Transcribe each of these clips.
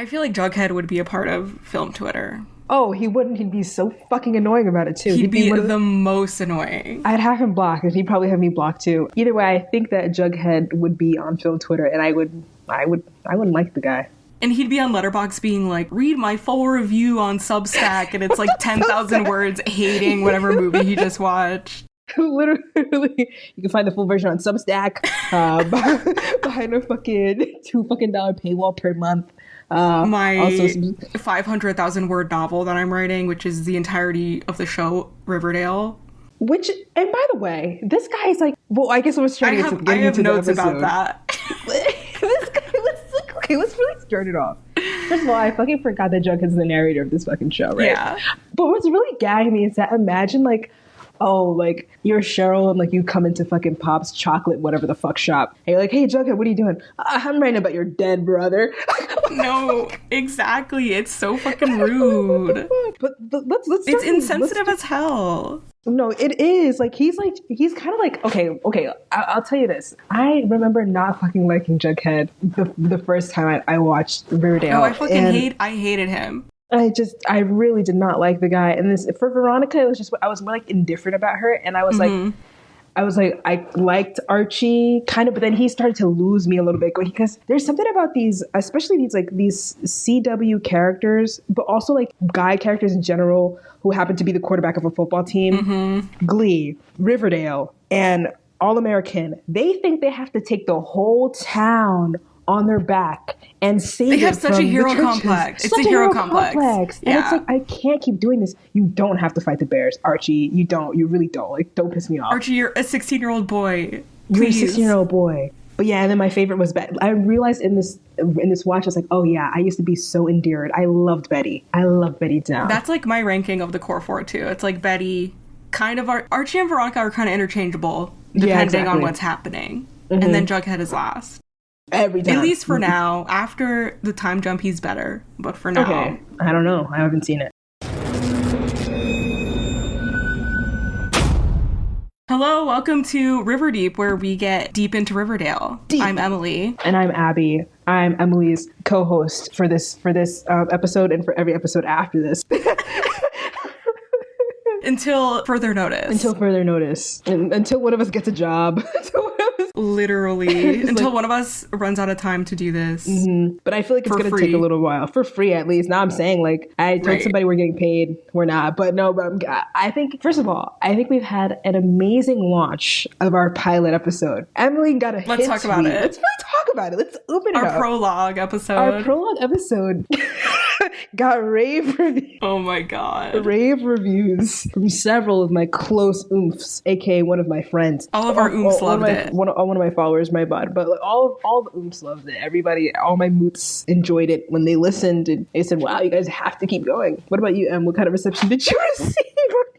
I feel like Jughead would be a part of film Twitter. Oh, he wouldn't. He'd be so fucking annoying about it, too. He'd be the most annoying. I'd have him blocked, and he'd probably have me blocked, too. Either way, I think that Jughead would be on film Twitter, and I wouldn't like the guy. And he'd be on Letterboxd being like, read my full review on Substack, and it's like 10,000 words hating whatever movie he just watched. Literally, you can find the full version on Substack behind a fucking $2 paywall per month. My also 500,000 word novel that I'm writing, which is the entirety of the show Riverdale. And by the way, this guy is like, well, I guess I was trying to get I have into notes the episode about that. This guy was like, okay, let's really start it off. First of all, I fucking forgot that Jughead's the narrator of this fucking show, right? Yeah. But what's really gagging me is that imagine like, oh, like, you're Cheryl and, like, you come into fucking Pop's chocolate, whatever the fuck shop. And you're like, hey, Jughead, what are you doing? I'm writing about your dead brother. No, exactly. It's so fucking rude. But let's it's insensitive as hell. No, it is. Like, he's kind of like, okay, I'll tell you this. I remember not fucking liking Jughead the first time I watched Riverdale. Oh, I hated him. I really did not like the guy. And this, for Veronica, it was just, I was more like indifferent about her. And I was like, I liked Archie kind of, but then he started to lose me a little bit because there's something about these, especially these CW characters, but also like guy characters in general who happen to be the quarterback of a football team, Glee, Riverdale, and All American. They think they have to take the whole town on their back and save it. They have such a hero complex. It's a hero complex. And it's like, I can't keep doing this. You don't have to fight the bears, Archie. You don't. You really don't. Like, don't piss me off. Archie, you're a 16-year-old boy. Please. You're a 16-year-old boy. But yeah, and then my favorite was Betty. I realized in this watch, I was like, oh yeah, I used to be so endeared. I loved Betty. I love Betty down. That's like my ranking of the core four too. It's like Betty, kind of Archie and Veronica are kind of interchangeable depending on what's happening. And then Jughead is last. Every time. At least for now. After the time jump, he's better. But for now. Okay. I don't know. I haven't seen it. Hello, welcome to River Deep, where we get deep into Riverdale. I'm Emily. And I'm Abby. I'm Emily's co-host for this episode and for every episode after this. Until further notice. Until one of us gets a job. Literally. Until one of us runs out of time to do this. But I feel like it's going to take a little while. For free, at least. Now I'm saying, like, I told somebody we're getting paid. We're not. But no, I think, first of all, I think we've had an amazing launch of our pilot episode. Emily got a Let's talk about it. Let's really talk about it. Let's open it up. Our prologue episode got rave reviews. Oh my god. Rave reviews from several of my close oomphs, aka one of my friends. All of our oomphs loved it. One of my followers, my bud, but like, all the oomphs loved it. Everybody, all my moots enjoyed it when they listened, and they said, "Wow, you guys have to keep going." What about you, Em? What kind of reception did you receive?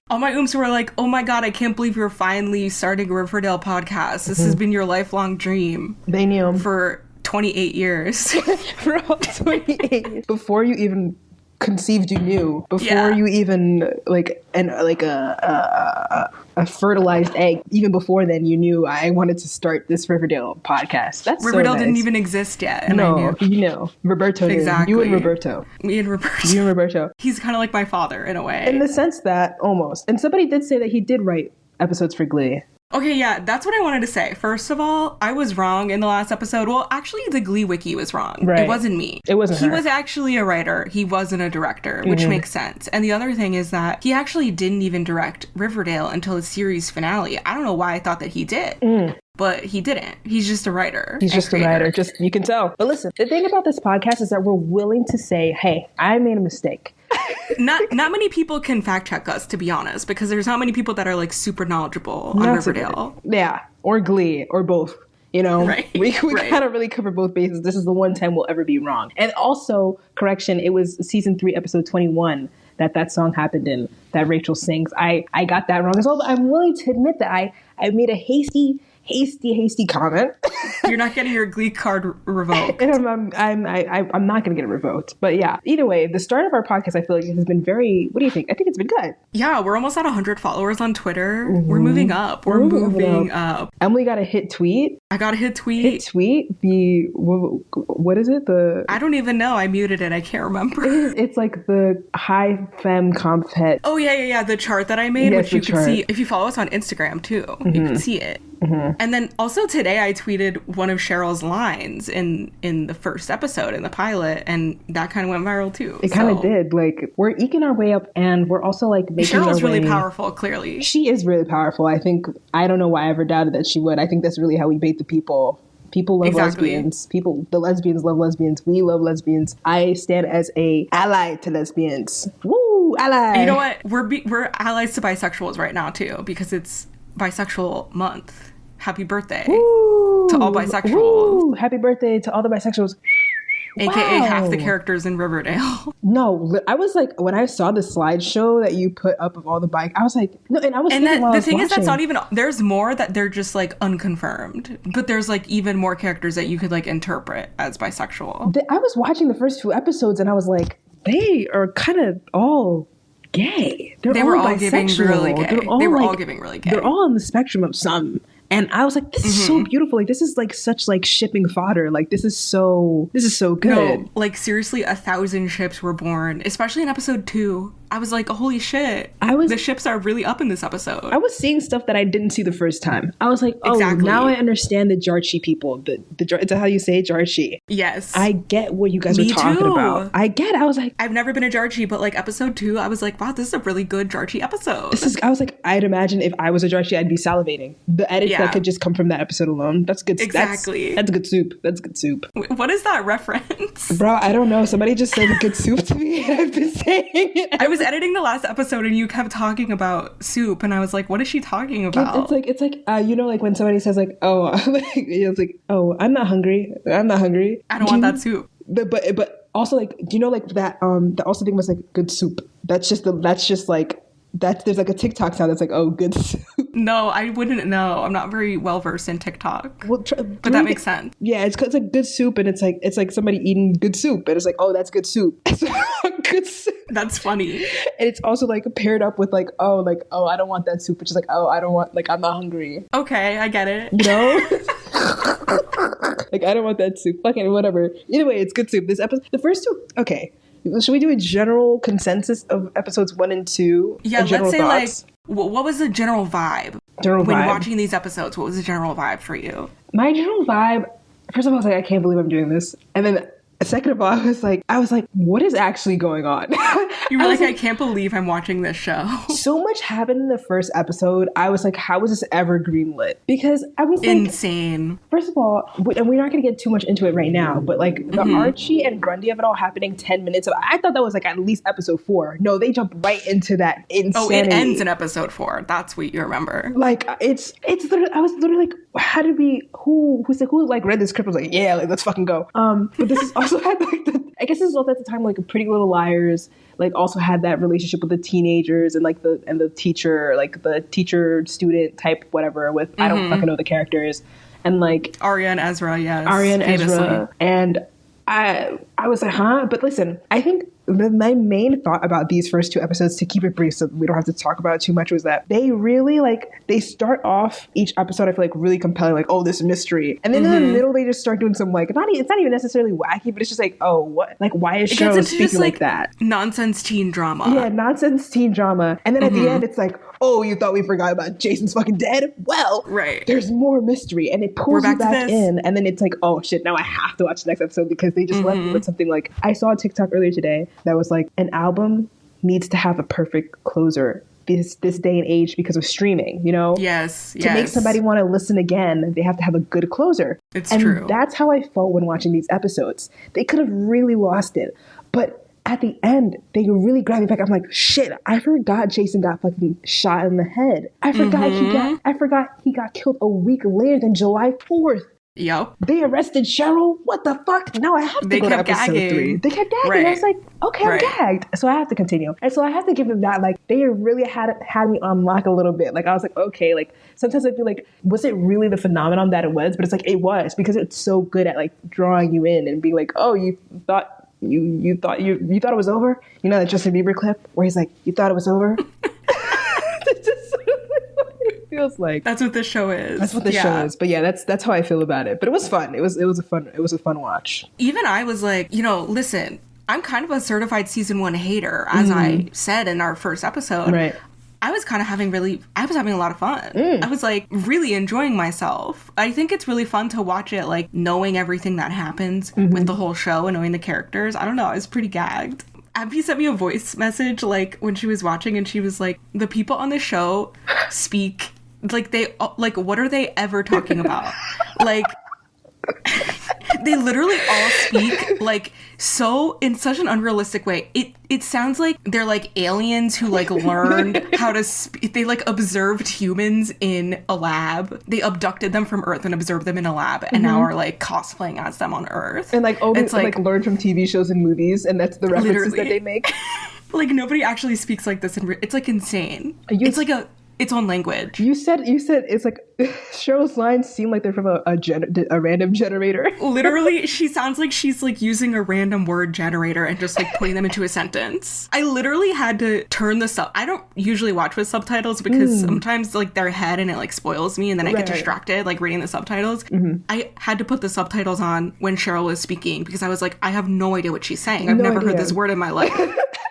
All my oomphs were like, "Oh my god, I can't believe you're finally starting a Riverdale podcast. This has been your lifelong dream." They knew for 28 years. For all 28 years. Before you even conceived, you knew. Before you even a fertilized egg, even before then you knew I wanted to start this Riverdale podcast. That's Riverdale so nice. Didn't even exist yet, and no, I knew. You know, Roberto did. Exactly. You and Roberto. Me and Roberto. He's kind of like my father in a way. In the sense that almost. And somebody did say that he did write episodes for Glee. Okay, yeah, that's what I wanted to say. First of all, I was wrong in the last episode. Well, actually, the Glee Wiki was wrong. Right. It wasn't me. It wasn't He her. was actually a writer. He wasn't a director, which makes sense. And the other thing is that he actually didn't even direct Riverdale until the series finale. I don't know why I thought that he did. But he didn't. He's just a writer. He's just a writer. Just, you can tell. But listen, the thing about this podcast is that we're willing to say, hey, I made a mistake. Not many people can fact check us, to be honest, because there's not many people that are like super knowledgeable on Riverdale. Yeah, or Glee, or both. You know, we kind of really cover both bases. This is the one time we'll ever be wrong. And also, correction, it was season 3, episode 21 that song happened in, that Rachel sings. I got that wrong as well, but I'm willing to admit that I made a hasty comment. You're not getting your Glee card revoked. And I'm not going to get it revoked. But yeah, either way, the start of our podcast, I feel like it has been very, what do you think? I think it's been good. Yeah, we're almost at 100 followers on Twitter. We're moving up. We're moving up. Emily got a hit tweet I got a hit tweet. Hit tweet? What is it? I don't even know. I muted it. I can't remember. It's like the high femme comp het. Oh, yeah. The chart that I made, Yes, which you the can chart. see if you follow us on Instagram, too. You can see it. And then also today I tweeted one of Cheryl's lines in the first episode, in the pilot, and that kind of went viral, too. It kind of did. Like, we're eking our way up, and we're also, like, making our way... Cheryl's really powerful, clearly. She is really powerful. I don't know why I ever doubted that she would. I think that's really how we bait the people. People love lesbians. The lesbians love lesbians. We love lesbians. I stand as a ally to lesbians. Woo, ally. You know what? We're allies to bisexuals right now, too, because it's bisexual month. Happy birthday Woo, to all bisexuals. Woo, happy birthday to all the bisexuals. AKA half the characters in Riverdale. No, I was like, when I saw the slideshow that you put up of all the bike, I was like, no, and I was thinking while I was the thing watching, is, that's not even, there's more that they're just like unconfirmed, but there's like even more characters that you could like interpret as bisexual. I was watching the first 2 episodes and I was like, they are kind of all gay. They were all giving really gay. They were all giving really gay. They're all on the spectrum of some. And I was like, this is so beautiful. Like, this is like such like shipping fodder. Like, this is so good. No, like seriously, 1,000 ships were born, especially in episode 2. I was like, holy shit. The ships are really up in this episode. I was seeing stuff that I didn't see the first time. I was like, oh, exactly. Now I understand the Barchie people. Is that how you say Barchie? Yes. I get what you guys are talking about. I was like, I've never been a Barchie, but like episode 2, I was like, wow, this is a really good Barchie episode. I was like, I'd imagine if I was a Barchie, I'd be salivating. The edits that could just come from that episode alone. That's good. Exactly. That's good soup. That's good soup. What is that reference? Bro, I don't know. Somebody just said good soup to me and I've been saying it. I was editing the last episode and you kept talking about soup and I was like, what is she talking about? It's like you know, like when somebody says like, oh, it's like, oh, I'm not hungry. I don't want that soup. But also like, do you know like that the also thing was like good soup. There's like a TikTok sound that's like, oh, good soup. No, I wouldn't know. I'm not very well versed in TikTok. Well, but that makes sense. Yeah, it's like good soup, and it's like somebody eating good soup, and it's like, oh, that's good soup. Good soup. That's funny. And it's also like paired up with like, oh, I don't want that soup, which is like, oh, I don't want, like, I'm not hungry. Okay, I get it. You know? Like, I don't want that soup. Fucking whatever. Either way, it's good soup. This episode, the first 2, okay. Should we do a general consensus of episodes 1 and 2? Yeah, let's say thoughts? like, what was the general vibe? When watching these episodes, what was the general vibe for you? My general vibe, first of all, I was like, I can't believe I'm doing this. And then second of all, I was like, what is actually going on? You were like, I can't believe I'm watching this show. So much happened in the first episode. I was like, how was this ever greenlit? Because I was like, insane. First of all, and we're not going to get too much into it right now, but like the Barchie and Grundy of it all happening 10 minutes. I thought that was like at least episode 4. No, they jump right into that insanity. Oh, it ends in episode 4. That's what you remember. Like it's literally, I was literally like, how did we, who like read the script was like, yeah, like let's fucking go. But this is also had like I guess this is also at the time like Pretty Little Liars like also had that relationship with the teenagers and like the teacher, like the teacher student type whatever with I don't fucking know the characters, and like Arya and Ezra. And I was like, huh? But listen, I think my main thought about these first 2 episodes, to keep it brief so we don't have to talk about it too much, was that they really they start off each episode, I feel like really compelling, like, oh, this mystery. And then in the middle, they just start doing some it's not even necessarily wacky, but it's just like, oh, what? Like, why is Cheryl speaking just, like that? Nonsense teen drama. Yeah, nonsense teen drama. And then at the end, it's like, oh, you thought we forgot about Jason's fucking dead? Well, there's more mystery. And it pulls you back in. And then it's like, oh, shit, now I have to watch the next episode because they just left me with something like, I saw a TikTok earlier today that was like, an album needs to have a perfect closer this day and age because of streaming, you know? Yes. To make somebody want to listen again, they have to have a good closer. It's true. That's how I felt when watching these episodes. They could have really lost it. But at the end, they really grabbed me back. I'm like, shit, I forgot Jason got fucking shot in the head. I forgot he got killed a week later than July 4th. Yep. They arrested Cheryl. What the fuck? Now I have to go to episode 3. They kept gagging. Right. I was like, okay, I'm gagged. So I have to continue. And so I have to give them that. Like, they really had me on lock a little bit. Like, I was like, okay. Like, sometimes I feel like, was it really the phenomenon that it was? But it's like, it was. Because it's so good at, like, drawing you in and being like, oh, you thought it was over? You know that Justin Bieber clip where he's like, you thought it was over? feels like. That's what this show is. That's what the show is. But yeah, that's how I feel about it. But it was fun. It was a fun watch. Even I was like, listen, I'm kind of a certified season 1 hater, as I said in our first episode. Right. I was having a lot of fun. I was like really enjoying myself. I think it's really fun to watch it, like knowing everything that happens with the whole show and knowing the characters. I don't know. I was pretty gagged. Abby sent me a voice message like when she was watching, and she was like, the people on the show speak like what are they ever talking about? Like they literally all speak like so in such an unrealistic way. It sounds like they're like aliens who like learned how to speak. They like observed humans in a lab. They abducted them from Earth and observed them in a lab, and now are like cosplaying as them on Earth. And like only like learned from TV shows and movies, and that's the references that they make. Like nobody actually speaks like this, it's like insane. It's like its own language. You said it's like Cheryl's lines seem like they're from a random generator. Literally, she sounds like she's like using a random word generator and just like putting them into a sentence. I literally had to turn I don't usually watch with subtitles because sometimes like they're ahead and it like spoils me, and then I get distracted like reading the subtitles. I had to put the subtitles on when Cheryl was speaking because I was like, I have no idea what she's saying. I've never heard this word in my life.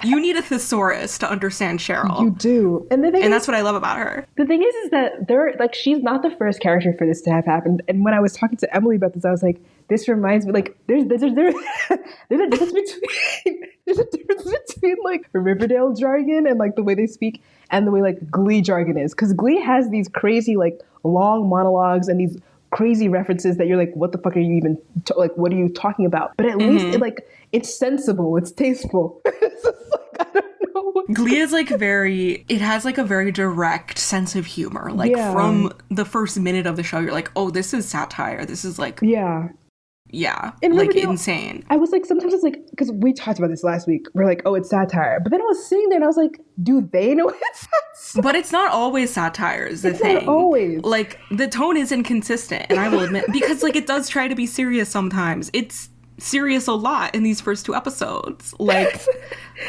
You need a thesaurus to understand Cheryl. You do. And that's what I love about her. The thing is that she's not the first character for this to have happened. And when I was talking to Emily about this, I was like, this reminds me, like, there's a difference between like Riverdale jargon and like the way they speak and the way like Glee jargon is. Because Glee has these crazy like long monologues and these crazy references that you're like, what the fuck are you even what are you talking about? But at least it's sensible, it's tasteful. It's just like, I don't know. Glee is like it has like a very direct sense of humor. Like from the first minute of the show, you're like, oh, this is satire. This is like and like Riverdale, insane. I was like, sometimes it's like, because we talked about this last week, we're like, oh, it's satire. But then I was sitting there and I was like, do they know it's satire? But it's not always satire is the thing. Not always. Like the tone is inconsistent, and I will admit, because like it does try to be serious sometimes. It's serious a lot in these first 2 episodes. Like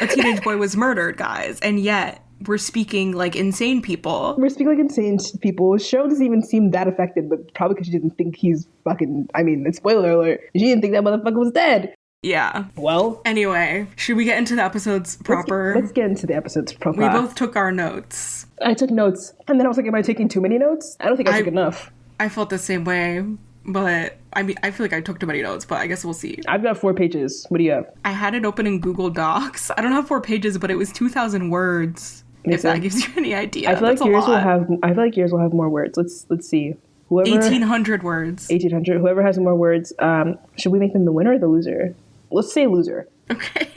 a teenage boy was murdered, guys, and yet we're speaking like insane people. Cheryl doesn't even seem that affected, but probably because she didn't think he's fucking, spoiler alert, she didn't think that motherfucker was dead. Yeah. Well. Anyway, should we get into the episodes proper? Let's get into the episodes proper. We both took our notes. I took notes, and then I was like, am I taking too many notes? I don't think I took enough. I felt the same way, but I feel like I took too many notes, but I guess we'll see. I've got 4 pages. What do you have? I had it open in Google Docs. I don't have 4 pages, but it was 2,000 words. If that gives you any idea. I feel like yours will have more words. Let's see. 1,800 words. 1,800. Whoever has more words. Should we make them the winner or the loser? Let's say loser. Okay.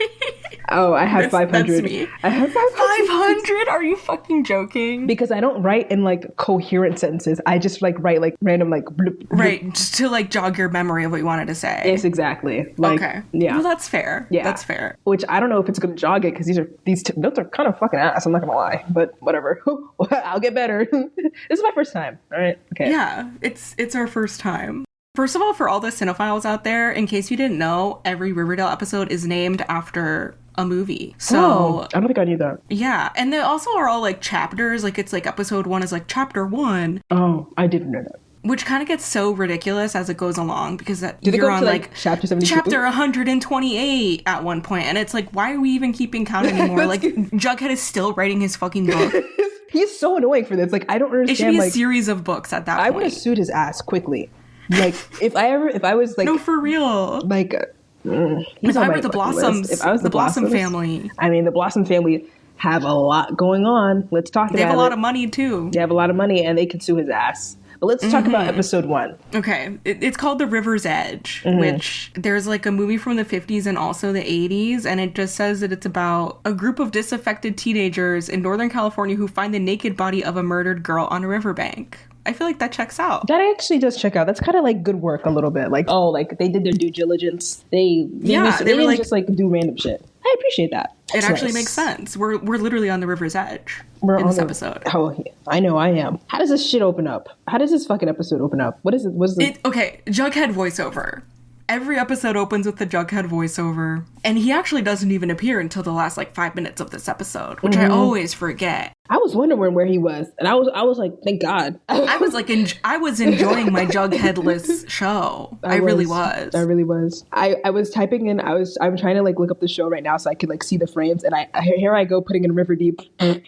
Oh, I have 500. That's me. I have 500? Are you fucking joking? Because I don't write in like coherent sentences. I just like write like random like bloop, bloop. Right, just to like jog your memory of what you wanted to say. Yes, exactly. Like, okay. Yeah. Well, that's fair. Yeah, that's fair. Which I don't know if it's going to jog it because these notes are kind of fucking ass. I'm not going to lie, but whatever. I'll get better. This is my first time. All right. Okay. Yeah, it's our first time. First of all, for all the cinephiles out there, in case you didn't know, every Riverdale episode is named after a movie. So I don't think I knew that. Yeah, and they also are all like chapters. Like it's like episode 1 is like chapter 1. Oh, I didn't know that. Which kind of gets so ridiculous as it goes along because you're on like chapter 72? Chapter 128 at one point, and it's like, why are we even keeping count anymore? Like Jughead is still writing his fucking book. He's so annoying for this. Like I don't understand. It should be a series of books at that point. I would have sued his ass quickly. Like if I was like no, for real. Like if I were the Blossoms, if I was the Blossom family. I mean, the Blossom family have a lot going on. Let's talk about it. They have a lot of money too. They have a lot of money, and they can sue his ass. But let's talk about episode 1. Okay. It's called The River's Edge, which there's like a movie from the 50s and also the 80s. And it just says that it's about a group of disaffected teenagers in Northern California who find the naked body of a murdered girl on a riverbank. I feel like that checks out. That actually does check out. That's kind of like good work a little bit. Like, oh, like they did their due diligence. They didn't like, just like do random shit. I appreciate that. It actually makes sense. We're literally on the river's edge in this episode. Oh, I know I am. How does this shit open up? How does this fucking episode open up? What is it? Okay, Jughead voiceover. Every episode opens with the Jughead voiceover. And he actually doesn't even appear until the last like 5 minutes of this episode, which I always forget. I was wondering where he was, and I was like, thank God. I was like, I was enjoying my Jugheadless show. I really was. I really was. I was typing in. I'm trying to like look up the show right now so I could like see the frames, and here I go putting in River Deep. I'm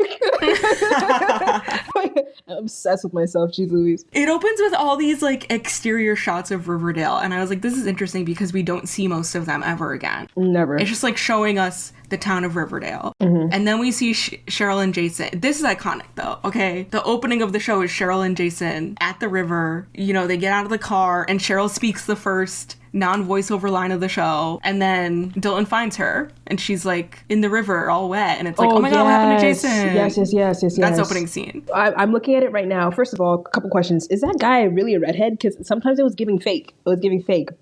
obsessed with myself. Jeez Louise. It opens with all these like exterior shots of Riverdale, and I was like, this is interesting because we don't see most of them ever again. Never. It's just like showing us the town of Riverdale. And then we see Cheryl and Jason. This is iconic though, okay? The opening of the show is Cheryl and Jason at the river. You know, they get out of the car and Cheryl speaks the first non-voiceover line of the show, and then Dalton finds her and she's like in the river all wet, and it's like, oh my God, what happened to Jason? Yes. That's opening scene. I'm looking at it right now. First of all, a couple questions. Is that guy really a redhead? Because sometimes it was giving fake.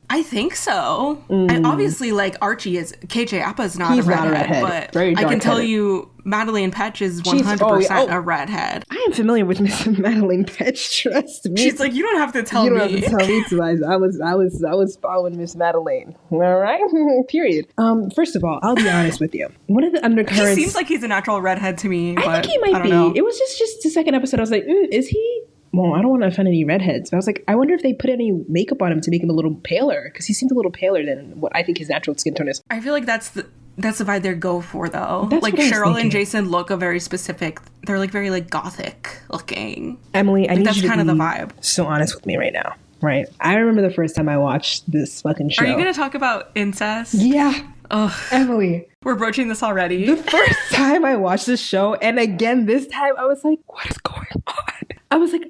I think so. And obviously, like, Archie is, KJ Appa's not a redhead, but I can tell you Madeleine Petch is 100% a redhead. I am familiar with Miss Madeleine Petch, trust me. She's like, you don't have to tell me. You don't have to tell me twice. I was following Miss Madeleine. All right? Period. First of all, I'll be honest with you. One of the undercurrents... He seems like he's a natural redhead to me, but I think he might be. Know. It was just the second episode. I was like, is he? Well, I don't want to offend any redheads, but I was like, I wonder if they put any makeup on him to make him a little paler, because he seems a little paler than what I think his natural skin tone is. I feel like that's the vibe they go for, though. That's like Cheryl and Jason look a very specific. They're like very like gothic looking. Emily, I need that's you to kind of be the vibe. So honest with me right now, right? I remember the first time I watched this fucking show. Are you going to talk about incest? Yeah. Ugh. Emily, we're broaching this already. The first time I watched this show, and again this time, I was like, what is going on? I was like,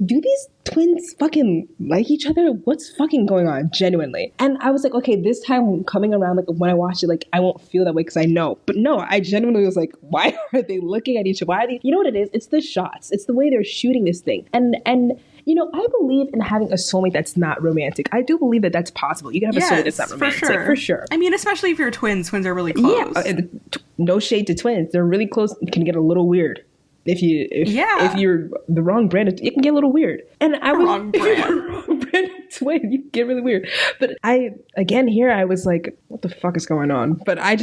do these twins fucking like each other? What's fucking going on? Genuinely. And I was like, okay, this time coming around, like when I watch it, like I won't feel that way because I know. But no, I genuinely was like, why are they looking at each other? Why are they? You know what it is? It's the shots. It's the way they're shooting this thing. And you know, I believe in having a soulmate that's not romantic. I do believe that that's possible. You can have a soulmate that's not romantic. For sure. I mean, especially if you're twins. Twins are really close. Yeah, no shade to twins. They're really close. It can get a little weird. If you're the wrong brand, it can get a little weird. And I was wrong brand of twin, you get really weird. But I was like, what the fuck is going on? But at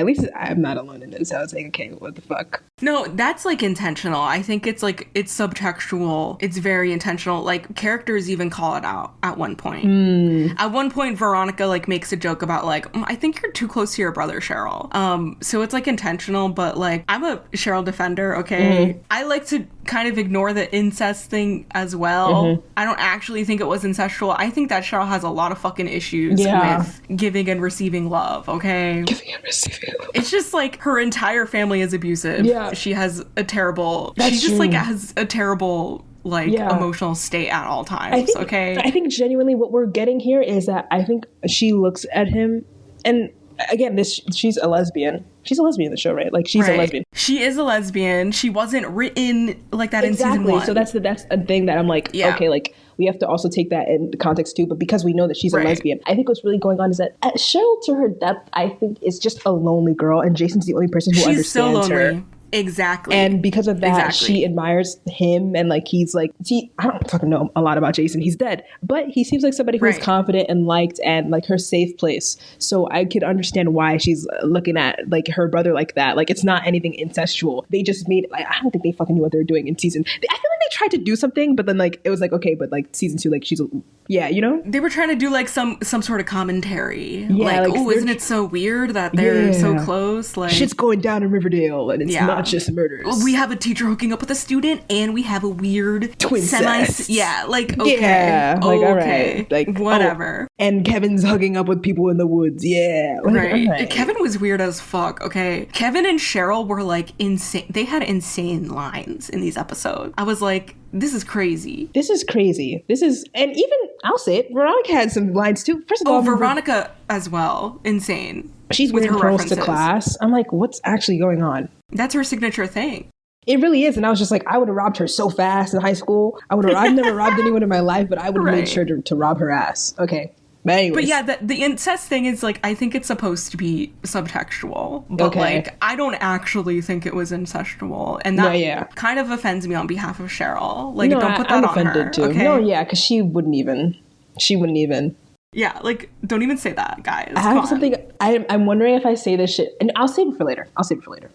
least I'm not alone in this. I was like, okay, what the fuck? No, that's like intentional. I think it's like, it's subtextual. It's very intentional. Like characters even call it out at one point. At one point, Veronica like makes a joke about like, I think you're too close to your brother, Cheryl. So it's like intentional, but like I'm a Cheryl defender. Okay. I like to kind of ignore the incest thing as well. I don't actually think it was incestual. I think that Cheryl has a lot of fucking issues with giving and receiving love, okay? Giving and receiving love. It's just like her entire family is abusive. Yeah. She has a terrible... That's she just true. Like has a terrible... emotional state at all times. I think genuinely what we're getting here is that I think she looks at him, and again, she's a lesbian. She's a lesbian in the show, right? Like she's a lesbian. She is a lesbian. She wasn't written like that in season 1. So that's a thing that I'm like, okay, like we have to also take that in context too. But because we know that she's a lesbian, I think what's really going on is that Cheryl, to her depth, I think is just a lonely girl, and Jason's the only person who understands her. Exactly. And because of that, she admires him, and like he's like, see, I don't fucking know a lot about Jason. He's dead. But he seems like somebody who's confident and liked and like her safe place. So I could understand why she's looking at like her brother like that. Like it's not anything incestual. They just made like, I don't think they fucking knew what they were doing in season. I feel like they tried to do something, but then like it was like, okay, but like season 2, like she's you know? They were trying to do like some sort of commentary. Yeah, like oh, isn't it so weird that they're so close? Like shit's going down in Riverdale, and it's not just murders. We have a teacher hooking up with a student, and we have a weird twin sex. Yeah, like okay, all right, like whatever. And Kevin's hugging up with people in the woods. Yeah, right. Kevin was weird as fuck. Okay, Kevin and Cheryl were like insane. They had insane lines in these episodes. I was like, this is crazy. This is, and even I'll say it, Veronica had some lines too. First of all, Veronica as well, insane. She's wearing pearls to class. I'm like, what's actually going on? That's her signature thing. It really is. And I was just like, I would have robbed her so fast in high school. I've never robbed anyone in my life, but I would have made sure to rob her ass. Okay. But anyways. But yeah, the incest thing is like, I think it's supposed to be subtextual, but like, I don't actually think it was incestual. And that kind of offends me on behalf of Cheryl. Like, don't put that on her. Too. Okay? No, yeah, because she wouldn't even. Yeah, like, don't even say that, guys. I have something, I'm wondering if I say this shit, and I'll save it for later.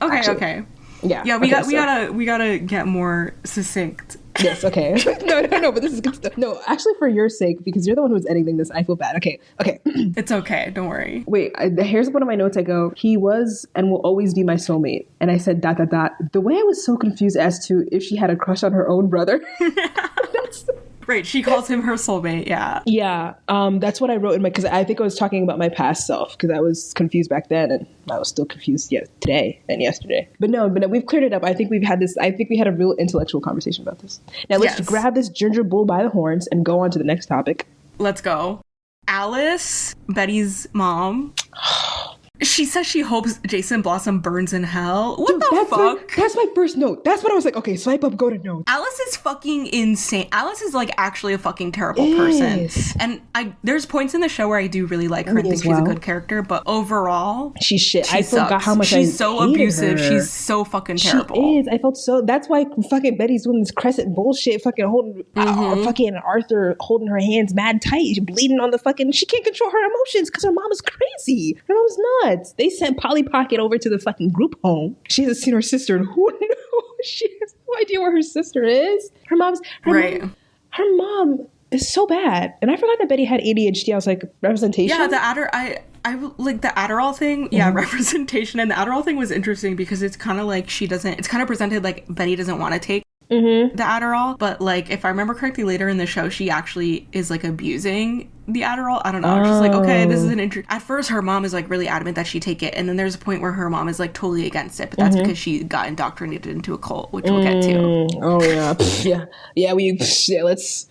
Okay, actually. Okay. Yeah, we gotta get more succinct. Yes, okay. No, but this is good stuff. No, actually, for your sake, because you're the one who's editing this, I feel bad. Okay. It's okay, don't worry. Wait, here's one of my notes. I go, he was and will always be my soulmate. And I said, ... The way I was so confused as to if she had a crush on her own brother. Right, she calls him her soulmate, yeah. Yeah, that's what I wrote in my, because I think I was talking about my past self, because I was confused back then, and I was still confused today and yesterday. But no, we've cleared it up. I think we had a real intellectual conversation about this. Now let's grab this ginger bull by the horns and go on to the next topic. Let's go. Alice, Betty's mom. She says she hopes Jason Blossom burns in hell. What the fuck? That's my first note. That's what I was like, okay, swipe up, go to notes. Alice is fucking insane. Alice is like actually a fucking terrible person. And there's points in the show where I do really like her and think she's a good character, but overall, she's shit. I sucks. forgot how much she's so abusive. Her. She's so fucking terrible. She is. I felt so. That's why fucking Betty's doing this crescent bullshit, fucking holding fucking Arthur holding her hands mad tight. She's bleeding on the fucking. She can't control her emotions because her mom is crazy. Her mom's nuts. They sent Polly Pocket over to the fucking group home. She hasn't seen her sister, and who knows? She has no idea where her sister is. Her mom is so bad. And I forgot that Betty had ADHD. I was like, representation? Yeah, I like the Adderall thing. Yeah, representation. And the Adderall thing was interesting because it's kind of like it's kind of presented like Betty doesn't want to take the Adderall. But like, if I remember correctly, later in the show, she actually is like abusing the Adderall. I don't know. She's like, okay, this is an at first her mom is like really adamant that she take it, and then there's a point where her mom is like totally against it, but that's because she got indoctrinated into a cult, which we'll get to. Let's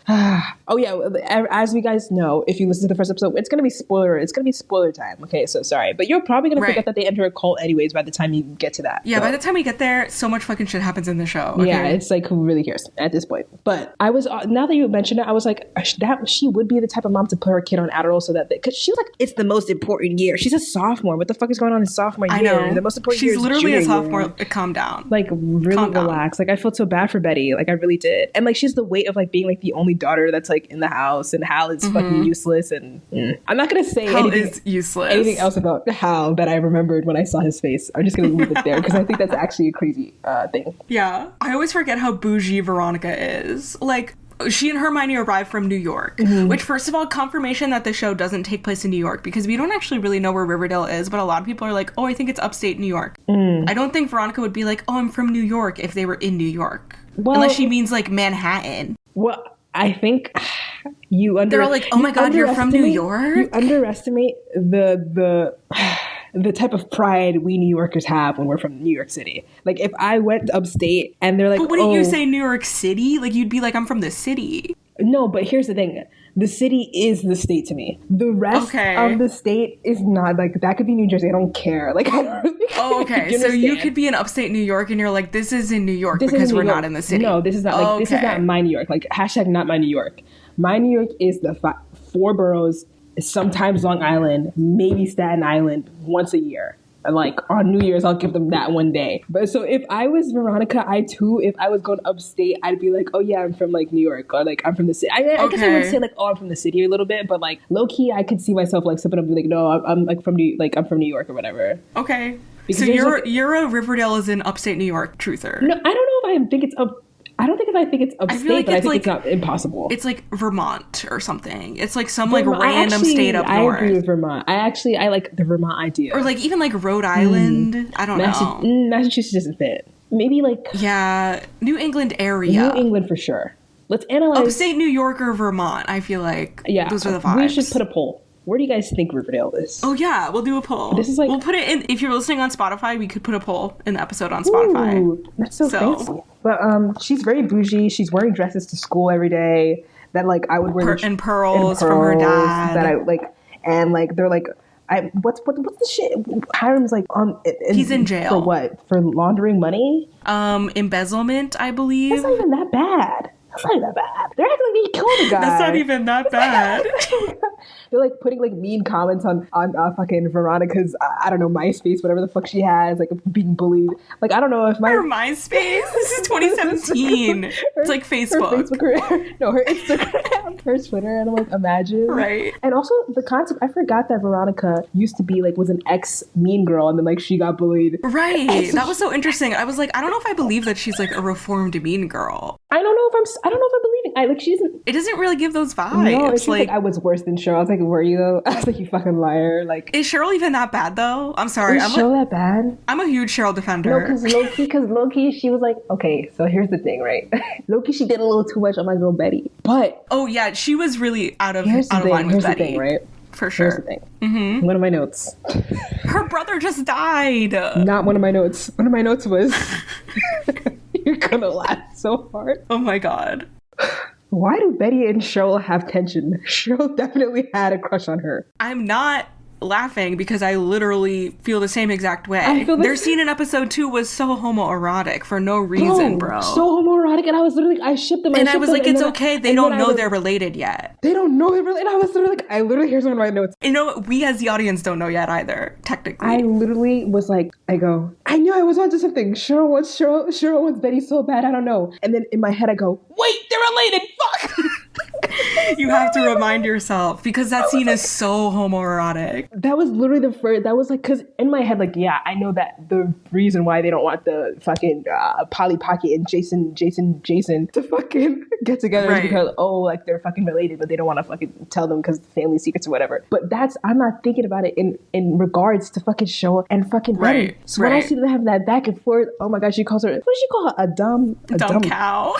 as you guys know, if you listen to the first episode, it's gonna be spoiler time. Okay, so sorry, but you're probably gonna forget that they enter a cult anyways by the time you get to that. By the time we get there, so much fucking shit happens in the show. Okay? Yeah, it's like, who really cares at this point? But I was now that you mentioned it, I was like, that she would be the type of mom to put her kid on Adderall so that because she's like, it's the most important year. She's a sophomore. What the fuck is going on in sophomore year? I know. The most important year is literally a sophomore. Year. Calm down. Like, really relax. Like, I felt so bad for Betty. Like, I really did. And like, she's the weight of like being like the only daughter that's like in the house, and Hal is fucking useless. And I'm not gonna say anything else about Hal that I remembered when I saw his face. I'm just gonna leave it there because I think that's actually a crazy thing. Yeah, I always forget how bougie Veronica is. Like, she and Hermione arrive from New York, which, first of all, confirmation that the show doesn't take place in New York, because we don't actually really know where Riverdale is, but a lot of people are like, oh, I think it's upstate New York. I don't think Veronica would be like, oh, I'm from New York if they were in New York. Well, unless she means like Manhattan. Well, I think they're all like, oh my god, you're from New York? You underestimate the type of pride we New Yorkers have when we're from New York City. Like, if I went upstate and they're like, but wouldn't you say New York City? Like, you'd be like, I'm from the city. No, but here's the thing. The city is the state to me. The rest of the state is not. Like, that could be New Jersey. I don't care. Like, I don't really care. Oh, okay. So you could be in upstate New York and you're like, this is in New York because we're not in the city. No, this is not. Like, this is not my New York. Like, hashtag not my New York. My New York is the 4 boroughs, sometimes Long Island, maybe Staten Island once a year. And like on New Year's, I'll give them that one day. But so if I was Veronica, if I was going upstate, I'd be like, oh yeah, I'm from like New York, or like I'm from the city. I guess I would say like, oh, I'm from the city a little bit, but like low key, I could see myself like stepping up and be like, no, I'm like from New York or whatever. Okay. Because so you're a Riverdale is in upstate New York truther. No, I don't know if I think it's I don't think if I think it's upstate, but I think it's not impossible. It's like Vermont or something. It's like some like random state up north. I agree with Vermont. I like the Vermont idea. Or like even like Rhode Island. I don't know. Massachusetts doesn't fit. Maybe like... Yeah, New England area. New England for sure. Let's analyze... Upstate New York or Vermont. I feel like those are the vibes. We should put a poll. Where do you guys think Riverdale is? Oh yeah, we'll do a poll. This is like... We'll put it in... If you're listening on Spotify, we could put a poll in the episode on Spotify. Ooh, that's so fancy. But she's very bougie. She's wearing dresses to school every day that like I would wear and pearls from her dad. That I like, and like they're like, what's the shit? Hiram's like he's in jail for what? For laundering money? Embezzlement, I believe. That's not even that bad. They're acting like they killed a guy. That's not even that bad. They're like putting like mean comments on fucking Veronica's I don't know, MySpace, whatever the fuck she has, like being bullied. Like I don't know if her MySpace. This is 2017. It's like Facebook. Her Instagram, her Twitter, and I'm like, imagine. Right. And also the concept, I forgot that Veronica used to be like was an ex mean girl, and then like she got bullied. Right. That was so interesting. I was like, I don't know if I believe that she's like a reformed mean girl. I don't know if I'm believing. It doesn't really give those vibes. No, it's like I was worse than Cheryl. I was like, were you though? I was like, you fucking liar. Like, is Cheryl even that bad though? I'm sorry. Is Cheryl that bad? I'm a huge Cheryl defender. No, because low-key, she was like, okay, so here's the thing, right? Low-key, she did a little too much on my girl Betty. But oh yeah, she was really out of line with Betty. Here's the thing, right? For sure. Here's the thing. Mm-hmm. One of my notes. Her brother just died. Not one of my notes. One of my notes was, you're gonna laugh so hard. Oh my god. Why do Betty and Cheryl have tension? Cheryl definitely had a crush on her. I'm not laughing because I literally feel the same exact way. Their scene in episode 2 was so homoerotic for no reason, bro. So homoerotic, and I was literally like, I shipped them. And I was like, it's okay. They don't know they're related yet. They don't know they're related. And I was literally like, here's one of my notes. You know, we as the audience don't know yet either, technically. I literally was like, I knew I was onto something. Cheryl wants Betty so bad, I don't know. And then in my head I go, wait, they're related. Fuck. You have to remind yourself because that scene is so homoerotic. That was literally the first. That was like, because in my head, like, yeah, I know that the reason why they don't want the fucking Polly Pocket and Jason to fucking get together is because like they're fucking related, but they don't want to fucking tell them because family secrets or whatever. But I'm not thinking about it in regards to fucking Cheryl and fucking Betty. So when I see them having that back and forth, oh my god, she calls her, what does she call her? A dumb cow.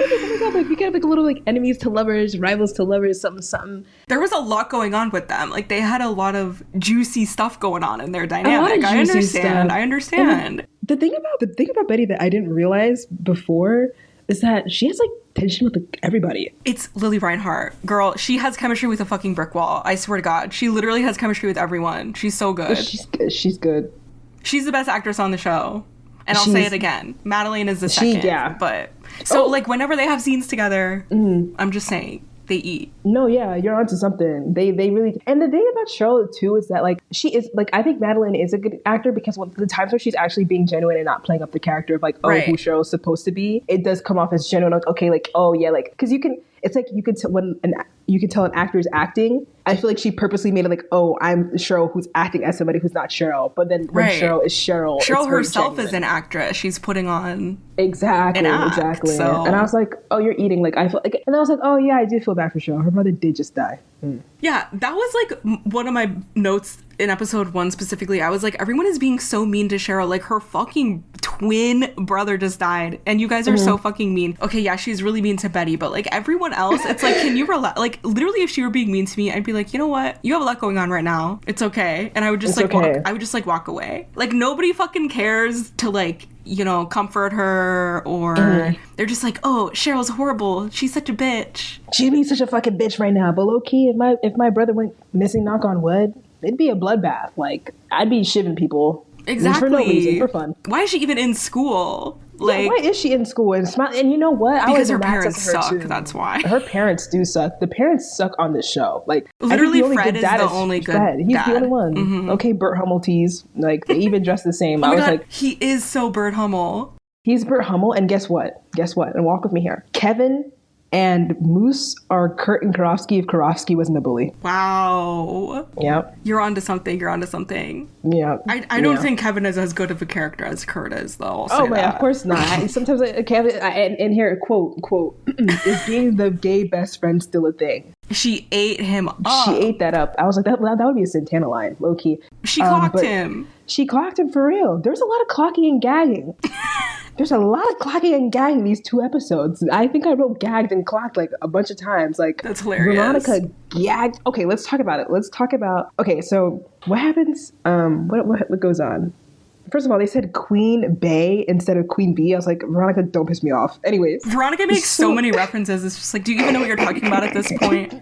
Oh my god, like we get like little like enemies to lovers, rivals to lovers, something. There was a lot going on with them. Like they had a lot of juicy stuff going on in their dynamic. I understand. The thing about Betty that I didn't realize before is that she has like tension with like, everybody. It's Lily Reinhart. Girl, she has chemistry with a fucking brick wall. I swear to God. She literally has chemistry with everyone. She's so good. She's good. She's the best actress on the show. And I'll say it again. Madeleine is the second. But so like whenever they have scenes together, I'm just saying they eat. No, yeah, you're onto something. They really. And the thing about Cheryl too is that like she is like, I think Madeleine is a good actor because when the times where she's actually being genuine and not playing up the character of like who Cheryl's supposed to be, it does come off as genuine. Like okay, like oh yeah, like because you can. It's like you can tell an actor is acting. I feel like she purposely made it like, oh, I'm Cheryl who's acting as somebody who's not Cheryl. But then when Cheryl is Cheryl herself is an actress. She's putting on exactly. So. And I was like, oh, you're eating. Like I feel like, and I was like, oh yeah, I do feel bad for Cheryl. Her mother did just die. Yeah, that was like one of my notes in episode 1 specifically. I was like, everyone is being so mean to Cheryl. Like her fucking twin brother just died, and you guys are so fucking mean. Okay, yeah, she's really mean to Betty, but like everyone else, it's like, can you relax? Like literally, if she were being mean to me, I'd be like, you know what? You have a lot going on right now. It's okay, and I would just walk away. Like nobody fucking cares to like, you know, comfort her, or they're just like, oh, Cheryl's horrible. She's such a bitch. She'd be such a fucking bitch right now. But low key, if my brother went missing, knock on wood, it'd be a bloodbath. Like I'd be shivving people. Exactly. For no reason, for fun. Why is she even in school? Like, why is she in school and smile? And you know what? Because her parents suck. That's why. Her parents do suck. The parents suck on this show. Like literally, Fred is the only good dad. He's the only one. Mm-hmm. Okay, Bert Hummel tees. Like they even dress the same. I was like, he is so Bert Hummel. He's Bert Hummel, and guess what? And walk with me here. Kevin and Moose are Kurt and Karofsky if Karofsky wasn't a bully. Wow. Yep. You're onto something. Yeah. I don't think Kevin is as good of a character as Kurt is, though. Oh, man, of course not. Sometimes Kevin, and here, quote, is being the gay best friend still a thing? She ate him up. She ate that up. I was like, that would be a Santana line, low key. She clocked him. She clocked him for real. There's a lot of clocking and gagging. There's a lot of clocking and gagging these 2 episodes. I think I wrote gagged and clocked like a bunch of times. Like that's hilarious. Veronica gagged. Okay, let's talk about it. Okay, so what happens? What goes on? First of all, they said Queen Bey instead of Queen Bee. I was like, Veronica, don't piss me off. Anyways. Veronica makes so many references. It's just like, do you even know what you're talking about at this point?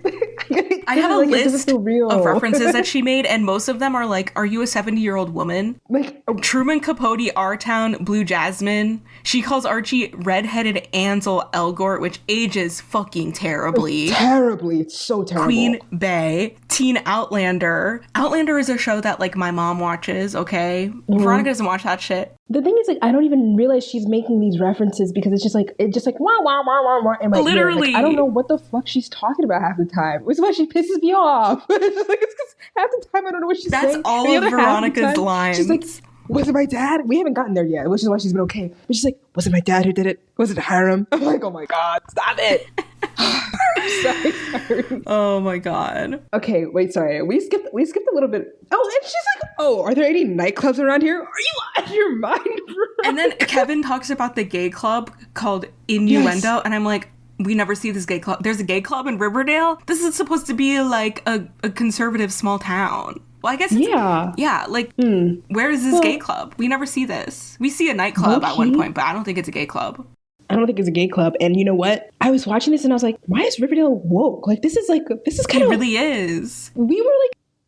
I have a like, list of references that she made, and most of them are like, are you a 70-year-old woman? Like Truman Capote, R-Town, Blue Jasmine. She calls Archie redheaded Ansel Elgort, which ages fucking terribly. Terribly. It's so terrible. Queen Bey. Teen Outlander. Outlander is a show that, like, my mom watches, okay? Veronica doesn't watch that shit. The thing is, like, I don't even realize she's making these references because it's just like wah wah wah wah wah in my ear. Like, I don't know what the fuck she's talking about half the time. Which is why she pisses me off. It's because half the time I don't know what she's saying. That's all of Veronica's lines. She's like, was it my dad? We haven't gotten there yet, which is why she's been okay. But she's like, was it my dad who did it? Was it Hiram? I'm like, oh my God, stop it. sorry. Oh my God. Okay, wait, sorry. We skipped a little bit. Oh, and she's like, oh, are there any nightclubs around here? Are you out of your mind, bro? And then Kevin talks about the gay club called Innuendo, yes. And I'm like, we never see this gay club. There's a gay club in Riverdale? This is supposed to be like a conservative small town. Well, I guess where is this gay club? We never see this. We see a nightclub at one point, but I don't think it's a gay club. I don't think it's a gay club. And you know what? I was watching this and I was like, why is Riverdale woke? Like, this is kind of... It really is. We were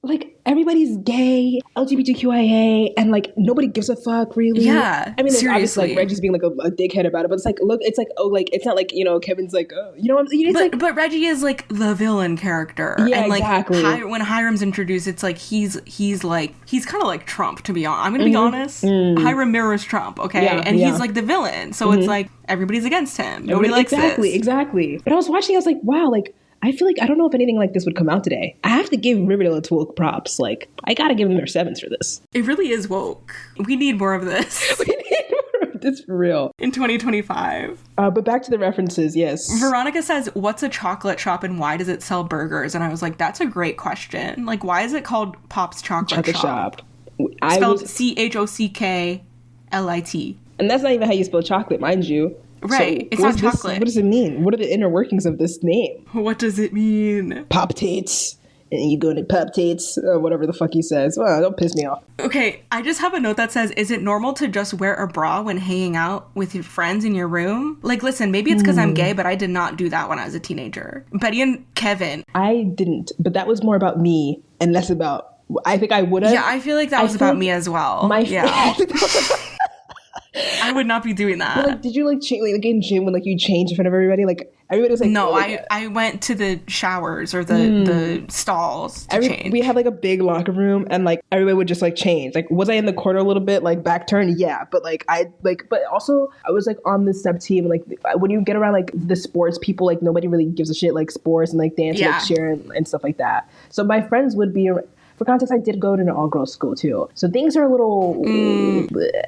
like everybody's gay, LGBTQIA, and like nobody gives a fuck, really. Yeah, I mean, like, seriously. obviously, like, Reggie's being like a dickhead about it, but it's like, look, it's like, oh, like, it's not like, you know, Kevin's like, oh, you know what I'm saying? But Reggie is like the villain character. Yeah, and like exactly. When Hiram's introduced, it's like he's kind of like Trump, to be honest. I'm gonna be honest. Hiram mirrors Trump, okay? Yeah, and he's like the villain, so it's like everybody's against him. Nobody likes this. Exactly. But I was watching, I was like, wow, like, I feel like I don't know if anything like this would come out today. I have to give Riverdale a tool props. Like, I gotta give them their 7s for this. It really is woke. We need more of this. We need more of this for real. In 2025. But back to the references, yes. Veronica says, what's a chocolate shop and why does it sell burgers? And I was like, that's a great question. Like, why is it called Pop's Chocolate Shop? Spelled CHOCKLIT. And that's not even how you spell chocolate, mind you. Right. So it's not chocolate. What does it mean? What are the inner workings of this name? What does it mean? Pop Tates. And you go to Pop Tates, or whatever the fuck he says. Well, don't piss me off. Okay, I just have a note that says, is it normal to just wear a bra when hanging out with your friends in your room? Like, listen, maybe it's because I'm gay, but I did not do that when I was a teenager. Betty and Kevin. I didn't, but that was more about me and less about... I think I would have. Yeah, I feel like that was about me as well. I would not be doing that. But, like, did you like in gym when like you change in front of everybody? Like everybody was like, no, I went to the showers or the stalls to change. We had like a big locker room and like everybody would just like change. Like, was I in the corner a little bit, like back turn? Yeah, but like but also I was like on the sub team. Like when you get around like the sports people, like nobody really gives a shit like sports and like dance, like cheer and stuff like that. So my friends would be. For context, I did go to an all-girls school, too. So things are a little...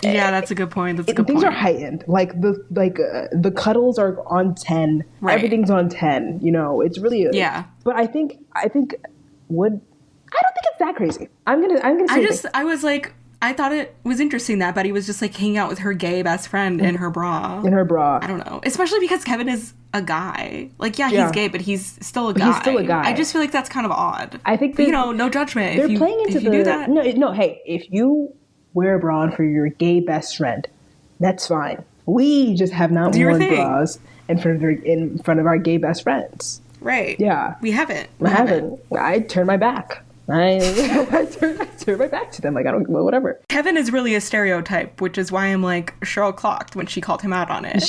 yeah, that's a good point. Things are heightened. Like, the cuddles are on 10. Right. Everything's on 10. You know, it's really... Yeah. But I think I don't think it's that crazy. I'm gonna say... I was like... I thought it was interesting that Betty was just like hanging out with her gay best friend in her bra. I don't know. Especially because Kevin is a guy. Like, yeah, he's gay, but he's still a guy. I just feel like that's kind of odd. I think but, no judgment. They're playing into do that. No, hey, if you wear a bra on for your gay best friend, that's fine. We just have not worn bras in front of our gay best friends. Right. Yeah. We haven't. I haven't. I turn my back. I turn my back to them. Like, I don't know, whatever. Kevin is really a stereotype, which is why I'm like, Cheryl clocked when she called him out on it.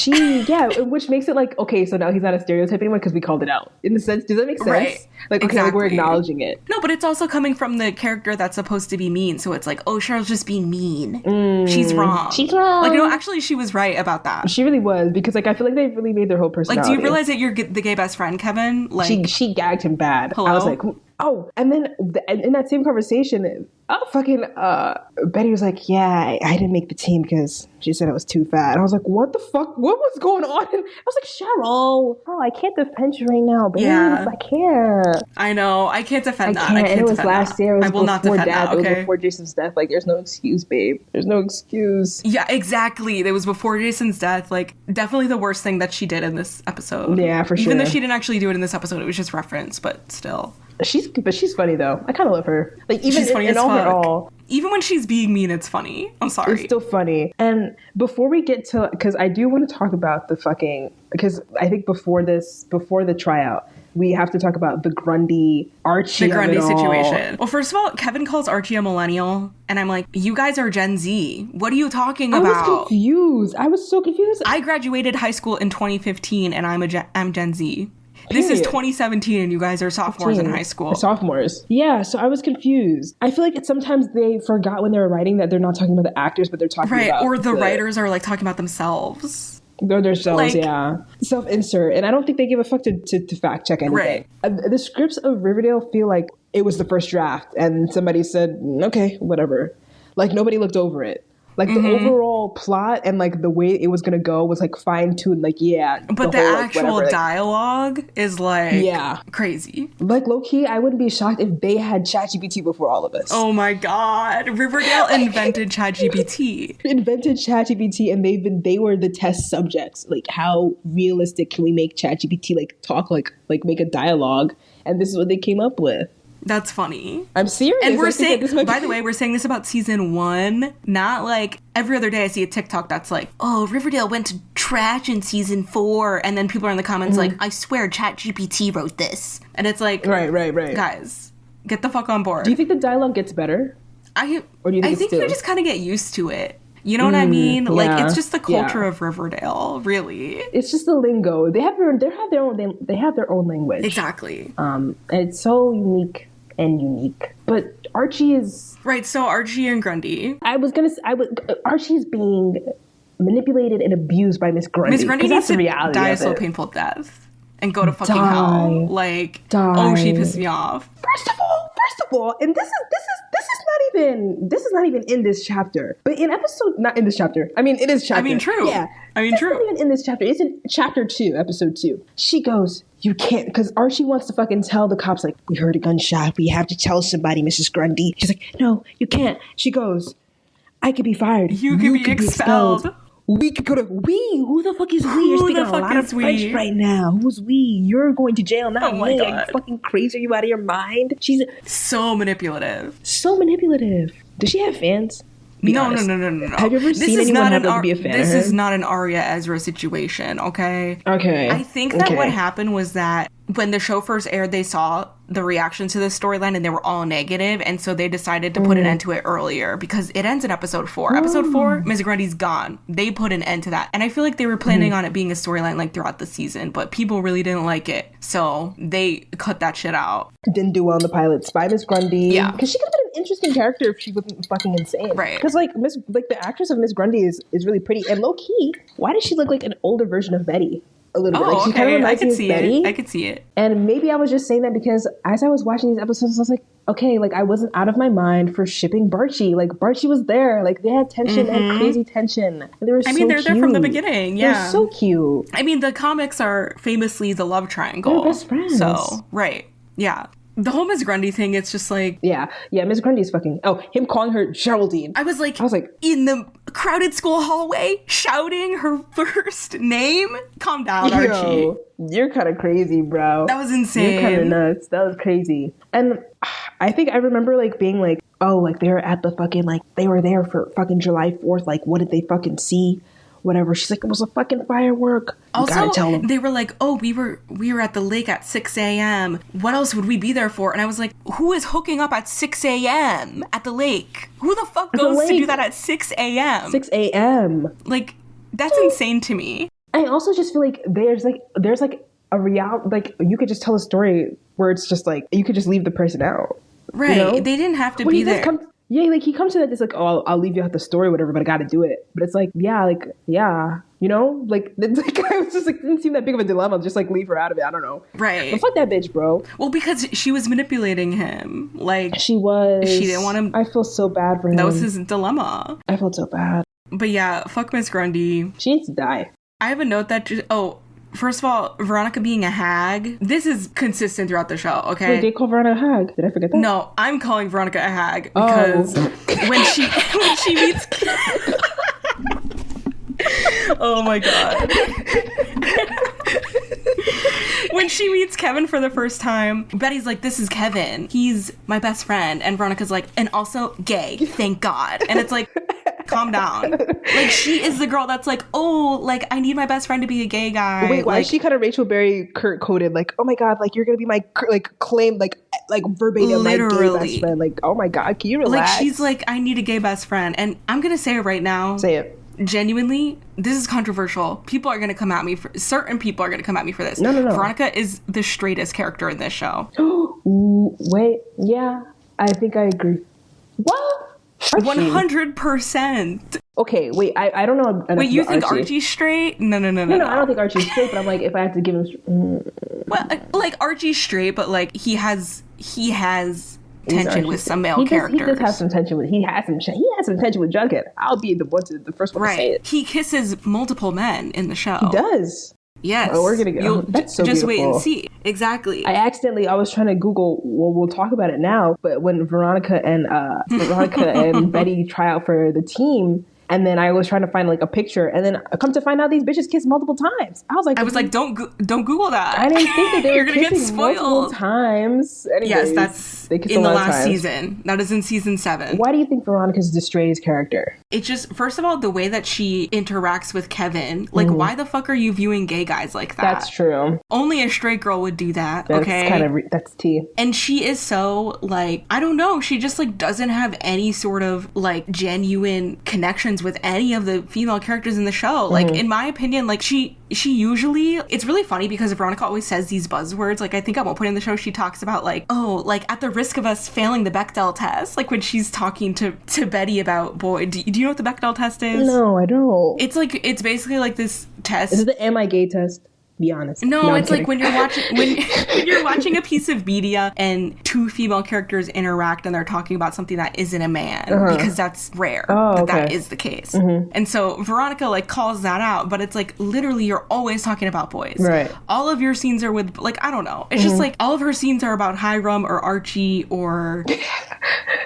Which makes it like, okay, so now he's not a stereotype anymore because we called it out. In the sense, does that make sense? Right. Like, okay, like we're acknowledging it. No, but it's also coming from the character that's supposed to be mean. So it's like, oh, Cheryl's just being mean. She's wrong. Like, no, actually, she was right about that. She really was, because like I feel like they really made their whole personality. Like, do you realize that you're the gay best friend, Kevin? Like, she gagged him bad. Hello? I was like, oh, and then in that same conversation, Betty was like, yeah, I didn't make the team because she said I was too fat. And I was like, what the fuck? What was going on? I was like, Cheryl, I can't defend you right now, babe. Yeah. I can't. I know. I can't defend that. I can't. It was last year. It was will not defend that, okay? It was before Jason's death. Like, there's no excuse, babe. There's no excuse. Yeah, exactly. It was before Jason's death. Like, definitely the worst thing that she did in this episode. Yeah, for sure. Even though she didn't actually do it in this episode, it was just reference, but still. She's funny though. I kind of love her. Like, even she's funny in all her all. Even when she's being mean, it's funny. I'm sorry. It's still funny. And before we get to, because I do want to talk about the fucking, because I think before the tryout, we have to talk about the Grundy Archie. The Grundy situation. Well, first of all, Kevin calls Archie a millennial, and I'm like, you guys are Gen Z. What are you talking about? I was confused. I was so confused. I graduated high school in 2015, and I'm Gen Z. This is 2017 and you guys are sophomores in high school. Sophomores. Yeah, so I was confused. I feel like sometimes they forgot when they were writing that they're not talking about the actors, but they're talking about... Right, or the writers are like talking about themselves. They're themselves, like, yeah. Self-insert. And I don't think they give a fuck to fact check anything. Right. The scripts of Riverdale feel like it was the first draft and somebody said, okay, whatever. Like nobody looked over it. Like the overall plot and like the way it was gonna go was like fine-tuned, like but the whole, actual like, dialogue is like crazy. Like low-key, I wouldn't be shocked if they had ChatGPT before all of us. Oh my god, Riverdale invented ChatGPT. Invented ChatGPT, and they were the test subjects. Like, how realistic can we make ChatGPT like talk, like make a dialogue? And this is what they came up with. That's funny. I'm serious. And we're saying, by the way, we're saying this about season 1, not like every other day I see a TikTok that's like, oh, Riverdale went to trash in season 4. And then people are in the comments like, I swear ChatGPT wrote this. And it's like, right. Guys, get the fuck on board. Do you think the dialogue gets better? Or do you think I think you just kind of get used to it. You know what I mean? Like, it's just the culture of Riverdale, really. It's just the lingo. They have their own language. Exactly. And it's so unique. But Archie is right. So Archie and Grundy. Archie's being manipulated and abused by Miss Grundy. Miss Grundy needs to die a so painful death and go to fucking hell. Like, oh, she pissed me off. First of all, and this is not even in this chapter. But in not in this chapter. I mean, it is chapter. I mean, true. Yeah. I mean, true. Not even in this chapter. It's in chapter 2, episode 2. She goes, you can't, because Archie wants to fucking tell the cops, like, we heard a gunshot. We have to tell somebody, Mrs. Grundy. She's like, no, you can't. She goes, I could be fired. You could be expelled. We could go to who the fuck is we? You're speaking a lot of French right now. Who's we? You're going to jail, not me. Are you fucking crazy? Are you out of your mind? She's so manipulative. Does she have fans? No. Have you ever seen anyone have to be a fan of her? This is not an Arya Ezra situation, okay? Okay. I think that what happened was that when the show first aired, they saw the reaction to the storyline and they were all negative, and so they decided to put an end to it earlier because it ends in episode 4. Episode 4, Miss Grundy's gone. They put an end to that. And I feel like they were planning on it being a storyline like throughout the season, but people really didn't like it. So they cut that shit out. Didn't do well in the pilots by Miss Grundy. Yeah. Because she could have been an interesting character if she wasn't fucking insane. Right. Because like the actress of Miss Grundy is really pretty. And low key, why does she look like an older version of Betty? A little bit. Like, she kind of reminds me of Betty. I could see it. And maybe I was just saying that because as I was watching these episodes, I was like, okay, like I wasn't out of my mind for shipping Barchie. Like Barchie was there. Like they had tension and crazy tension. And they were they're there from the beginning. Yeah. They're so cute. I mean, the comics are famously the love triangle. They're best friends. So, right. Yeah. The whole Miss Grundy thing, it's just like... Yeah, Miss Grundy's fucking... Oh, him calling her Geraldine. I was like, in the crowded school hallway, shouting her first name? Calm down, Archie. You're kind of crazy, bro. That was insane. You're kind of nuts. That was crazy. And I think I remember, like, being like, oh, like, they were at the fucking, like, they were there for fucking July 4th. Like, what did they fucking see? Whatever. She's like, it was a fucking firework. Also, gotta tell them. They were like, oh, we were at the lake at 6 a.m. What else would we be there for? And I was like, who is hooking up at 6 a.m. at the lake? Who the fuck goes to do that at 6 a.m.? 6 a.m. Like, that's insane to me. I also just feel like there's a reality, like, you could just tell a story where it's just like, you could just leave the person out. Right. You know? They didn't have to be there. Like he comes to that, it's like, oh, I'll leave you out the story, whatever, but I gotta do it. But it's like, you know, like, it's like I was just like, didn't seem that big of a dilemma. Just like leave her out of it. I don't know. Right. But fuck that bitch, bro. Well, because she was manipulating him. Like, she was. She didn't want him. I feel so bad for him. That was his dilemma. I felt so bad. But yeah, fuck Miss Grundy. She needs to die. I have a note that first of all, Veronica being a hag. This is consistent throughout the show, okay? Wait, they call Veronica a hag. Did I forget that? No, I'm calling Veronica a hag because when she meets... Oh my god. When she meets Kevin for the first time, Betty's like, this is Kevin. He's my best friend. And Veronica's like, and also gay. Thank God. And it's like... calm down. Like, she is the girl that's like, oh, like, I need my best friend to be a gay guy. Wait, why like, is she kind of Rachel Berry Kurt coded? Like, oh my God, like, you're going to be my, like, claim, like verbatim, literally. my gay best friend. Like, oh my God, can you relax? Like, she's like, I need a gay best friend. And I'm going to say it right now. Say it. Genuinely, this is controversial. People are going to come at me certain people are going to come at me for this. No. Veronica is the straightest character in this show. Wait, yeah, I think I agree. What? 100%. Okay, wait, I don't know. Wait, you think Archie's straight? No. No, I don't think Archie's straight, but I'm like, if I have to give him... Well, like, Archie's straight, but like, he has tension with some male characters. He does have some tension with. He has some tension with Jughead. I'll be the first one to say it. He kisses multiple men in the show. He does. Yes. Oh, we're gonna go. That's so just beautiful. wait and see. Exactly. I was trying to Google. Well, we'll talk about it now. But when Veronica and Betty try out for the team. And then I was trying to find like a picture, and then I come to find out these bitches kissed multiple times. I was like, don't Google that. I didn't think that they You're were gonna kissing get spoiled multiple times. Anyways, yes, that's in the last season. That is in season 7. Why do you think Veronica's the straightest character? It just, first of all, the way that she interacts with Kevin. Like, why the fuck are you viewing gay guys like that? That's true. Only a straight girl would do that. That's okay, kind of that's tea. And she is so like, I don't know. She just like doesn't have any sort of like genuine connections with any of the female characters in the show. Like, in my opinion, like she usually, it's really funny because Veronica always says these buzzwords. Like, I think at one point in the show she talks about like, oh, like at the risk of us failing the Bechdel test, like when she's talking to Betty about boy. Do you know what the Bechdel test is? No, I don't. It's like, it's basically like this test. Is it the am I gay test? Be honest. No, it's like when you're watching when you're watching a piece of media and two female characters interact and they're talking about something that isn't a man, because that's rare that is the case. And so Veronica like calls that out, but it's like literally you're always talking about boys. Right. All of your scenes are with like, I don't know. It's just like all of her scenes are about Hiram or Archie or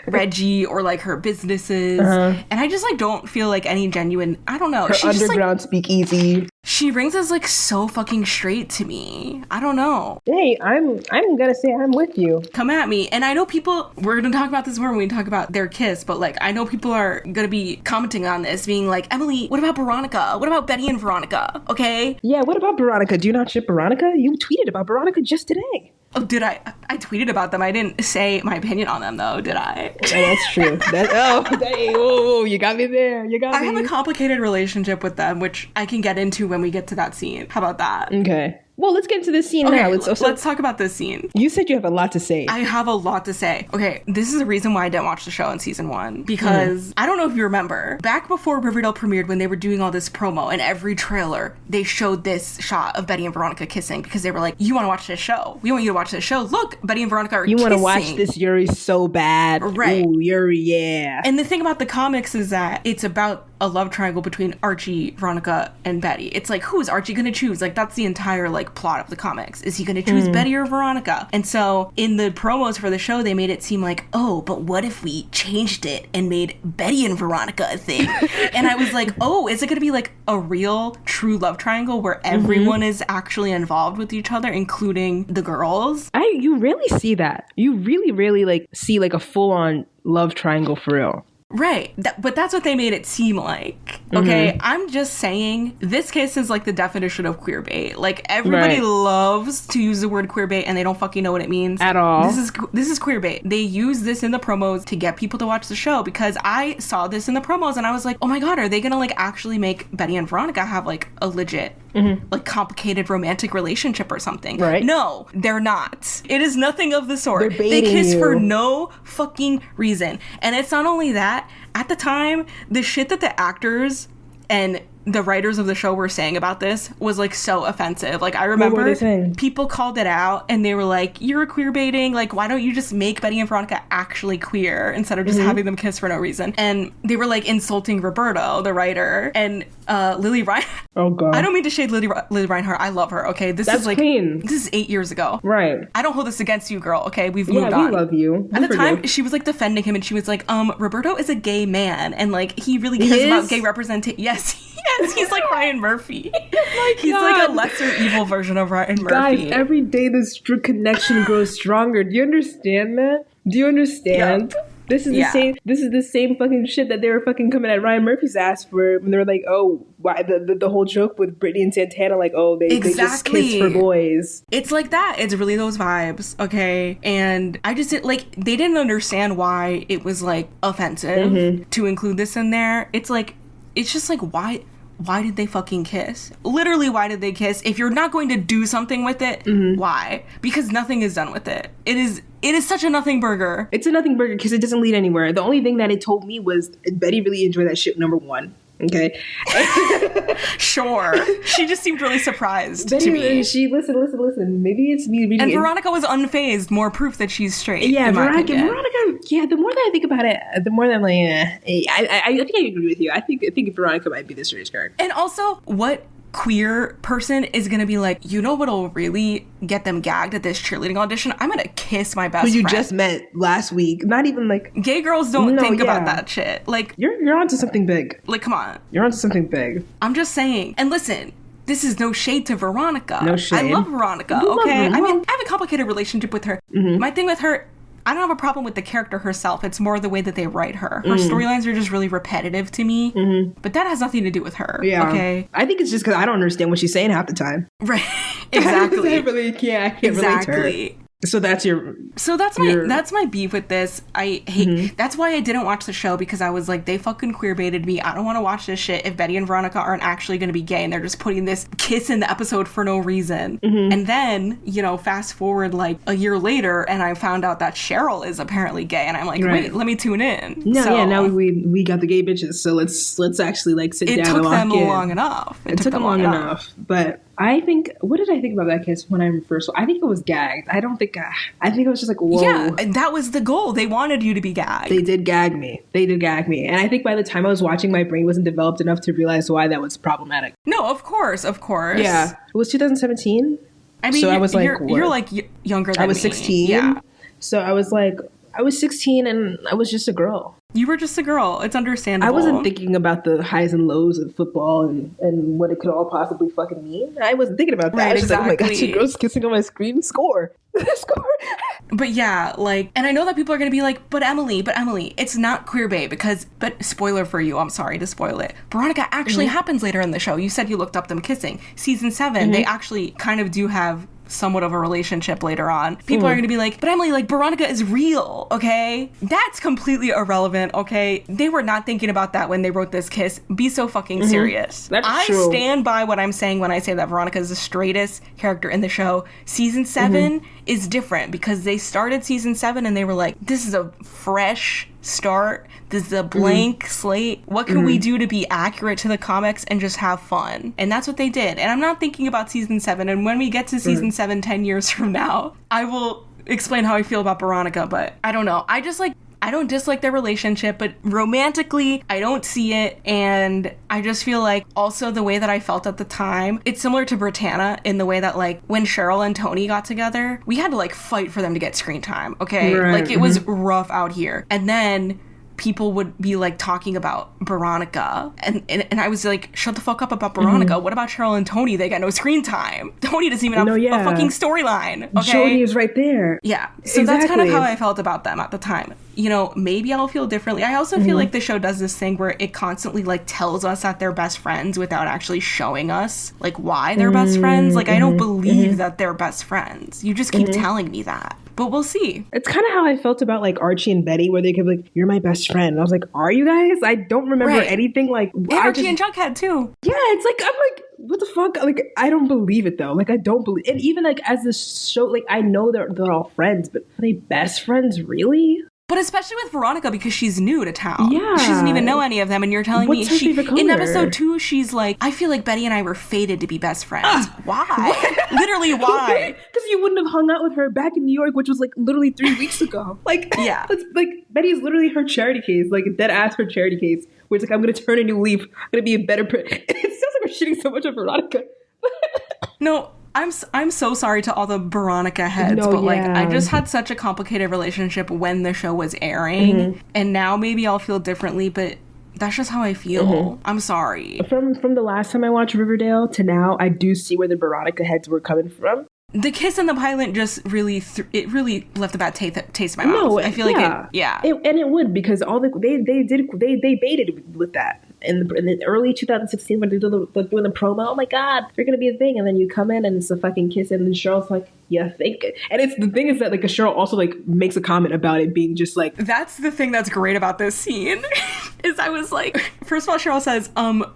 Reggie or like her businesses. And I just like don't feel like any genuine, I don't know. Her She underground just, like, speakeasy. She rings as like so fucking straight to me. I don't know. Hey, I'm gonna say I'm with you. Come at me. And I know people, we're gonna talk about this more when we talk about their kiss, but like I know people are gonna be commenting on this, being like, Emily, what about Beronica? What about Betty and Veronica? Okay? Yeah, what about Beronica? Do you not ship Beronica? You tweeted about Beronica just today. Oh, did I? I tweeted about them. I didn't say my opinion on them, though, did I? Oh, that's true. Oh, you got me there. I have a complicated relationship with them, which I can get into when we get to that scene. How about that? Okay. Well, let's get into this scene now. Let's talk about this scene. You said you have a lot to say. I have a lot to say. Okay, this is the reason why I didn't watch the show in season 1. Because I don't know if you remember, back before Riverdale premiered, when they were doing all this promo, in every trailer, they showed this shot of Betty and Veronica kissing because they were like, you want to watch this show? We want you to watch this show. Look, Betty and Veronica are kissing. You want to watch this Yuri so bad. Right. Ooh, Yuri, yeah. And the thing about the comics is that it's about a love triangle between Archie, Veronica, and Betty. It's like, who is Archie going to choose? Like, that's the entire, like, plot of the comics. Is he going to choose Betty or Veronica? And so, in the promos for the show, they made it seem like, oh, but what if we changed it and made Betty and Veronica a thing? And I was like, oh, is it going to be, like, a real, true love triangle where everyone is actually involved with each other, including the girls? You really see that. You really, really, like, see, like, a full-on love triangle for real. Right. But that's what they made it seem like. Okay? I'm just saying, this case is like the definition of queerbait. Like, everybody loves to use the word queerbait and they don't fucking know what it means. At all. This is queerbait. They use this in the promos to get people to watch the show, because I saw this in the promos and I was like, oh my god, are they gonna like actually make Betty and Veronica have like a legit like complicated romantic relationship or something? Right. No, they're not. It is nothing of the sort. They kiss you. for no fucking reason. And it's not only that, at the time, the shit that the actors and the writers of the show were saying about this was like so offensive. Like, I remember people called it out and they were like, you're queer baiting. Like, why don't you just make Betty and Veronica actually queer instead of just having them kiss for no reason? And they were like insulting Roberto, the writer, and Lily Reinhart. Oh god. I don't mean to shade Lily Reinhart. I love her. Okay, that's like clean. This is 8 years ago. Right. I don't hold this against you, girl. Okay, we've moved on. Yeah, we love you. At the time, she was like defending him, and she was like, Roberto is a gay man, and like he really cares about gay representation. Yes, he's like Ryan Murphy. He's like a lesser evil version of Ryan Murphy. Guys, every day this connection grows stronger. Do you understand that? Do you understand? Yep. This is the same fucking shit that they were fucking coming at Ryan Murphy's ass for when they were like, oh, why the whole joke with Brittany and Santana, like, oh, they just kiss for boys. It's like that. It's really those vibes, okay? And I just like, they didn't understand why it was like offensive to include this in there. It's like, it's just like, why did they fucking kiss? Literally, why did they kiss? If you're not going to do something with it, why? Because nothing is done with it. It is such a nothing burger. It's a nothing burger because it doesn't lead anywhere. The only thing that it told me was Betty really enjoyed that shit, number one. Okay. Sure. She just seemed really surprised Betty, to me. She listen. Maybe it's me reading. And Veronica was unphased. More proof that she's straight. Yeah, Veronica. Yeah, the more that I think about it, the more that I'm like, I think I agree with you. I think Veronica might be the straight character. And also, what queer person is gonna be like, you know what'll really get them gagged at this cheerleading audition? I'm gonna kiss my best friend who you just met last week. Not even like gay girls don't think about that shit. Like, you're onto something big. Like, come on, you're onto something big. I'm just saying. And listen, this is no shade to Veronica. No shade. I love Veronica. Okay, I mean, I have a complicated relationship with her. My thing with her, I don't have a problem with the character herself. It's more the way that they write her. Her storylines are just really repetitive to me. But that has nothing to do with her. Yeah. Okay. I think it's just because I don't understand what she's saying half the time. Right. Exactly. I can't relate to her. So that's my beef with this. I hate that's why I didn't watch the show, because I was like, they fucking queer baited me. I don't want to watch this shit if Betty and Veronica aren't actually going to be gay and they're just putting this kiss in the episode for no reason. And then, you know, fast forward like a year later and I found out that Cheryl is apparently gay and I'm like, wait, let me tune in. Now we got the gay bitches, so let's actually like sit down and lock in. It took them long enough. It took them long enough. But I think, what did I think about that kiss when I first? I think it was gagged. I think it was just like, whoa. Yeah, that was the goal. They wanted you to be gagged. They did gag me. And I think by the time I was watching, my brain wasn't developed enough to realize why that was problematic. No, of course. Yeah. It was 2017. I mean, so I was like, you're like younger than me. I was 16. Yeah. So I was 16 and I was just a girl. You were just a girl. It's understandable. I wasn't thinking about the highs and lows of football and what it could all possibly fucking mean. I wasn't thinking about that. Right, I was just like, oh my god, two girls kissing on my screen. Score. But yeah, like, and I know that people are going to be like, but Emily, it's not queerbait but spoiler for you, I'm sorry to spoil it. Veronica actually happens later in the show. You said you looked up them kissing. Season 7, they actually kind of do have somewhat of a relationship later on. People are going to be like, but Emily, like, Veronica is real, okay? That's completely irrelevant, okay? They were not thinking about that when they wrote this kiss. Be so fucking serious. That's true. I stand by what I'm saying when I say that Veronica is the straightest character in the show. Season 7 is different because they started season 7 and they were like, this is a fresh start. This is a blank slate. What can we do to be accurate to the comics and just have fun? And that's what they did. And I'm not thinking about season 7. And when we get to season 7 10 years from now, I will explain how I feel about Veronica. But I don't know. I don't dislike their relationship, but romantically, I don't see it. And I just feel like also the way that I felt at the time, it's similar to Britannia in the way that, like, when Cheryl and Tony got together, we had to, like, fight for them to get screen time, okay? Right. Like, it was rough out here. And then people would be like talking about Beronica and I was like, shut the fuck up about Beronica. What about Cheryl and Tony? They got no screen time. Tony doesn't even have a fucking storyline. Okay, Jodie is right there. Yeah, so that's kind of how I felt about them at the time. You know, maybe I'll feel differently. I also feel like the show does this thing where it constantly like tells us that they're best friends without actually showing us like why they're best friends. Like, I don't believe that they're best friends. You just keep telling me that. But we'll see. It's kind of how I felt about like Archie and Betty, where they could be like, you're my best friend. And I was like, are you guys? I don't remember anything like... Archie and Jughead too. Yeah, it's like, I'm like, what the fuck? Like, I don't believe it though. Like, I don't believe... And even like as the show, like, I know they're all friends, but are they best friends really? But especially with Veronica, because she's new to town. Yeah. She doesn't even know any of them, and you're telling me in color? episode 2, she's like, I feel like Betty and I were fated to be best friends. Why? Literally, why? Because you wouldn't have hung out with her back in New York, which was like literally 3 weeks ago. Like, yeah. It's like Betty is literally her charity case, like dead ass her charity case, where it's like, I'm gonna turn a new leaf, I'm gonna be a better person. It sounds like we're shitting so much on Veronica. No, I'm so sorry to all the Veronica heads, but like, I just had such a complicated relationship when the show was airing, and now maybe I'll feel differently, but that's just how I feel. I'm sorry. From the last time I watched Riverdale to now, I do see where the Veronica heads were coming from. The kiss in the pilot just really, it really left a bad taste in my mouth. I feel like and it would, because all they baited with that in the early 2016 when they're doing the promo. Oh my god, they're gonna be a thing, and then you come in and it's a fucking kiss, and then Cheryl's like, yeah, think it. And it's the thing is that like Cheryl also like makes a comment about it being just like, that's the thing that's great about this scene. Is I was like, first of all, Cheryl says,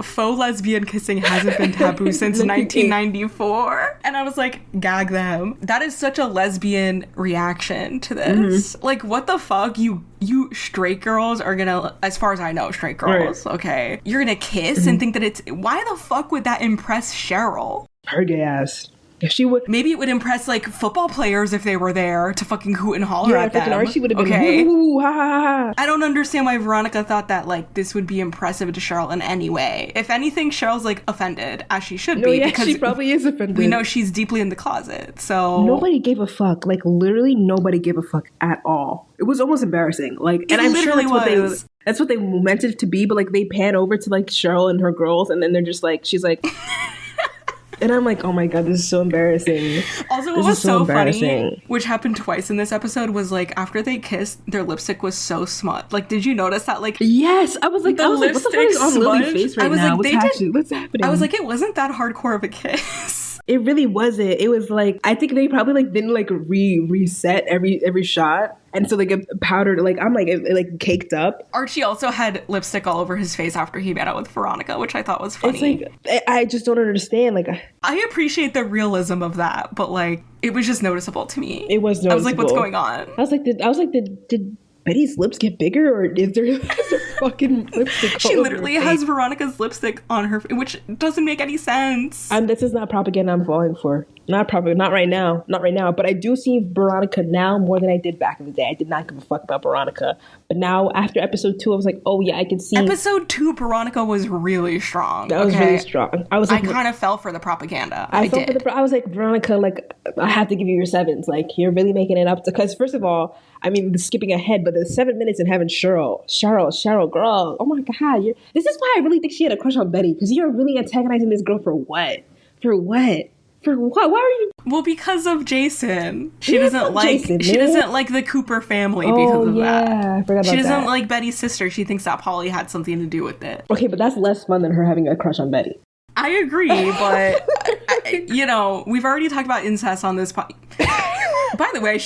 faux lesbian kissing hasn't been taboo since 1994. And I was like, gag them. That is such a lesbian reaction to this. Mm-hmm. Like, what the fuck? You straight girls are gonna, as far as I know, straight girls, right, okay, you're gonna kiss and think that it's, why the fuck would that impress Cheryl? Her gay ass. She would. Maybe it would impress like football players if they were there to fucking hoot and holler at them. Archie would have been woo, ha, ha, ha. I don't understand why Veronica thought that like this would be impressive to Cheryl in any way. If anything, Cheryl's like offended, as she should be, because she probably is offended. We know she's deeply in the closet. So nobody gave a fuck. Like literally nobody gave a fuck at all. It was almost embarrassing. Like, and I'm sure that's what they meant it to be. But like they pan over to like Cheryl and her girls, and then they're just like, she's like. And I'm like, oh my god, this is so embarrassing. Also, what was so funny, which happened twice in this episode, was like after they kissed, their lipstick was so smudged. Like, did you notice that? Like, yes, I was like, what the fuck is on Lily's face right now? Like, what's happening? I was like, it wasn't that hardcore of a kiss. It really wasn't. It was like, I think they probably like didn't like reset every shot. And so like it powdered, like I'm like, it like caked up. Archie also had lipstick all over his face after he met out with Veronica, which I thought was funny. It's like, I just don't understand. Like, I appreciate the realism of that, but like, it was just noticeable to me. It was noticeable. I was like, what's going on? I was like, did Betty's lips get bigger, or is there fucking lipstick? She literally has Veronica's lipstick on her, which doesn't make any sense. This is not propaganda I'm falling for. Not right now. But I do see Veronica now more than I did back in the day. I did not give a fuck about Veronica, but now after episode 2, I was like, oh yeah, I can see. Episode 2, Veronica was really strong. That was really strong. I kind of fell for the propaganda. I was like, Veronica, like I have to give you your 7s. Like you're really making it up, because first of all, I mean, skipping ahead, but the 7 minutes and having Cheryl, girl. Oh my god, this is why I really think she had a crush on Betty, because you're really antagonizing this girl for what? For what? Why are you? Well, because of Jason. She doesn't like the Cooper family because of that. I forgot about She doesn't that. like Betty's sister. She thinks that Polly had something to do with it. Okay, but that's less fun than her having a crush on Betty. I agree, but we've already talked about incest on this By the way,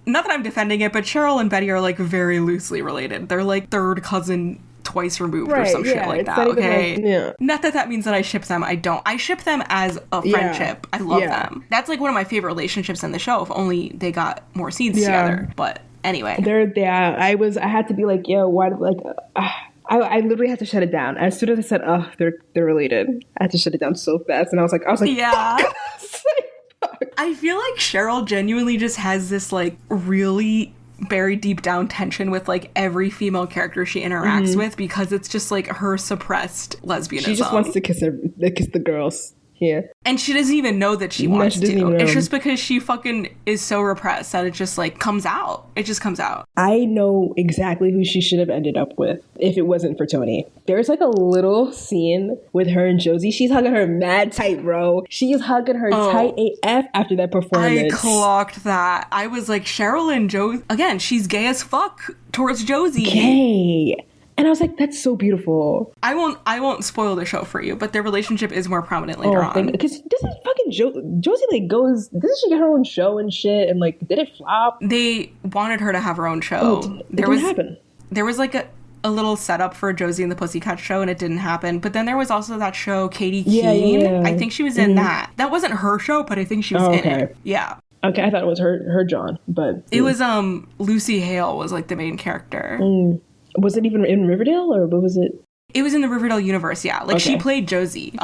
not that I'm defending it, but Cheryl and Betty are like very loosely related. They're like third cousin twice removed or some shit like that, okay? Not that means that I ship them. I don't. I ship them as a friendship. I love them. That's like one of my favorite relationships in the show, if only they got more scenes together. But anyway. I had to be like, yo, why, like, I literally had to shut it down. As soon as I said, oh, they're related, I had to shut it down so fast. And I was like, yeah. I feel like Cheryl genuinely just has this like really buried deep down tension with like every female character she interacts with, because it's just like her suppressed lesbianism. She just wants to kiss the girls. Yeah. And she doesn't even know that she wants to. It's just because she fucking is so repressed that it just like comes out. It just comes out. I know exactly who she should have ended up with if it wasn't for Tony. There's like a little scene with her and Josie. She's hugging her mad tight, bro. She's hugging her tight AF after that performance. I clocked that. I was like, Cheryl and Josie, again, she's gay as fuck towards Josie. Gay. And I was like, that's so beautiful. I won't spoil the show for you, but their relationship is more prominent later on. Because doesn't fucking Josie like goes, doesn't she get her own show and shit? And like, did it flop? They wanted her to have her own show. It didn't happen. There was like a little setup for Josie and the Pussycat show, and it didn't happen. But then there was also that show, Katie Keene. Yeah. I think she was in that. That wasn't her show, but I think she was in it. Yeah. Okay, I thought it was her John, but it was Lucy Hale was like the main character. Was it even in Riverdale, or what was it? It was in the Riverdale universe, yeah. Like, she played Josie.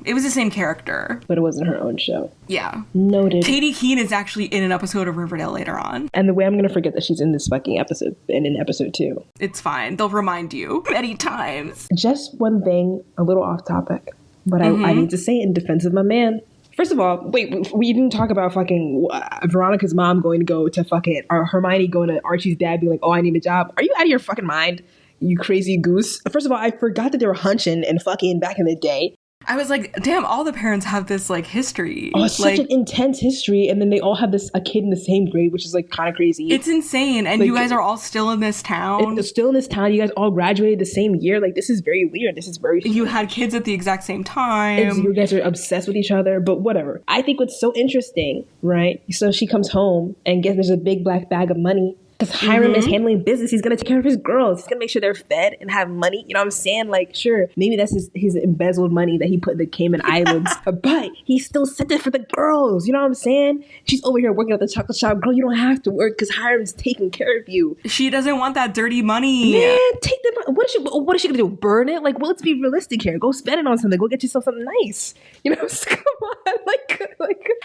It was the same character. But it wasn't her own show. Yeah. Noted. Katie Keene is actually in an episode of Riverdale later on. And the way I'm going to forget that she's in this fucking episode, and in episode 2. It's fine. They'll remind you many times. Just one thing, a little off topic, but I need to say it in defense of my man. First of all, wait, we didn't talk about fucking Veronica's mom going to go to fucking, or Hermione going to Archie's dad being like, oh, I need a job. Are you out of your fucking mind, you crazy goose? First of all, I forgot that they were hunching and fucking back in the day. I was like, damn, all the parents have this like history. Oh, it's like, such an intense history, and then they all have a kid in the same grade, which is like kind of crazy. It's insane, and like, you guys are all still in this town. It's still in this town. You guys all graduated the same year. Like, this is very weird. This is very. You had kids at the exact same time. You guys are obsessed with each other, but whatever. I think what's so interesting, right? So she comes home and there's a big black bag of money. Because Hiram is handling business. He's going to take care of his girls. He's going to make sure they're fed and have money. You know what I'm saying? Like, sure, maybe that's his embezzled money that he put in the Cayman Islands. But he still sent it for the girls. You know what I'm saying? She's over here working at the chocolate shop. Girl, you don't have to work because Hiram's taking care of you. She doesn't want that dirty money. Man, take the money. What is she going to do? Burn it? Like, well, let's be realistic here. Go spend it on something. Go get yourself something nice. You know, come on. Like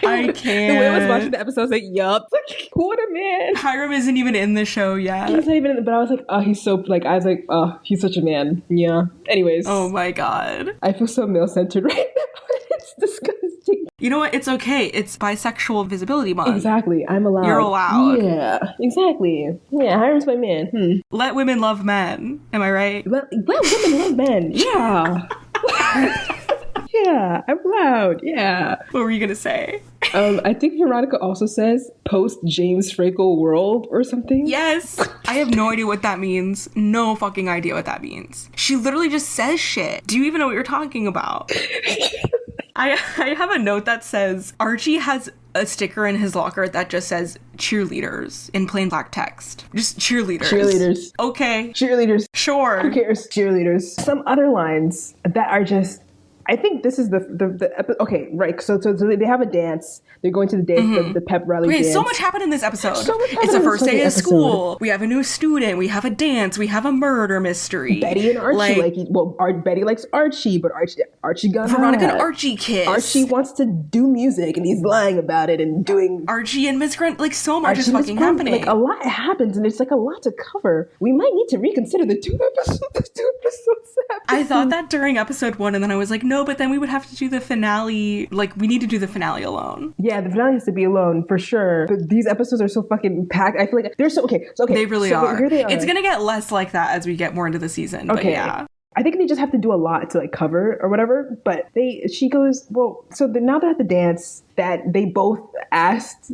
I can't. The way I was watching the episode, I was like, yup. Like, what a man. Hiram isn't even in the show yet. He's not even in the, but I was like, oh, he's so, like, I was like, oh, he's such a man. Yeah. Anyways. Oh my God. I feel so male-centered right now. It's disgusting. You know what? It's okay. It's bisexual visibility month. Exactly. I'm allowed. You're allowed. Yeah. Exactly. Yeah. Hiram's my man. Let women love men. Am I right? Let women love men. Yeah. Yeah, I'm loud. Yeah. What were you gonna say? I think Veronica also says post James Franco world or something. Yes. I have no idea what that means. No fucking idea what that means. She literally just says shit. Do you even know what you're talking about? I have a note that says Archie has a sticker in his locker that just says cheerleaders in plain black text. Just cheerleaders. Cheerleaders. Okay. Cheerleaders. Sure. Who cares? Cheerleaders. Some other lines that are just, I think this is the okay, right. So they have a dance. They're going to the dance, the pep rally dance. So much happened in this episode. It's the first day of school. We have a new student. We have a dance. We have a murder mystery. Betty and Archie Betty likes Archie, but Archie got Veronica and Archie kiss. Archie wants to do music, and he's lying about it and doing. Archie and Miss Grunt, like so much is fucking happening. Like a lot happens, and it's like a lot to cover. We might need to reconsider the two episodes. I thought that during episode 1, and then I was like, no, but then we would have to do the finale. Like, we need to do the finale alone. Yeah, the finale has to be alone for sure. But these episodes are so fucking packed. I feel like they're so okay. They really are. Here they are. It's gonna get less like that as we get more into the season. Okay. But yeah. I think they just have to do a lot to like cover or whatever. But she goes, well, so now they're at the dance that they both asked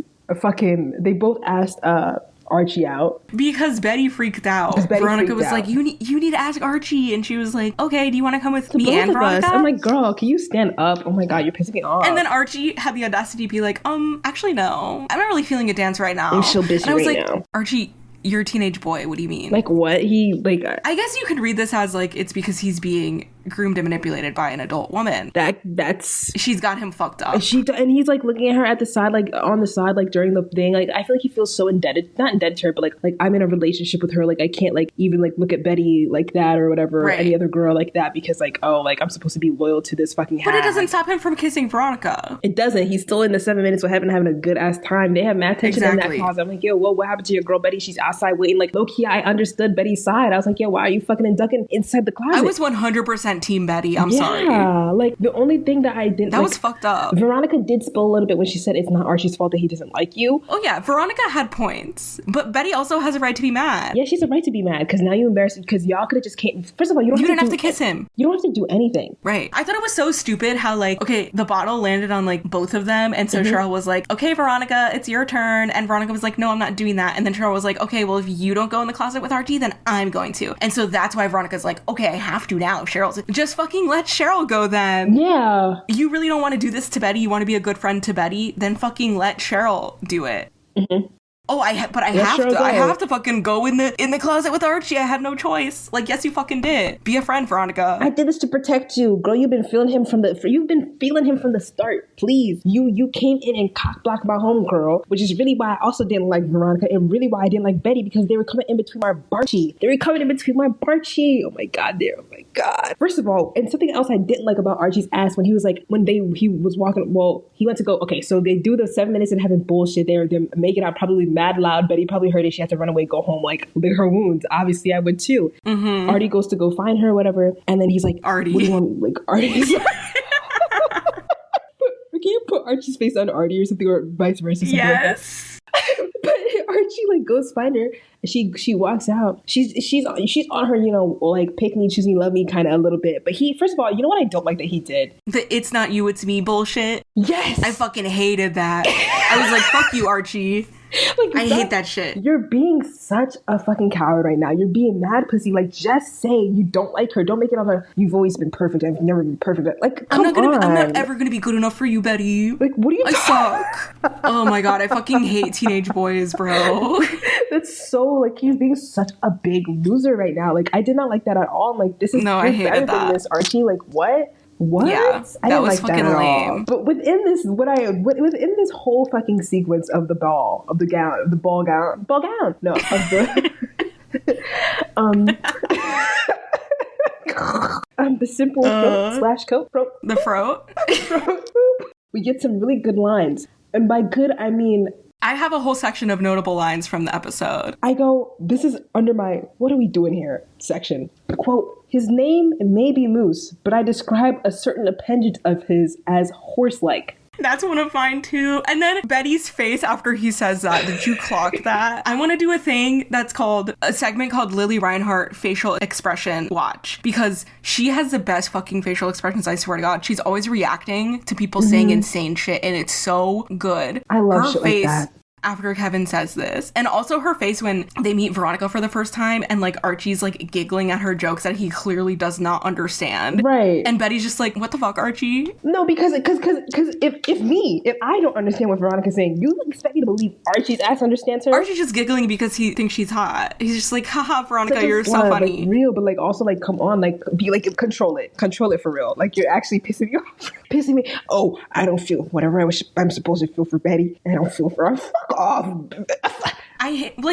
Archie out because Betty freaked out. Veronica was like, you need to ask Archie, and she was like, okay, do you want to come with me and Veronica? I'm like, girl, can you stand up? Oh my God, you're pissing me off. And then Archie had the audacity to be like, actually no, I'm not really feeling a dance right now. I'm so busy now. Archie, you're a teenage boy. What do you mean? Like what? I guess you could read this as like it's because he's being groomed and manipulated by an adult woman. She's got him fucked up. And he's like looking at her at the side, like on the side, like during the thing. Like I feel like he feels so indebted, not indebted to her, but like I'm in a relationship with her. Like I can't like even like look at Betty like that or whatever, or any other girl like that because like I'm supposed to be loyal to this fucking. But it doesn't stop him from kissing Veronica. It doesn't. He's still in the 7 minutes with heaven having a good ass time. They have mad tension in that closet. I'm like, yo, what happened to your girl Betty? She's outside waiting. Like low key, I understood Betty's side. I was like, yo, why are you fucking ducking inside the closet? I was 100% team Betty. I'm sorry. Yeah, like the only thing that I didn't. That was fucked up. Veronica did spill a little bit when she said it's not Archie's fault that he doesn't like you. Oh yeah, Veronica had points, but Betty also has a right to be mad. Yeah, she's a right to be mad because now you embarrassed because y'all could have just came. First of all, you didn't have to kiss him. You don't have to do anything. Right. I thought it was so stupid how like the bottle landed on like both of them, and so Cheryl was like, okay, Veronica, it's your turn, and Veronica was like, no, I'm not doing that, and then Cheryl was like, okay, well if you don't go in the closet with Archie, then I'm going to, and so that's why Veronica's like, okay, I have to now. Cheryl like, just fucking let Cheryl go then. Yeah. You really don't want to do this to Betty? You want to be a good friend to Betty? Then fucking let Cheryl do it. Oh, I have to fucking go in the closet with Archie. I had no choice. Like, yes, you fucking did. Be a friend, Veronica. I did this to protect you, girl. You've been feeling him from the start. Please, you came in and cock blocked my homegirl, which is really why I also didn't like Veronica and really why I didn't like Betty because they were coming in between my Barchie. Oh my god. First of all, and something else I didn't like about Archie's ass when he was like he was walking. Well, he went to go. Okay, so they do the 7 minutes and having bullshit. They're making out probably mad loud. Betty probably heard it. She had to run away, go home, like lick her wounds. Obviously, I would too. Artie goes to go find her, whatever, and then he's like, Artie. What do you want? Like Artie's. Can you put Archie's face on Artie or something, or vice versa? Yes. But Archie like goes find her. She walks out. She's on her, you know, like pick me, choose me, love me kind of a little bit. But he, first of all, you know what I don't like that he did? The it's not you, it's me bullshit. Yes. I fucking hated that. I was like, fuck you, Archie. Like, I hate that shit. You're being such a fucking coward right now. You're being mad pussy. Like, just say you don't like her. Don't make it all like you've always been perfect. I've never been perfect. Like, I'm not ever gonna be good enough for you, Betty. Like, what are you? I suck. Oh my god, I fucking hate teenage boys, bro. That's so like he's being such a big loser right now. Like, I did not like that at all. I'm like, this is I hated that. This, Archie. Like, what? What? Yeah, that was fucking lame. But within this, within this whole fucking sequence of the ball, of the gown, the ball gown, no, of the, the simple throat / coat, the throat. We get some really good lines, and by good I mean. I have a whole section of notable lines from the episode. I go, this is under my, what are we doing here section. Quote, his name may be Moose, but I describe a certain appendage of his as horse-like. That's one of mine too. And then Betty's face after he says that. Did you clock that? I want to do a segment called Lily Reinhart Facial Expression Watch, because she has the best fucking facial expressions, I swear to God. She's always reacting to people saying insane shit, and it's so good. I love shit like that. After Kevin says this, and also her face when they meet Veronica for the first time, and like Archie's like giggling at her jokes that he clearly does not understand, right? And Betty's just like, what the fuck, Archie? No, because if I don't understand what Veronica's saying, you expect me to believe Archie's ass understands her? Archie's just giggling because he thinks she's hot. He's just like, haha, Veronica, you're so funny. Like, real, but like also like, come on, like be like, control it for real. Like, you're actually pissing me off. Oh, I don't feel whatever I'm supposed to feel for Betty. I don't feel for her. Fuck off.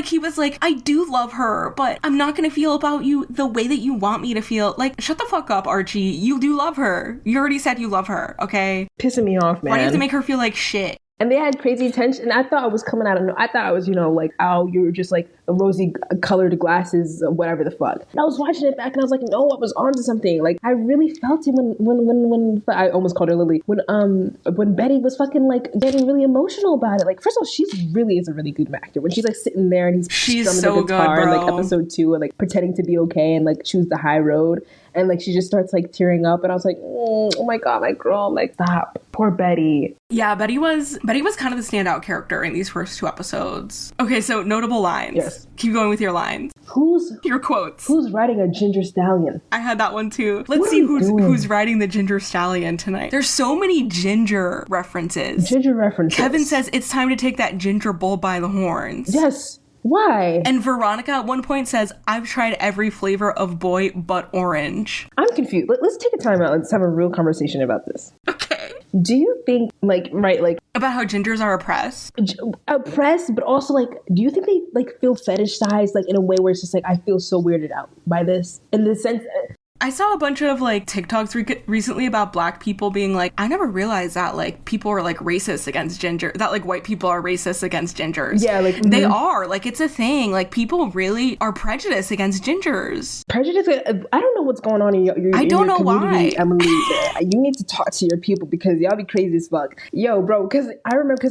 He was like, I do love her, but I'm not gonna feel about you the way that you want me to feel. Like, shut the fuck up, Archie. You do love her. You already said you love her, okay? Pissing me off, man. Why do you have to make her feel like shit? And they had crazy tension. I thought I was coming out of, I thought I was, like, oh, you were just like a rosy colored glasses or whatever the fuck. And I was watching it back and I was like, no, I was onto something. Like, I really felt it when I almost called her Lily. When Betty was fucking like getting really emotional about it. Like, first of all, she's really is a really good actor. When she's like sitting there and he's strumming the guitar in like episode 2 and like pretending to be okay and like choose the high road. And like she just starts like tearing up, and I was like, oh my god, my girl, like stop, poor Betty. Yeah, Betty was kind of the standout character in these first 2 episodes. Okay, so notable lines. Yes, keep going with your lines. Your quotes? Who's riding a ginger stallion? I had that one too. Let's see who's riding the ginger stallion tonight. There's so many ginger references. Kevin says it's time to take that ginger bull by the horns. Yes. Why? And Veronica at one point says, I've tried every flavor of boy but orange. I'm confused. Let's take a time out. Let's have a real conversation about this. Okay. Do you think, about how gingers are oppressed? Oppressed, but also, like, do you think they, like, feel fetishized, like, in a way where it's just, like, I feel so weirded out by this? In the sense... I saw a bunch of like TikToks recently about black people being like, I never realized that like people are like racist against ginger, that like white people are racist against gingers. Yeah, like they are, like it's a thing. Like people really are prejudiced against gingers. Prejudice. I don't know what's going on in your I don't know community, why. Emily. You need to talk to your people because y'all be crazy as fuck. Yo, bro, because I remember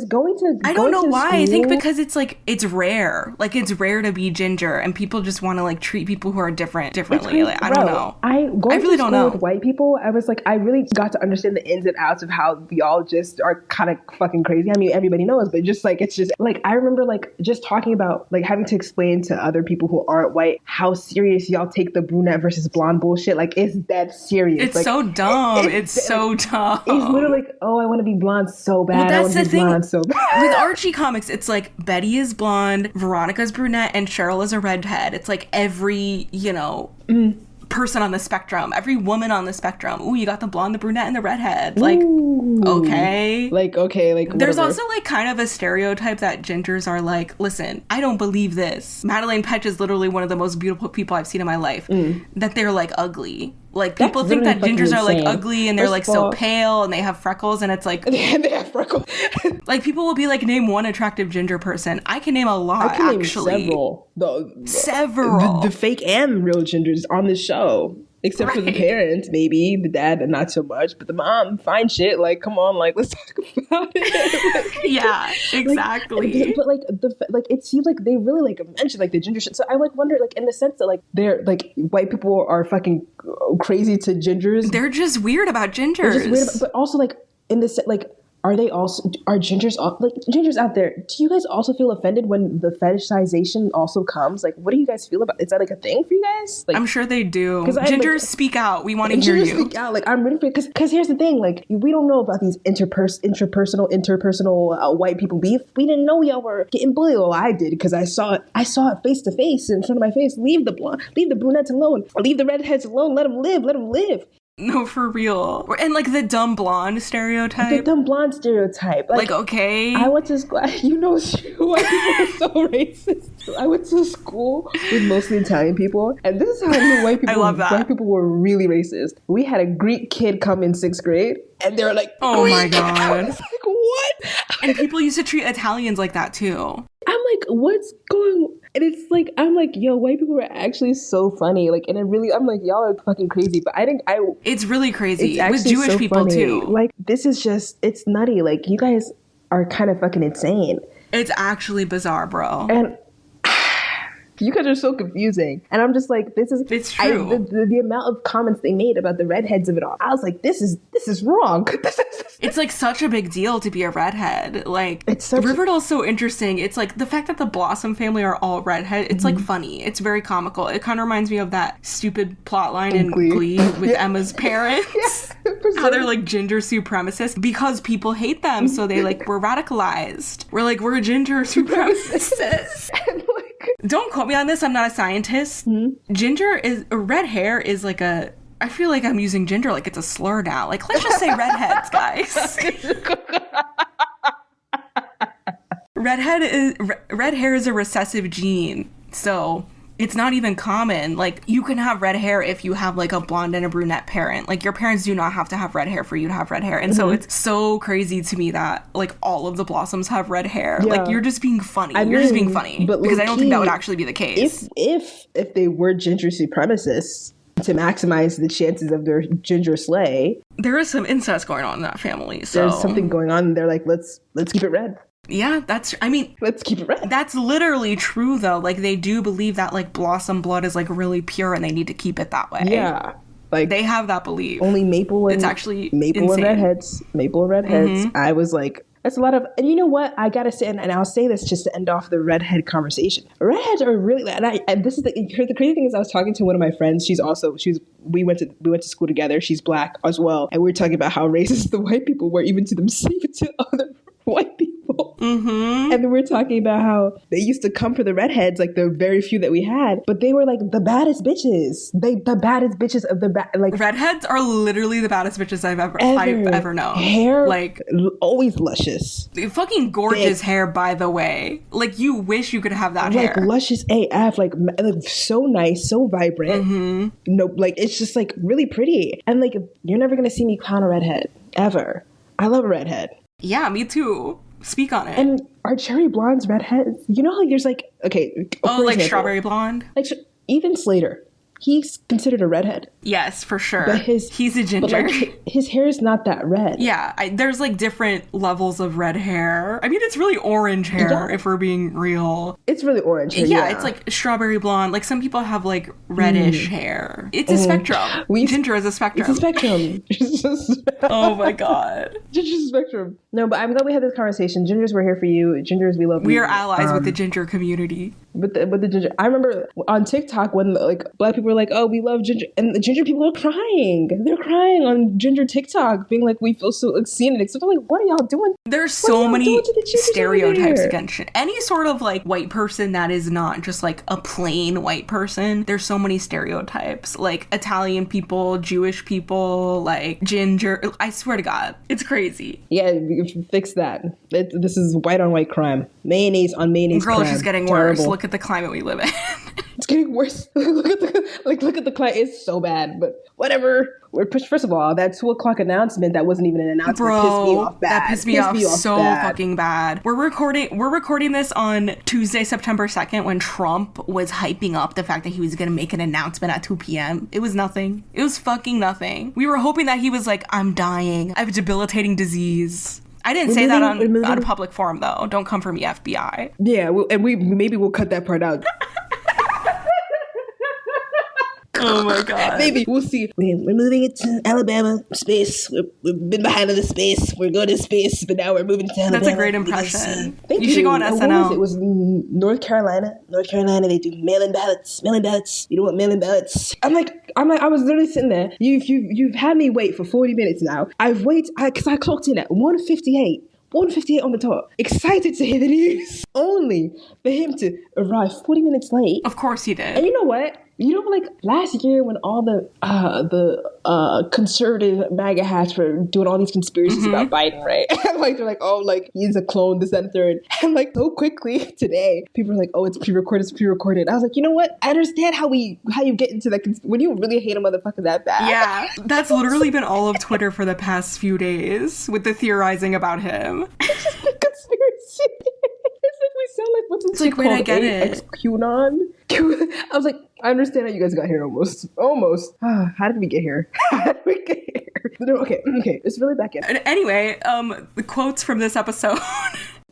I don't know why. School, I think because it's like it's rare. Like it's rare to be ginger, and people just want to like treat people who are differently. Like, I don't know. I really don't know. With white people, I was like, I really got to understand the ins and outs of how we all just are kind of fucking crazy. I mean, everybody knows, but just like, it's just like, I remember like just talking about like having to explain to other people who aren't white how serious y'all take the brunette versus blonde bullshit. Like, it's that serious. It's like, so dumb. It's so dumb. It's literally like, oh, I want to be blonde so bad. Well, that's the thing. Blonde so bad. With Archie comics, it's like Betty is blonde, Veronica's brunette, and Cheryl is a redhead. It's like every, person on the spectrum, every woman on the spectrum. Ooh, you got the blonde, the brunette, and the redhead. Like, okay. Like, okay, like, there's whatever. also like kind of a stereotype that gingers are like, listen, I don't believe this. Madeleine Petsch is literally one of the most beautiful people I've seen in my life. That they're like ugly. Like people That's think that really gingers are like insane. ugly and they're like so pale and they have freckles, and it's like they have freckles. Like people will be like, name one attractive ginger person. I can name a lot. I can actually name several. Several. The fake and real gingers on the show. Except for the parents, maybe. The dad, not so much. But the mom, fine shit. Like, come on, like, let's talk about it. Like, yeah, exactly. But like, it seems like they really like mentioned like the ginger shit. So I like wonder like in the sense that like they're like white people are fucking crazy to gingers. They're just weird about gingers. They're just weird, but also like in the like. Are gingers like gingers out there? Do you guys also feel offended when the fetishization also comes? Like, what do you guys feel about? Is that like a thing for you guys? Like, I'm sure they do. Gingers speak out. We want to hear you. Speak out. Like, I'm ready for it because here's the thing. Like, we don't know about these interpersonal white people beef. We didn't know y'all were getting bullied. Well, I did because I saw it face to face in front of my face. Leave the brunettes alone. Leave the redheads alone. Let them live. Let them live. No, for real. And like the dumb blonde stereotype. Like, okay. I went to school. You know, white people are so racist. I went to school with mostly Italian people. And this is how I knew white people. I love that. White people were really racist. We had a Greek kid come in 6th grade. And they were like, oh my God. I was like, what? And people used to treat Italians like that too. I'm like, what's going on? And it's like, I'm like, yo, white people are actually so funny. Like, and I'm like, y'all are fucking crazy. But it's really crazy. It's with Jewish so people funny. too. Like, this is just, it's nutty. Like, you guys are kind of fucking insane. It's actually bizarre, bro. And you guys are so confusing. And I'm just like, it's true. The amount of comments they made about the redheads of it all. I was like, this is wrong. It's like such a big deal to be a redhead. Like, Riverdale's so interesting. It's like the fact that the Blossom family are all redhead, it's like funny. It's very comical. It kind of reminds me of that stupid plotline in Glee with Emma's parents. How they're like ginger supremacists because people hate them. So they like were radicalized. We're ginger supremacists. Don't quote me on this. I'm not a scientist. Red hair is like I feel like I'm using ginger like it's a slur now. Like, let's just say redheads, guys. Red hair is a recessive gene. So it's not even common. Like, you can have red hair if you have like a blonde and a brunette parent. Like, your parents do not have to have red hair for you to have red hair. And so it's so crazy to me that like all of the Blossoms have red hair. Yeah. Like, you're just being funny. You're just being funny. But because I don't think that would actually be the case. If they were ginger supremacists to maximize the chances of their ginger slay, there is some incest going on in that family. So there's something going on. And they're like, let's keep it red. Yeah, let's keep it red. That's literally true, though. Like, they do believe that, like, Blossom blood is, like, really pure and they need to keep it that way. Yeah. Like, they have that belief. Only Maple and... It's actually Maple insane. and redheads. Maple and redheads. I was like... That's a lot of, and you know what? I gotta say, and I'll say this just to end off the redhead conversation. Redheads are really, and this is the crazy thing is I was talking to one of my friends. We went to school together. She's Black as well, and we were talking about how racist the white people were, even to other white people. And then we're talking about how they used to come for the redheads, like the very few that we had, but they were like the baddest bitches. The baddest bitches of the like redheads are literally the baddest bitches I've ever known. Hair, like, always luscious. Fucking gorgeous hair, by the way. Like, you wish you could have that hair. Like, luscious AF, like so nice, so vibrant. No, like, it's just like really pretty. And like, you're never gonna see me clown a redhead ever. I love a redhead. Yeah, me too. Speak on it. And are cherry blondes redheads? You know, like, there's like, okay. Like strawberry blonde? Like, even Slater. He's considered a redhead. Yes, for sure. But he's a ginger. But like, his hair is not that red. Yeah, there's like different levels of red hair. I mean, it's really orange hair, if we're being real. It's really orange hair, yeah. It's like strawberry blonde. Like, some people have like reddish hair. It's a spectrum. Ginger is a spectrum. It's a spectrum. Oh my God. Ginger's a spectrum. No, but I'm glad we had this conversation. Gingers, we're here for you. Gingers, we love you. We are allies with the ginger community. With the ginger. I remember on TikTok when like Black people were like, oh, we love ginger, and the ginger people are crying. They're crying on ginger TikTok, being like, we feel so like seen and accepted. I'm like, what are y'all doing? There's so many stereotypes against any sort of like white person that is not just like a plain white person. There's so many stereotypes, like Italian people, Jewish people, like ginger. I swear to God, it's crazy. Yeah, fix that. This is white on white crime. Mayonnaise on mayonnaise. Girl, crime. it's just getting Terrible. worse. Look at the climate we live in. It's getting worse. Look at the client. It's so bad, but whatever. We're pushed. First of all, that 2:00 announcement that wasn't even an announcement pissed me off bad. That pissed me off so fucking bad. We're recording this on Tuesday, September 2nd, when Trump was hyping up the fact that he was gonna make an announcement at 2 p.m. It was nothing. It was fucking nothing. We were hoping that he was like, I'm dying. I have a debilitating disease. I didn't say that on a public forum, though. Don't come for me, FBI. Yeah, maybe we'll cut that part out. Oh my god. Maybe. We'll see. We're moving it to Alabama. Space. We've been behind on the space. We're going to space, but now we're moving to Alabama. That's a great impression. Thank you. You should go on SNL. It was North Carolina. North Carolina, they do mail-in ballots. Mail-in ballots. You don't want mail-in ballots. I'm like, I was literally sitting there. You've had me wait for 40 minutes now. I've waited, because I clocked in at 1:58. 1:58 on the top. Excited to hear the news. Only for him to arrive 40 minutes late. Of course he did. And you know what? Like last year when all the conservative MAGA hats were doing all these conspiracies about Biden, right? And like they're like, oh, like he's a clone, this, that, and third. And like so quickly today, people are like, oh, it's pre-recorded. I was like, you know what? I understand how you get into that when you really hate a motherfucker that bad. Yeah, that's literally been all of Twitter for the past few days with the theorizing about him. It's just a conspiracy. It's like we sound like what's like, wait, I get it. Ex-QAnon. I was like, I understand how you guys got here almost. How did we get here? Okay, it's really back in. Anyway, the quotes from this episode.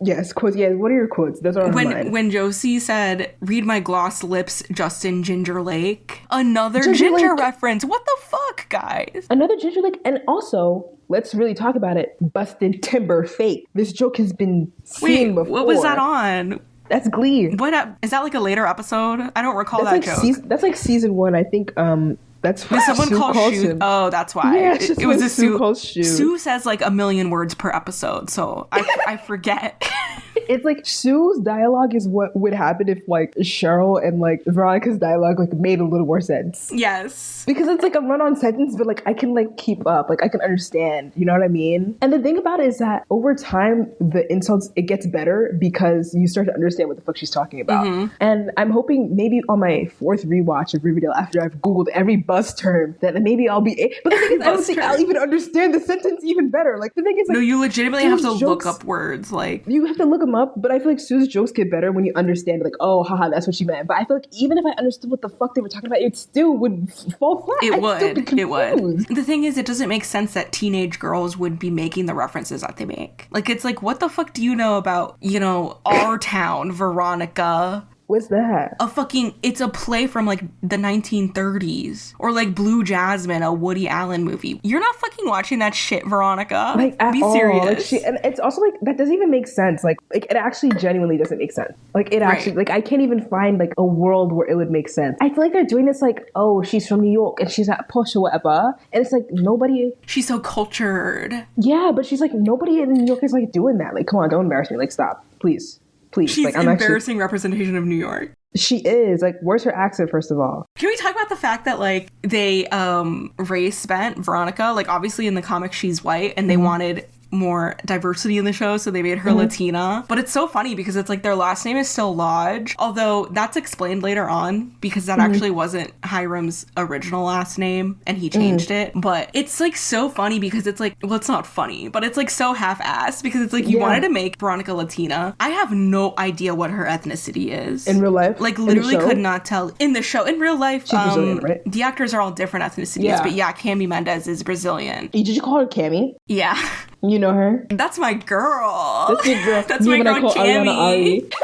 Yes, quotes. Yeah, what are your quotes? Those are on mine. When Josie said, "Read my gloss lips, Justin Ginger Lake." Another Ginger reference. What the fuck, guys? Another Ginger Lake. And also, let's really talk about it. Busted Timber fake. This joke has been seen before. What was that on? That's Glee. Is that like a later episode? I don't recall that joke. That's like season 1. I think that's what someone called Sue. Oh, that's why. Yeah, it was a Sue. Called Sue. Sue says like 1,000,000 words per episode, so I forget. It's like Sue's dialogue is what would happen if like Cheryl and like Veronica's dialogue like made a little more sense. Yes. Because it's like a run-on sentence, but like I can like keep up, like I can understand, you know what I mean? And the thing about it is that over time, the insults, it gets better because you start to understand what the fuck she's talking about. Mm-hmm. And I'm hoping maybe on my 4th rewatch of Riverdale, after I've Googled every buzz term, that maybe I'll be, but the thing is, I don't think I'll even understand the sentence even better. Like the thing is, like, no, you legitimately have to look up words. Like you have to look them up, but I feel like Sue's jokes get better when you understand, like, oh, haha, that's what she meant. But I feel like even if I understood what the fuck they were talking about, it still would fall flat. It would. The thing is, it doesn't make sense that teenage girls would be making the references that they make. Like, it's like, what the fuck do you know about, our town, Veronica? What's that? It's a play from like the 1930s, or like Blue Jasmine, a Woody Allen movie. You're not fucking watching that shit, Veronica. Like, at be all. serious. Like, and it's also like that doesn't even make sense. Like it actually genuinely doesn't make sense. Like it actually, like I can't even find like a world where it would make sense. I feel like they're doing this like, oh, she's from New York and she's at Posh or whatever, and it's like nobody. She's so cultured. Yeah, but she's like nobody in New York is like doing that. Like, come on, don't embarrass me. Like, stop, please. She's like, embarrassing representation of New York. She is. Like, where's her accent, first of all? Can we talk about the fact that, like, they race bent Veronica? Like, obviously in the comics she's white, and they wanted more diversity in the show, so they made her Latina. But it's so funny because it's like their last name is still Lodge, although that's explained later on because that actually wasn't Hiram's original last name and he changed it. But it's like so funny because it's like, well, it's not funny, but it's like so half-assed because it's like you wanted to make Veronica Latina. I have no idea what her ethnicity is. In real life? Like literally could not tell. In the show. In real life, she's Brazilian, right? The actors are all different ethnicities, but yeah, Cami Mendes is Brazilian. Did you call her Cami? Yeah. You know her? That's my girl. That's your girl. That's my girl, Cami.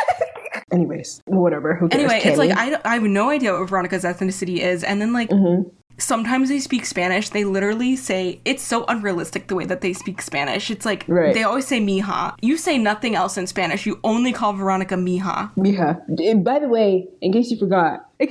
Anyways, whatever. Who cares? Anyway, Cami. it's like I have no idea what Veronica's ethnicity is, and then like sometimes they speak Spanish. They literally say it's so unrealistic the way that they speak Spanish. It's like they always say mija. You say nothing else in Spanish. You only call Veronica mija. Mija. And by the way, in case you forgot. We're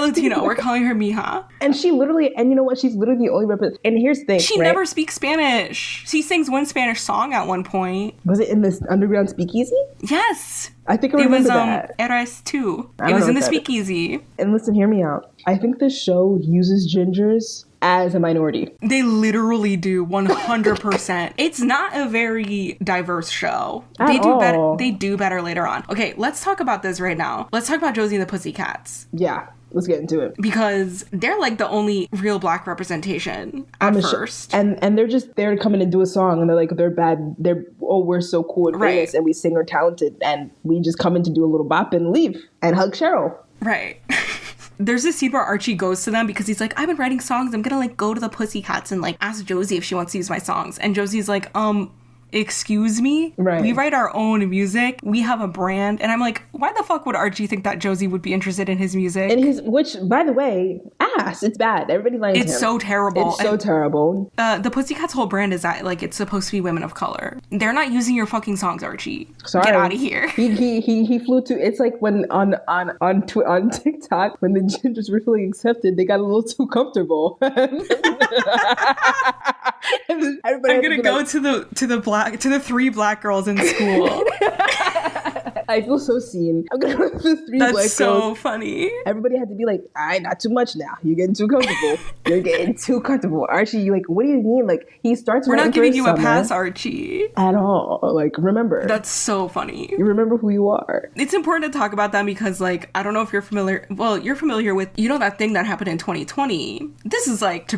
Latino. We're calling her mija. And she literally, and you know what? She's literally the only representative. And here's the thing, she never speaks Spanish. She sings one Spanish song at one point. Was it in this underground speakeasy? Yes. I think I remember that. RS2. It was in the speakeasy. And listen, hear me out. I think the show uses gingers as a minority. They literally do 100%. It's not a very diverse show. They do better. They do better later on. Okay, let's talk about this right now. Let's talk about Josie and the Pussycats. Yeah. Let's get into it. Because they're like the only real black representation at first. And they're just there to come in and do a song, and they're like, they're bad. We're so cool and famous, and we sing or talented, and we just come in to do a little bop and leave and hug Cheryl. Right. There's this scene where Archie goes to them because he's like, I've been writing songs. I'm gonna like go to the Pussycats and like ask Josie if she wants to use my songs. And Josie's like, excuse me? Right. We write our own music. We have a brand. And I'm like, why the fuck would Archie think that Josie would be interested in his music? Which, by the way, ass. It's bad. Everybody likes him. It's so terrible. It's so terrible. The Pussycats' whole brand is that, like, it's supposed to be women of color. They're not using your fucking songs, Archie. Sorry. Get out of here. He flew to, it's like when on TikTok, when the gingers were feeling accepted, they got a little too comfortable. I'm gonna go to the 3 black girls in school. I feel so seen. I'm gonna go to the 3 black girls. That's so funny. Everybody had to be like, not too much now. You're getting too comfortable. You're getting too comfortable. Archie, you like, what do you mean? Like, he starts We're not giving you summer. A pass, Archie. At all. Like, remember. That's so funny. You remember who you are. It's important to talk about them because, like, I don't know if you're familiar. Well, you're familiar with, that thing that happened in 2020. This is like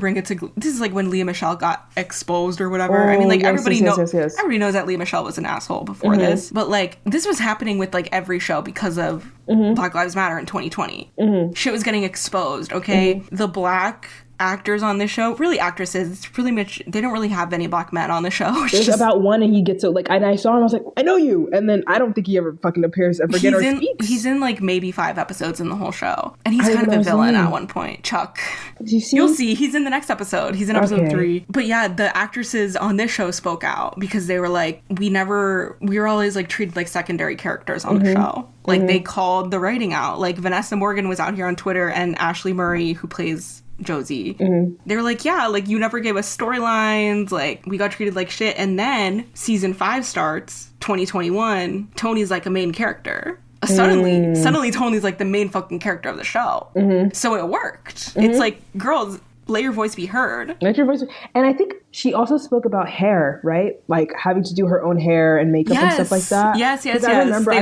when Lea Michele got exposed or whatever. I mean, like, everybody knows that Lea Michele was an asshole before this. But, like, this was happening with like every show because of Black Lives Matter in 2020. Shit was getting exposed, okay? The black actors on this show, really actresses, it's really much, they don't really have any black men on the show. There's just about one, and he gets so, like, and I saw him, I was like, I know you, and then I don't think he ever fucking appears ever again or speaks. He's in like maybe 5 episodes in the whole show, and he's kind of a villain at one point. Chuck, you'll see, he's in the next episode. He's in episode 3. But yeah, the actresses on this show spoke out because they were like, we were always like treated like secondary characters on the show. Like they called the writing out. Like Vanessa Morgan was out here on Twitter, and Ashley Murray, who plays Josie, they were like, yeah, like you never gave us storylines, like we got treated like shit. And then season 5 starts, 2021, Tony's like a main character. Suddenly Tony's like the main fucking character of the show. So it worked. It's like, girls, let your voice be heard. Let your voice. And I think she also spoke about hair, right? Like having to do her own hair and makeup and stuff like that. Yes. I remember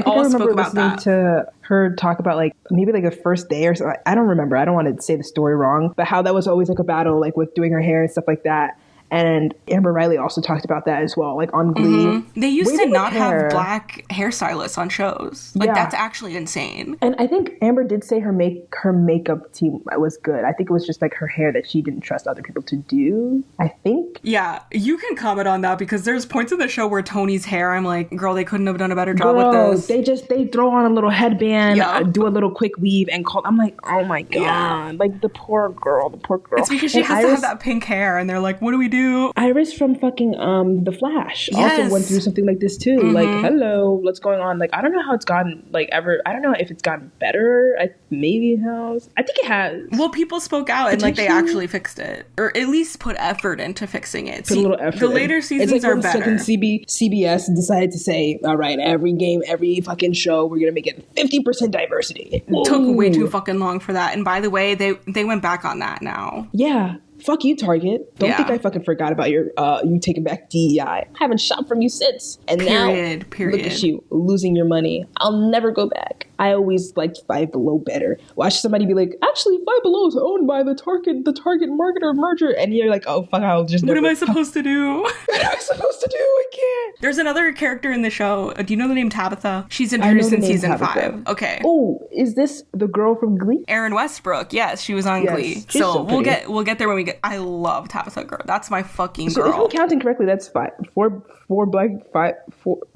listening to her talk about like maybe like a first day or something. I don't remember. I don't want to say the story wrong, but how that was always like a battle, like with doing her hair and stuff like that. And Amber Riley also talked about that as well, like on Glee. They used to not have black hairstylists on shows. Like, that's actually insane. And I think Amber did say her makeup team was good. I think it was just like her hair that she didn't trust other people to do, I think. Yeah, you can comment on that because there's points in the show where Tony's hair, I'm like, girl, they couldn't have done a better job with this. They throw on a little headband, do a little quick weave and call. I'm like, oh my God. Yeah. Like, the poor girl. It's because she has to have that pink hair and they're like, what do we do? Iris from fucking The Flash also went through something like this too. Like, hello, what's going on? Like, I don't know how it's gotten like ever. I don't know if it's gotten better. Maybe it has. I think it has. Well, people spoke out and like they actually fixed it, or at least put effort into fixing it. Put a little effort. The later seasons it's like are better. CBS decided to say, all right, every game, every fucking show, we're gonna make it 50% diversity. It took way too fucking long for that. And by the way, they went back on that now. Yeah. Fuck you, Target. Don't think I fucking forgot about your you taking back DEI. Haven't shopped from you since. And now, look at you, losing your money. I'll never go back. I always liked Five Below better. Watch somebody be like, actually, Five Below is owned by the Target marketer merger. And you're like, oh, fuck, I'll just What am I supposed to do? What am I supposed to do? I can't. There's another character in the show. Do you know the name Tabitha? She's introduced in season 5. Okay. Oh, is this the girl from Glee? Erin Westbrook. Yes, she was on Glee. So we'll get there when we get. I love Tabitha Girl. That's my fucking girl. So if I'm counting correctly, that's 5.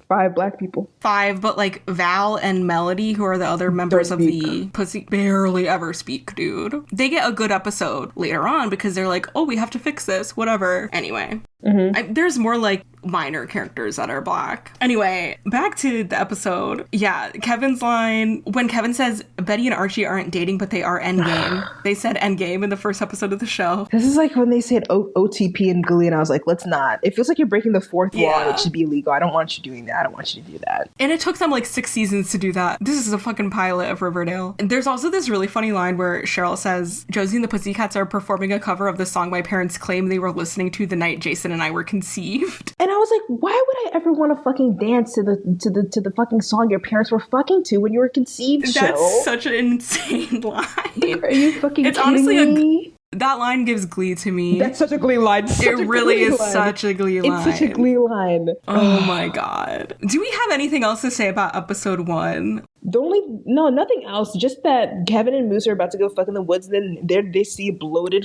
5 black people. 5, but like Val and Melody, who are the other members of the Pussy, barely ever speak, dude. They get a good episode later on because they're like, oh, we have to fix this, whatever. Anyway. There's more like minor characters that are black. Anyway, back to the episode. Yeah, Kevin's line, when Kevin says Betty and Archie aren't dating, but they are endgame. They said endgame in the first episode of the show. This is like when they said OTP and Glee, and I was like, let's not. It feels like you're breaking the fourth wall, and it should be illegal. I don't want you doing that. I don't want you to do that. And it took them like 6 seasons to do that. This is a fucking pilot of Riverdale. And there's also this really funny line where Cheryl says, Josie and the Pussycats are performing a cover of the song my parents claim they were listening to the night Jason and I were conceived. And I was like, why would I ever want to fucking dance to the fucking song your parents were fucking to when you were conceived, Cheryl? That's such an insane line. Are you fucking it's kidding honestly me? That line gives Glee to me. That's such a Glee line. It really is such a Glee line. It's such a Glee line. Oh my god. Do we have anything else to say about episode 1? Nothing else. Just that Kevin and Moose are about to go fuck in the woods, and then they see bloated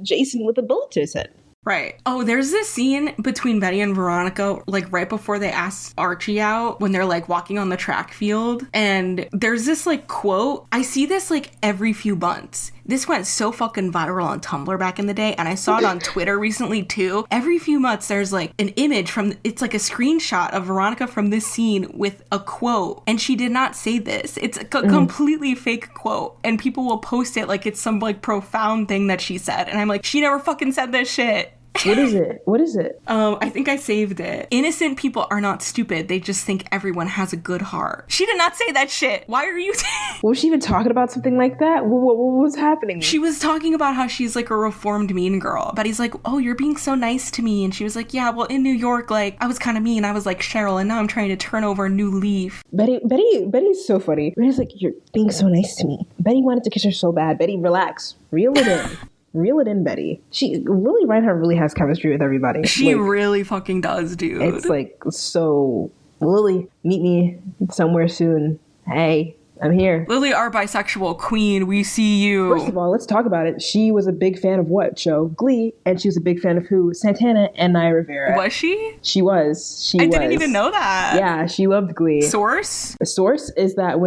Jason with a bullet to his head. Right. Oh, there's this scene between Betty and Veronica, like right before they ask Archie out, when they're like walking on the track field. And there's this like quote. I see this like every few months. This went so fucking viral on Tumblr back in the day, and I saw it on Twitter recently too. Every few months there's like an image it's like a screenshot of Veronica from this scene with a quote, and she did not say this. It's a completely fake quote, and people will post it like it's some like profound thing that she said, and I'm like, she never fucking said this shit. What is it? I think I saved it. Innocent people are not stupid. They just think everyone has a good heart. She did not say that shit. Why are you... Was she even talking about something like that? What was happening? She was talking about how she's like a reformed mean girl. Betty's like, oh, you're being so nice to me. And she was like, yeah, well, in New York, like, I was kind of mean. I was like Cheryl, and now I'm trying to turn over a new leaf. Betty's so funny. Betty's like, you're being so nice to me. Betty wanted to kiss her so bad. Betty, relax. Reel it in. Reel it in, Betty. Lily Reinhart really has chemistry with everybody. She really fucking does, dude. It's like, so, Lily, meet me somewhere soon. Hey, I'm here. Lily, our bisexual queen, we see you. First of all, let's talk about it. She was a big fan of what show? Glee. And she was a big fan of who? Santana and Naya Rivera. Was she? She was. I didn't even know that. Yeah, she loved Glee. Source? The source is that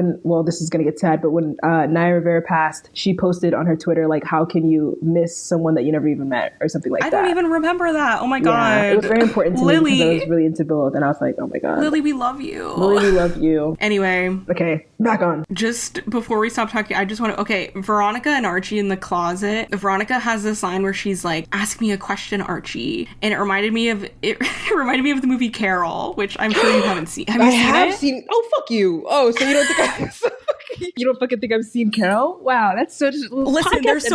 this is going to get sad, but when Naya Rivera passed, she posted on her Twitter, like, how can you miss someone that you never even met? Or something like that. I don't even remember that. Oh my God. Yeah, it was very important to me because I was really into both. And I was like, oh my God. Lily, we love you. Lily, we love you. Anyway. Okay, back on. Just before we stop talking, I just want to... Okay, Veronica and Archie in the closet. Veronica has this line where she's like, ask me a question, Archie. And it reminded me of the movie Carol, which I'm sure you haven't seen. Have you seen it? Oh, fuck you. Oh, so you don't think you don't fucking think I've seen Carol? Wow, that's such... Listen, there's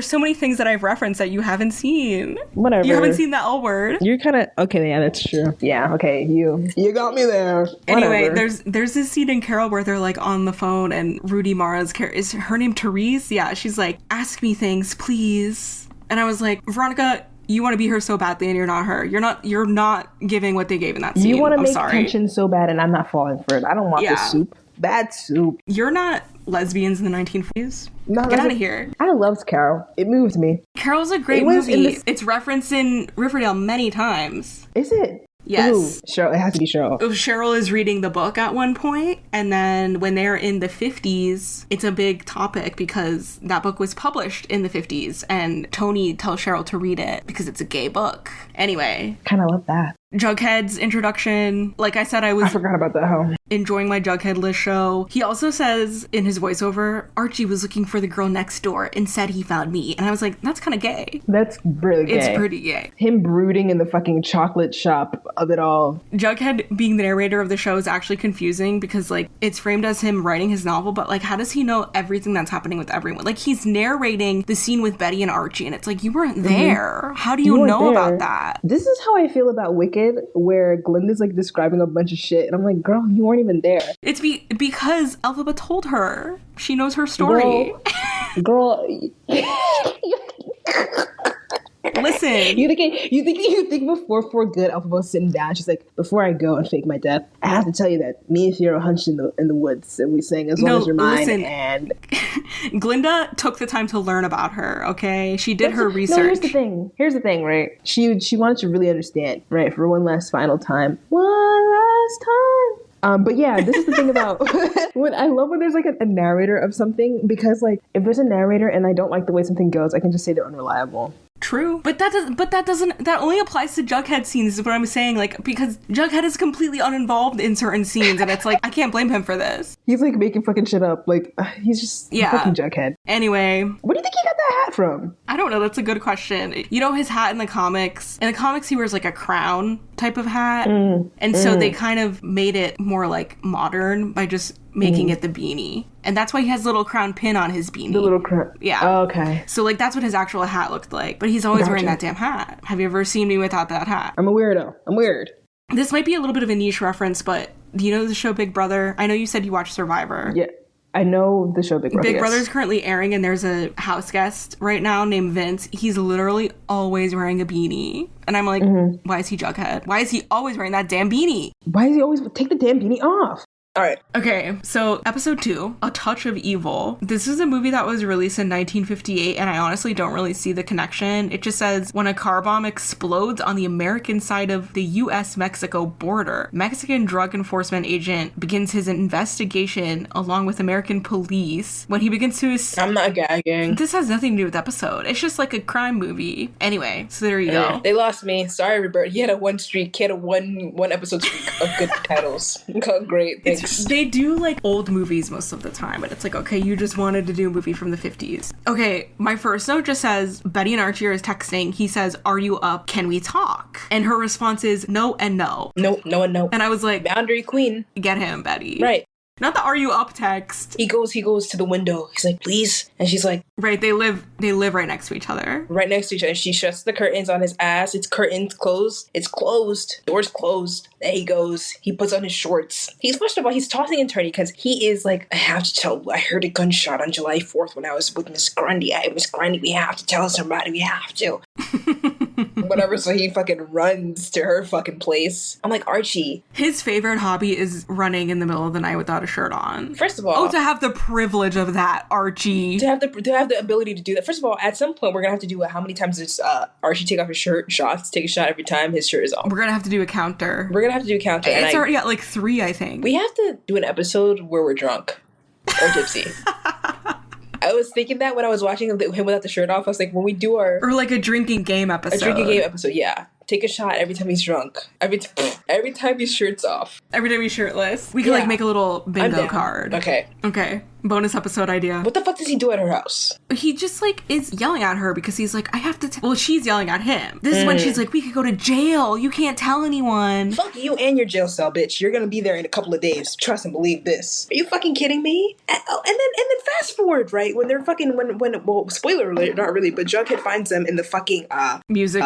so many things that I've referenced that you haven't seen. Whatever. You haven't seen the L Word. You're kind of... Okay, yeah, that's true. Yeah, okay, you got me there. Anyway, there's this scene in Carol where they're like on the phone and Rudy Mara's character, is her name Therese? Yeah, she's like, ask me things, please. And I was like, Veronica, you want to be her so badly and you're not her. You're not giving what they gave in that scene. You want to make tension so bad and I'm not falling for it. I don't want this soup. Bad soup. You're not lesbians in the 1940s. Get out of here. I loved Carol. It moved me. Carol's a great movie. It's referenced in Riverdale many times. Is it? Yes. Ooh, Cheryl, it has to be Cheryl. Cheryl is reading the book at one point, and then when they're in the 50s, it's a big topic because that book was published in the 50s, and Tony tells Cheryl to read it because it's a gay book. Anyway. Kind of love that. Jughead's introduction. Like I said, I forgot about that. Enjoying my Jughead list show. He also says in his voiceover, Archie was looking for the girl next door and said he found me. And I was like, that's kind of gay. That's really gay. It's pretty gay. Him brooding in the fucking chocolate shop of it all. Jughead being the narrator of the show is actually confusing because like it's framed as him writing his novel, but like how does he know everything that's happening with everyone? Like he's narrating the scene with Betty and Archie and it's like, you weren't there. How do you know about that? This is how I feel about Wicked, where Glinda's like describing a bunch of shit and I'm like, girl, you weren't even there. It's because Elphaba told her. She knows her story. Girl. Listen. You think before good, Elphaba's sitting down. She's like, before I go and fake my death, I have to tell you that me and Fiora hunched in the woods and we sang As Long As You're Mine. Listen, and Glinda took the time to learn about her. Okay, she did her research. No, here's the thing, right? She wanted to really understand, right? For one last final time. One last time. But yeah, this is the thing about when I love when there's like a narrator of something, because like if there's a narrator and I don't like the way something goes, I can just say they're unreliable. True. But that only applies to Jughead scenes is what I'm saying. Like, because Jughead is completely uninvolved in certain scenes, and it's like, I can't blame him for this. He's like making fucking shit up. Like, he's just fucking Jughead. Anyway. Where do you think he got that hat from? I don't know. That's a good question. You know, his hat in the comics, he wears like a crown type of hat. And so they kind of made it more like modern by just making it the beanie. And that's why he has a little crown pin on his beanie. The little crown. Yeah. Oh, okay. So like that's what his actual hat looked like. But he's always wearing that damn hat. Have you ever seen me without that hat? I'm a weirdo. I'm weird. This might be a little bit of a niche reference, but do you know the show Big Brother? I know you said you watched Survivor. Yeah. I know the show Big Brother. Big Brother is currently airing, and there's a house guest right now named Vince. He's literally always wearing a beanie. And I'm like, why is he Jughead? Why is he always wearing that damn beanie? Why is he always take the damn beanie off? All right. Okay, so episode 2, A Touch of Evil. This is a movie that was released in 1958, and I honestly don't really see the connection. It just says, when a car bomb explodes on the American side of the U.S.-Mexico border, Mexican drug enforcement agent begins his investigation along with American police. When he begins to... I'm not gagging. This has nothing to do with the episode. It's just like a crime movie. Anyway, so there you go. They lost me. Sorry, Robert. He had a one streak. He had a one episode streak of good titles. Oh, great. Thanks. They do like old movies most of the time, but it's like, okay, you just wanted to do a movie from the 50s. Okay, my first note just says, Betty and Archie are texting. He says, are you up? Can we talk? And her response is no and no. No, no and no. And I was like, boundary queen. Get him, Betty. Right. Not the are you up text. He goes to the window. He's like, please. And she's like... Right, they live right next to each other. Right next to each other. And she shuts the curtains on his ass. It's curtains closed. It's closed. Door's closed. There he goes. He puts on his shorts. First of all, he's tossing and turning because he is like, I have to tell. I heard a gunshot on July 4th when I was with Miss Grundy. Miss Grundy, we have to tell somebody. We have to. Whatever, so he fucking runs to her fucking place. I'm like, Archie. His favorite hobby is running in the middle of the night without a shirt on. First of all... to have the privilege of that, Archie. To have the ability to do that. First of all, at some point, we're gonna have to do how many times does Archie take off his shirt? Take a shot every time his shirt is off. We're gonna have to do a counter. It's already at like 3, I think. We have to do an episode where we're drunk. Or tipsy. I was thinking that when I was watching him without the shirt off. I was like, when we do our... Or like a drinking game episode. Yeah. Take a shot every time he's drunk. Every time his shirt's off. Every time he's shirtless. We can like make a little bingo card. Okay. Bonus episode idea. What the fuck does he do at her house? He just like is yelling at her because he's like, I have to well, she's yelling at him. This is when she's like, we could go to jail. You can't tell anyone. Fuck you and your jail cell, bitch. You're gonna be there in a couple of days. Trust and believe this. Are you fucking kidding me? And then fast forward, right? When they're fucking well, spoiler alert, not really, but Jughead finds them in the fucking music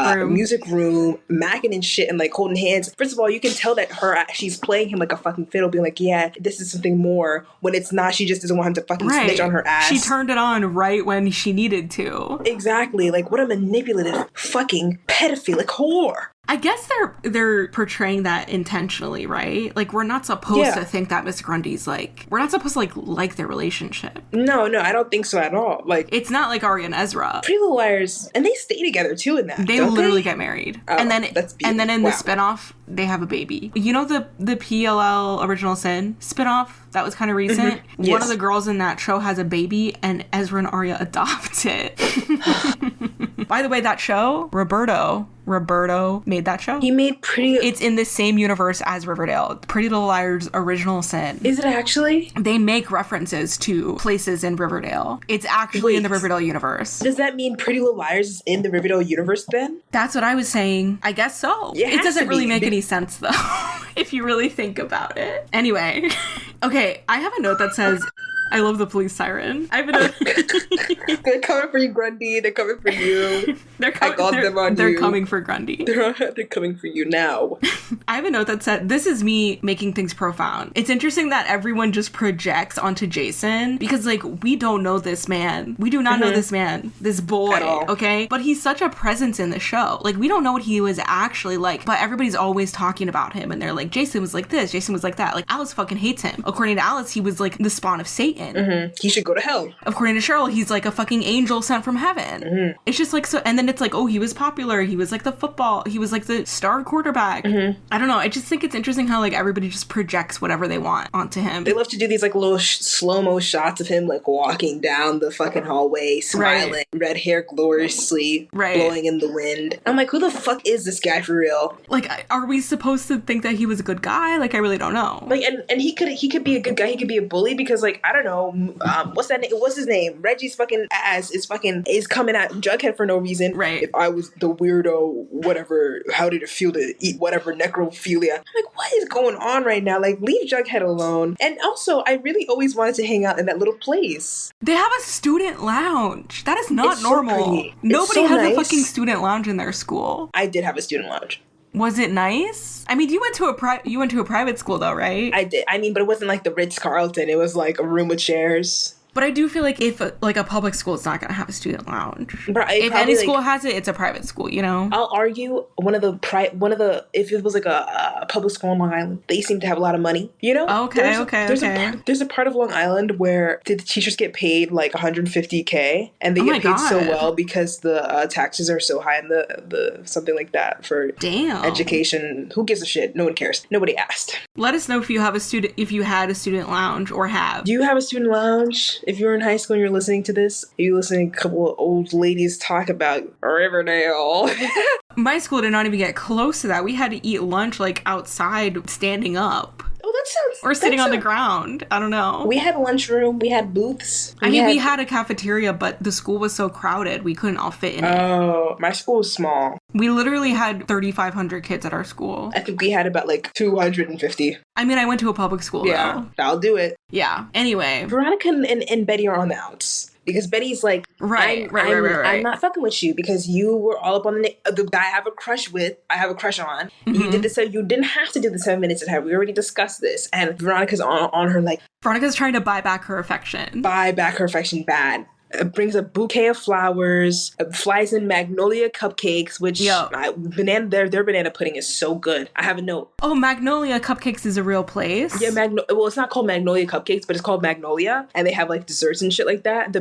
room, macking and shit and like holding hands. First of all, you can tell that she's playing him like a fucking fiddle, being like, yeah, this is something more. When it's not, she just doesn't want him to fucking snitch on her ass. She turned it on right when she needed to. Exactly. Like, what a manipulative fucking pedophilic whore. I guess they're portraying that intentionally, right? Like, we're not supposed to think that Miss Grundy's like... We're not supposed to like their relationship. No, I don't think so at all. Like, it's not like Arya and Ezra. Pretty Little Liars, and they stay together too in that. They literally get married, and then in the spinoff they have a baby. You know the PLL Original Sin spinoff that was kind of recent. Yes. One of the girls in that show has a baby, and Ezra and Arya adopt it. By the way, that show, Roberto made that show. He made It's in the same universe as Riverdale. Pretty Little Liars Original Sin. Is it actually? They make references to places in Riverdale. It's actually in the Riverdale universe. Does that mean Pretty Little Liars is in the Riverdale universe then? That's what I was saying. I guess so. It doesn't really make any sense though, if you really think about it. Anyway. Okay, I have a note that says... I love the police siren. They're coming for you, Grundy. They're coming for you. They're coming for Grundy. They're coming for you now. I have a note that said, this is me making things profound. It's interesting that everyone just projects onto Jason because, like, we don't know this man. We do not know this man, this boy, okay? But he's such a presence in the show. Like, we don't know what he was actually like, but everybody's always talking about him, and they're like, Jason was like this, Jason was like that. Like, Alice fucking hates him. According to Alice, he was, like, the spawn of Satan. He should go to hell. According to Cheryl, he's like a fucking angel angel sent from heaven. It's just like, so, and then it's like, oh, he was popular. He was like he was like the star quarterback. I don't know. I just think it's interesting how like everybody just projects whatever they want onto him. They love to do these like little slow-mo shots of him like walking down the fucking hallway, smiling, red hair gloriously blowing in the wind. I'm like, who the fuck is this guy for real? Like, are we supposed to think that he was a good guy? Like, I really don't know. Like, and he could be a good guy. He could be a bully because, like, I don't know, what's that name? What's his name? Reggie's fucking ass is coming at Jughead for no reason. Right. If I was the weirdo, whatever, how did it feel to eat whatever necrophilia? I'm like, what is going on right now? Like, leave Jughead alone. And also, I really always wanted to hang out in that little place. They have a student lounge. That is not normal. Nobody has a fucking student lounge in their school. I did have a student lounge. Was it nice? I mean, you went to a private school though, right? I did. I mean, but it wasn't like the Ritz-Carlton. It was like a room with chairs. But I do feel like if like a public school is not going to have a student lounge. If any school has it, it's a private school, you know? I'll argue if it was like a public school on Long Island, they seem to have a lot of money, you know? There's a part of Long Island where the teachers get paid like $150K and they get paid so well because the taxes are so high in the something like that for education. Who gives a shit? No one cares. Nobody asked. Let us know if you had a student lounge or have. Do you have a student lounge? If you're in high school and you're listening to this, you're listening to a couple of old ladies talk about Riverdale. My school did not even get close to that. We had to eat lunch like outside, standing up. Or sitting on the ground. I don't know. We had a lunchroom. We had booths. We had a cafeteria, but the school was so crowded, we couldn't all fit in it. Oh, my school was small. We literally had 3,500 kids at our school. I think we had about like 250. I mean, I went to a public school, though. I'll do it. Yeah. Anyway. Veronica and Betty are on the outs. Because Betty's like, right. I'm not fucking with you because you were all up on the guy I have a crush on. You did this, so you didn't have to do the 7 minutes ahead. We already discussed this. And Veronica's on her like... Veronica's trying to buy back her affection. Bad. Brings a bouquet of flowers, flies in magnolia cupcakes, which their banana pudding is so good. I have a note. Oh, Magnolia Cupcakes is a real place? Yeah, well, it's not called Magnolia Cupcakes, but it's called Magnolia, and they have like desserts and shit like that.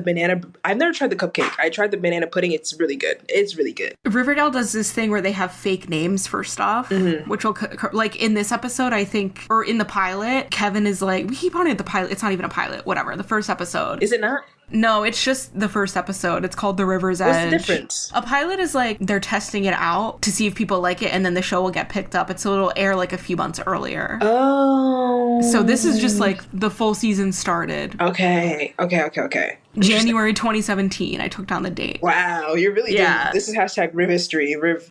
I've never tried the cupcake. I tried the banana pudding. It's really good. Riverdale does this thing where they have fake names for stuff, which will, like in this episode, I think, or in the pilot, Kevin is like, we keep on it the pilot. It's not even a pilot, whatever. The first episode. Is it not? No, it's just the first episode. It's called The River's Edge. What's the difference? A pilot is like they're testing it out to see if people like it, and then the show will get picked up. So it'll air like a few months earlier. Oh. So this is just like the full season started. Okay. January 2017. I took down the date. Wow, you're really doing this. Is hashtag Riv history. River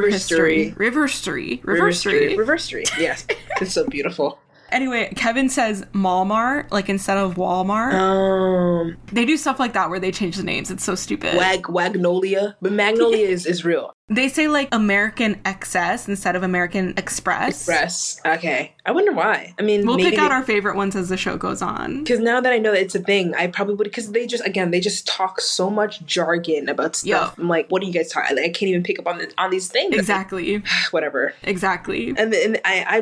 history. River Street. Yes, it's so beautiful. Anyway, Kevin says Malmart, like instead of Walmart. They do stuff like that where they change the names. It's so stupid. Wagnolia. But Magnolia is real. They say like American XS instead of American Express. Okay. I wonder why. I mean, we'll pick out our favorite ones as the show goes on. Because now that I know that it's a thing, I probably would. Because they just talk so much jargon about stuff. Yep. I'm like, what are you guys talking? Like, I can't even pick up on these things. Exactly. Whatever. Exactly. And I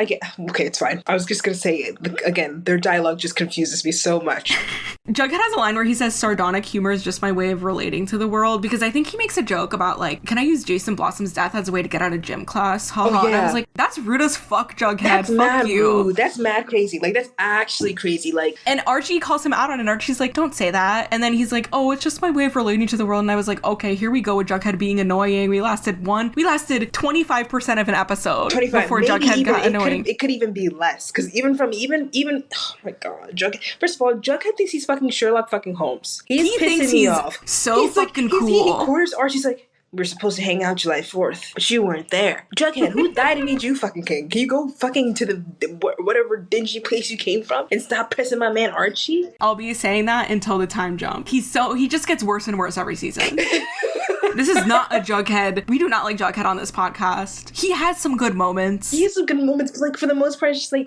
get okay. It's fine. I was just gonna say again, their dialogue just confuses me so much. Jughead has a line where he says sardonic humor is just my way of relating to the world, because I think he makes a joke about like, can I use Jason Blossom's death as a way to get out of gym class? Ha ha. And I was like, that's rude as fuck, Jughead. That's fuck mad you. Rude. That's mad crazy. Like, that's actually crazy. Like, and Archie calls him out on it, and Archie's like, don't say that. And then he's like, oh, it's just my way of relating to the world. And I was like, okay, here we go with Jughead being annoying. We lasted 25% of an episode before Jughead got annoying. It could even be less, because even oh my god, Jughead. First of all, Jughead thinks he's fucking Sherlock fucking Holmes. He thinks me he's off. So fucking cool. He corners Archie's like, we're supposed to hang out July 4th, but you weren't there. Jughead, who died and made you fucking king? Can you go fucking to the whatever dingy place you came from and stop pressing my man Archie? I'll be saying that until the time jump. He just gets worse and worse every season. This is not a Jughead. We do not like Jughead on this podcast. He has some good moments. He has some good moments, but like for the most part, it's just like,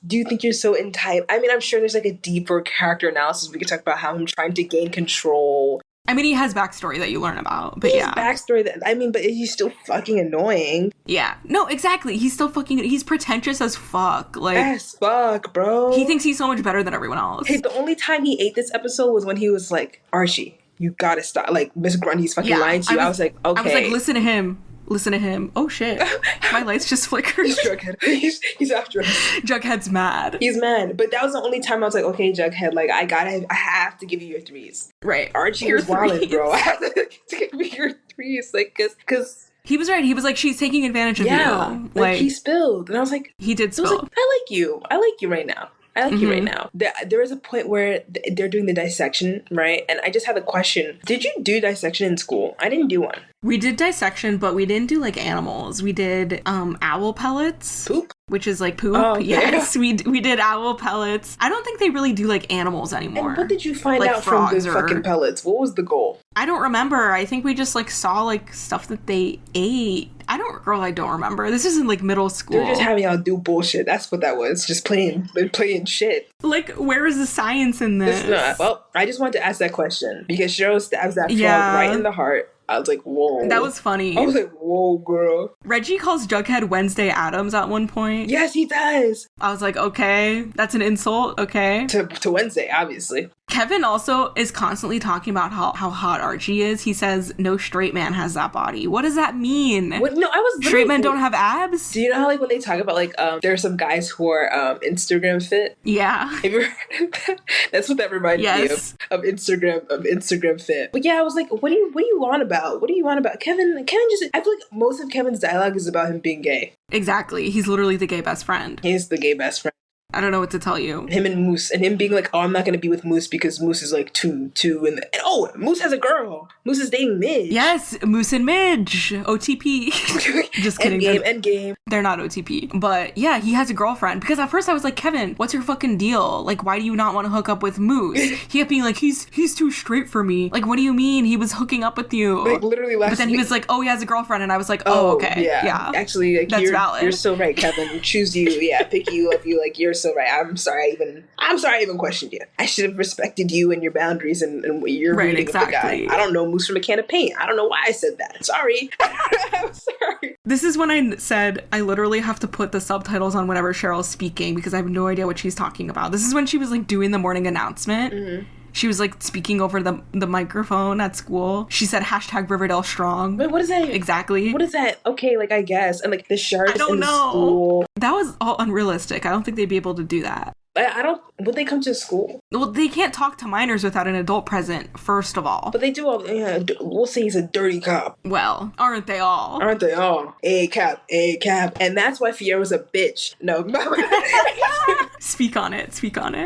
do you think you're so entitled? I mean, I'm sure there's like a deeper character analysis we could talk about how I'm trying to gain control I mean, he has backstory that you learn about, but yeah. Backstory but he's still fucking annoying. Yeah. No, exactly. He's still he's pretentious as fuck. Like, as fuck, bro. He thinks he's so much better than everyone else. Hey, the only time he ate this episode was when he was like, Archie, you gotta stop. Like, Miss Grundy's fucking lying to you. I was like, okay. I was like, listen to him. Oh shit. My lights just flickered. Jughead. He's after us. Jughead's mad. He's mad. But that was the only time I was like, okay, Jughead, like, I have to give you your threes. Right. Archie was wildin', bro. I have to give me your threes. Like, cause he was right. He was like, she's taking advantage of you. Like, he spilled. And I was like, he did spill. I was like, I like you. I like you right now. I like you right now. There was a point where they're doing the dissection, right? And I just had a question. Did you do dissection in school? I didn't do one. We did dissection, but we didn't do like animals. We did owl pellets. Poop? Which is like poop. Oh, okay. Yes, we did owl pellets. I don't think they really do like animals anymore. And what did you find out from the fucking pellets? What was the goal? I don't remember. I think we just like saw like stuff that they ate. I don't remember. This isn't like middle school. They're just having y'all do bullshit. That's what that was. Just playing shit. Like, where is the science in this? It's not. Well, I just wanted to ask that question because Cheryl stabs that frog right in the heart. I was like, whoa. That was funny. I was like, whoa, girl. Reggie calls Jughead Wednesday Addams at one point. Yes, he does. I was like, okay, that's an insult, okay. To Wednesday, obviously. Kevin also is constantly talking about how hot Archie is. He says no straight man has that body. What does that mean? No, I was straight men don't have abs? Do you know how like when they talk about like there are some guys who are Instagram fit? Yeah. Have you heard? That's what that reminded me of Instagram fit. But yeah, I was like, what do you on about? What do you on about? Kevin just I feel like most of Kevin's dialogue is about him being gay. Exactly. He's literally the gay best friend. He's the gay best friend. I don't know what to tell you. Him and Moose, and him being like, "Oh, I'm not gonna be with Moose because Moose is like two, and oh, Moose has a girl. Moose is dating Midge." Yes, Moose and Midge, OTP. Just kidding. Endgame. They're not OTP, but yeah, he has a girlfriend. Because at first I was like, Kevin, what's your fucking deal? Like, why do you not want to hook up with Moose? He kept being like, he's too straight for me. Like, what do you mean? He was hooking up with you. Like literally last. But then he was like, oh, he has a girlfriend, and I was like, oh okay, yeah. Actually, like, that's valid. You're so right, Kevin. Choose you. Yeah, pick you up. You like, you're so right. I'm sorry I even questioned you. I should have respected you and your boundaries and what you're reading with the guy. I don't know Moose from a can of paint. I don't know why I said that. Sorry. I'm sorry. This is when I said I literally have to put the subtitles on whenever Cheryl's speaking because I have no idea what she's talking about. This is when she was like doing the morning announcement. Mm-hmm. She was like speaking over the microphone at school. She said #Riverdale strong. Wait, what is that? Exactly. What is that? Okay, like I guess. And like the sharks in the school. That was all unrealistic. I don't think they'd be able to do that. I don't. Would they come to school? Well, they can't talk to minors without an adult present, first of all. But they do all. Yeah, we'll say he's a dirty cop. Well, aren't they all? Aren't they all? A cap. And that's why Fierro's a bitch. No. Speak on it.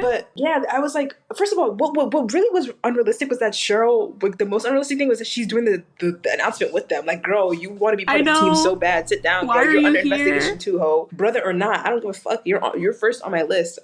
But yeah, I was like, first of all, what really was unrealistic was that Cheryl. Like, the most unrealistic thing was that she's doing the announcement with them. Like, girl, you want to be part of the team so bad. Sit down. Why girl, are you under here? Investigation too, ho. Brother or not, I don't give a fuck. You're first on my list.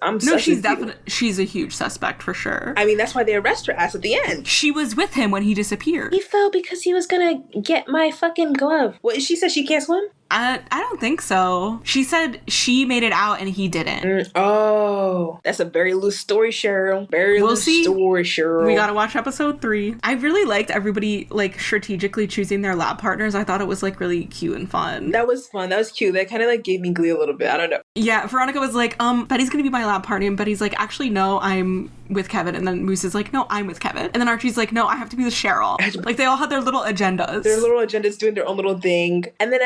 She's a huge suspect for sure. I mean, that's why they arrest her ass at the end. She was with him when he disappeared. He fell because he was gonna get my fucking glove. What, she said she can't swim? I don't think so. She said she made it out and he didn't. Oh, that's a very loose story, Cheryl. Loose story, Cheryl. We gotta watch episode 3. I really liked everybody like strategically choosing their lab partners. I thought it was like really cute and fun. That was fun. That was cute. That kind of like gave me glee a little bit. I don't know. Yeah, Veronica was like, Betty's gonna be my lab partner, and Betty's like, actually, no, I'm with Kevin. And then Moose is like, no, I'm with Kevin. And then Archie's like, no, I have to be with Cheryl. Like, they all had their little agendas. Doing their own little thing. And then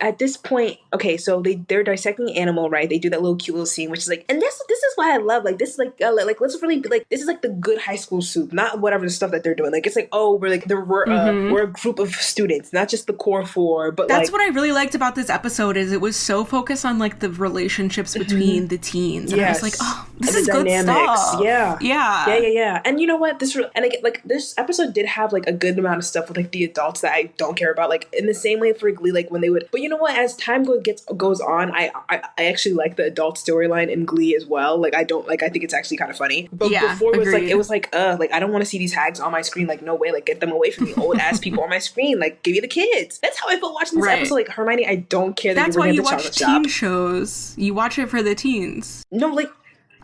at this point, okay, so they're dissecting animal, right? They do that little cute little scene, which is like, and this is why I love, like, this is like let's really be like, this is like the good high school soup, not whatever the stuff that they're doing. Like, it's like, oh, we're like, we're a group of students, not just the core 4, but that's what I really liked about this episode is it was so focused on like the relationships between the teens. And I was like, oh, this is good stuff. Yeah. And you know what? This episode did have like a good amount of stuff with like the adults that I don't care about. Like in the same way for Glee, like when they would, but you know what? As time goes on, I actually like the adult storyline in Glee as well. Like I think it's actually kind of funny. But before it was like I don't want to see these hags on my screen. Like, no way. Like, get them away from me, old ass people on my screen. Like, give me the kids. That's how I felt watching this episode. Like, Hermione, I don't care that that's you were why in you the watch chocolate teen shop. shows. You watch it for the teens. No, like,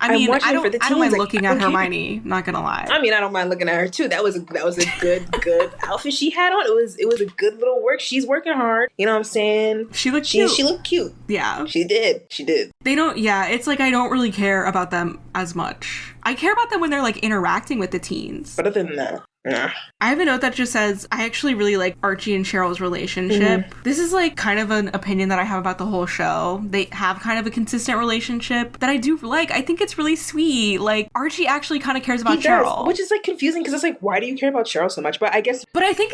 I mean, I'm I don't mind like, looking at Hermione, not gonna lie. I mean, I don't mind looking at her too. That was a good outfit she had on. It was a good little work. She's working hard. You know what I'm saying? She looked cute. She looked cute. Yeah. She did. They don't, yeah, it's like I don't really care about them as much. I care about them when they're like interacting with the teens. But other than that, nah. I have a note that just says, I actually really like Archie and Cheryl's relationship. Mm-hmm. This is like kind of an opinion that I have about the whole show. They have kind of a consistent relationship that I do like. I think it's really sweet. Like, Archie actually kind of cares about Cheryl. Which is like confusing because it's like, why do you care about Cheryl so much? But I guess... But I think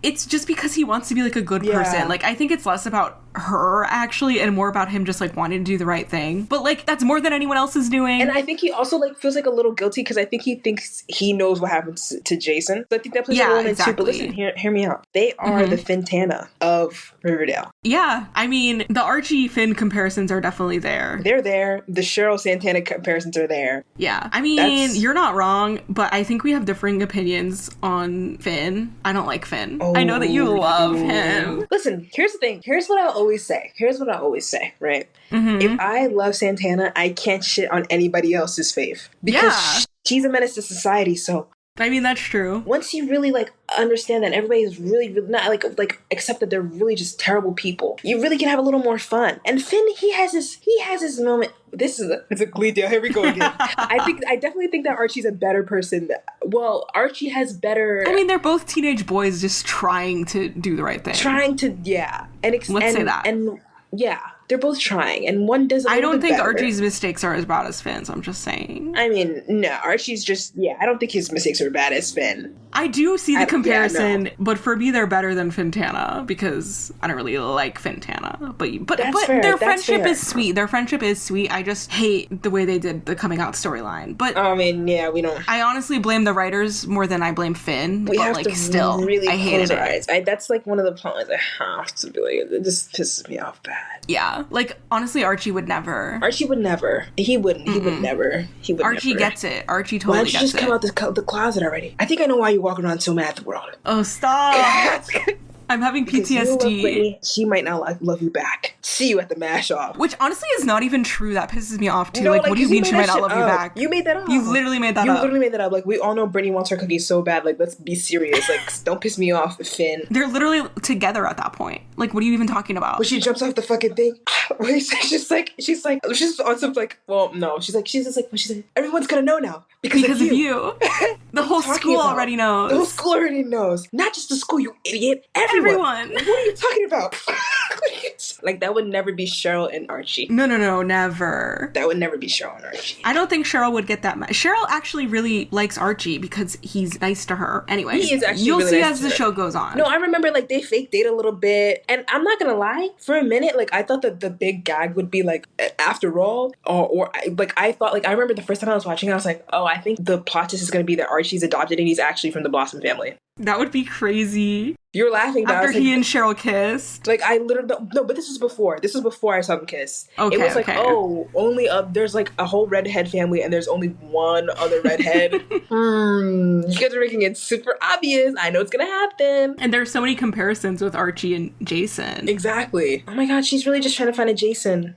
it's just because he wants to be like a good person. Like, I think it's less about her actually and more about him just like wanting to do the right thing. But like, that's more than anyone else is doing. And I think he also like feels like a little guilty because I think he thinks he knows what happened to Jason. So I think that plays a role in too. But listen, hear me out. They are the Fintana of Riverdale. Yeah. I mean, the Archie Finn comparisons are definitely there. They're there. The Cheryl Santana comparisons are there. Yeah. I mean, you're not wrong, but I think we have differing opinions on Finn. I don't like Finn. Oh, I know that you love him. Listen, here's the thing. Here's what I'll always say, right? Mm-hmm. If I love Santana, I can't shit on anybody else's fave. Because she's a menace to society, so... I mean, that's true. Once you really like understand that everybody is really not like accept that they're really just terrible people, you really can have a little more fun. And Finn, he has his moment. It's a glee deal. Here we go again. I definitely think that Archie's a better person. Well, Archie has better. I mean, they're both teenage boys just trying to do the right thing. Let's say that. And yeah. They're both trying, and one does. I don't think better. Archie's mistakes are as bad as Finn's. I'm just saying. I mean, no, Archie's just I don't think his mistakes are as bad as Finn. I do see the comparison, but for me, they're better than Fintana because I don't really like Fintana. But their friendship is sweet. Their friendship is sweet. I just hate the way they did the coming out storyline. But I mean, we don't. I honestly blame the writers more than I blame Finn. I hated it. That's like one of the problems I have to be like. It just pisses me off bad. Yeah. Like, honestly, Archie would never. He wouldn't. He would never. Archie gets it. Archie totally gets it. Why don't you just come out the closet already? I think I know why you walk around so mad at the world. Oh, stop. I'm having PTSD. She might not love you back. See you at the mash off. Which honestly is not even true. That pisses me off too. No, like, what do you mean she might not love you back? You made that up. You literally made that up. Like, we all know Brittany wants her cookies so bad. Like, let's be serious. Like, don't piss me off, Finn. They're literally together at that point. Like, what are you even talking about? When she jumps off the fucking thing. She's on some like, well, no. She's just like, everyone's gonna know now. Because of you. The whole school already knows. The whole school already knows. Not just the school, you idiot. Everyone. What are you talking about? Like, that would never be Cheryl and Archie. No, never. That would never be Cheryl and Archie. I don't think Cheryl would get that mad. Cheryl actually really likes Archie because he's nice to her. Anyway, he is actually you'll really see nice as the show goes on. No, I remember like they fake date a little bit, and I'm not gonna lie. For a minute, like I thought that the big gag would be like, after all, or like I thought, like I remember the first time I was watching, I was like, oh, I think the plot twist is gonna be that Archie's adopted and he's actually from the Blossom family. That would be crazy. You're laughing after he and Cheryl kissed. Like I literally no, but this was before. This was before I saw them kiss. Okay, it was like, only there's like a whole redhead family, and there's only one other redhead. You guys are making it super obvious. I know it's gonna happen. And there's so many comparisons with Archie and Jason. Exactly. Oh my god, she's really just trying to find a Jason.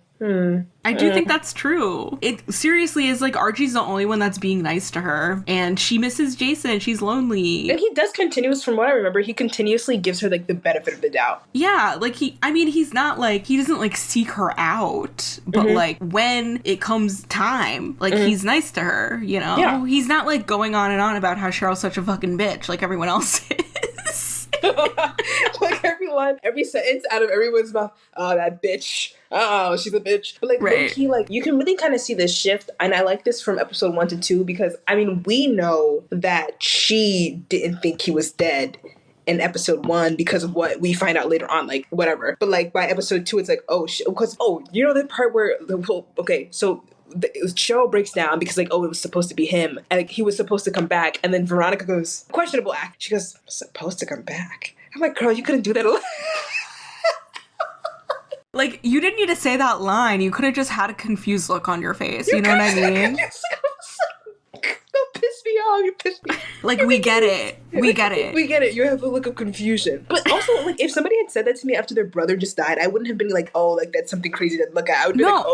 I do think that's true. It seriously is like Archie's the only one that's being nice to her, and she misses Jason. She's lonely. And he does from what I remember, he continuously gives her like the benefit of the doubt. Yeah, like he's not like, he doesn't like seek her out, but like when it comes time, like he's nice to her, you know? Yeah. He's not like going on and on about how Cheryl's such a fucking bitch like everyone else is. Like every sentence out of everyone's mouth, oh, that bitch. Oh, she's a bitch. But like, low-key, like you can really kind of see this shift, and I like this from episode 1 to 2 because I mean we know that she didn't think he was dead in episode 1 because of what we find out later on, like whatever. But like by episode 2, it's like you know the part where Cheryl breaks down because like, oh, it was supposed to be him, and like he was supposed to come back, and then Veronica goes, questionable act. She goes, supposed to come back. I'm like, girl, you couldn't do that alone. Like, you didn't need to say that line. You could have just had a confused look on your face. You know what I mean? Don't piss me Y'all, you pissed me. Like, we get it. We get it. We get it. You have a look of confusion. But also, like, if somebody had said that to me after their brother just died, I wouldn't have been like, oh, like, that's something crazy to look at. I would be like, oh,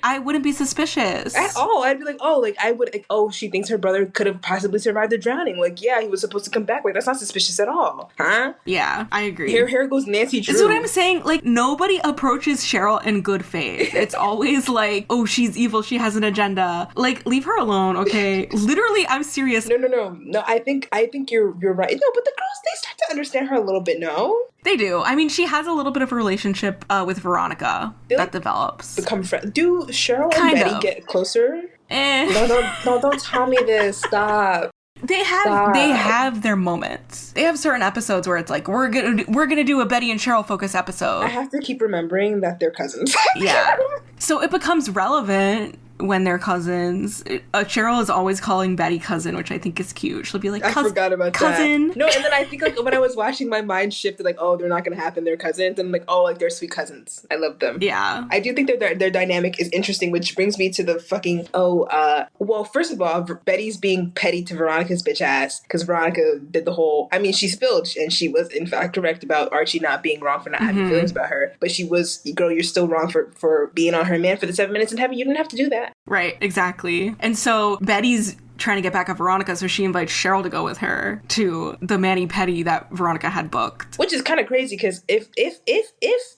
I wouldn't be suspicious. At all. I'd be like, oh, like, I would, like, oh, she thinks her brother could have possibly survived the drowning. Like, yeah, he was supposed to come back. Like, that's not suspicious at all. Huh? Yeah, I agree. Here goes Nancy Drew. That's what I'm saying. Like, nobody approaches Cheryl in good faith. It's always like, oh, she's evil. She has an agenda. Like, leave her alone, okay? Literally, I'm serious. No, I think you're right. No, but the girls, they start to understand her a little bit, no? They do. I mean, she has a little bit of a relationship with Veronica that develops. Become friends. Do Cheryl and Betty get closer? No, don't tell me this. Stop. They have their moments. They have certain episodes where it's like, we're gonna do a Betty and Cheryl focus episode. I have to keep remembering that they're cousins. Yeah. So it becomes relevant when they're cousins. Cheryl is always calling Betty cousin, which I think is cute. She'll be like, I forgot about cousin. That. No, and then I think like when I was watching, my mind shifted like, oh, they're not gonna happen. They're cousins, and I'm like, oh, like they're sweet cousins. I love them. Yeah, I do think their dynamic is interesting, which brings me to the fucking well, first of all, Betty's being petty to Veronica's bitch ass because Veronica did the whole. I mean, she spilled, and she was in fact correct about Archie not being wrong for not having feelings about her, but she was, girl, you're still wrong for being on her man for the 7 minutes in heaven. You didn't have to do that. Right, exactly. And so Betty's trying to get back at Veronica, so she invites Cheryl to go with her to the mani-pedi that Veronica had booked. Which is kind of crazy, because if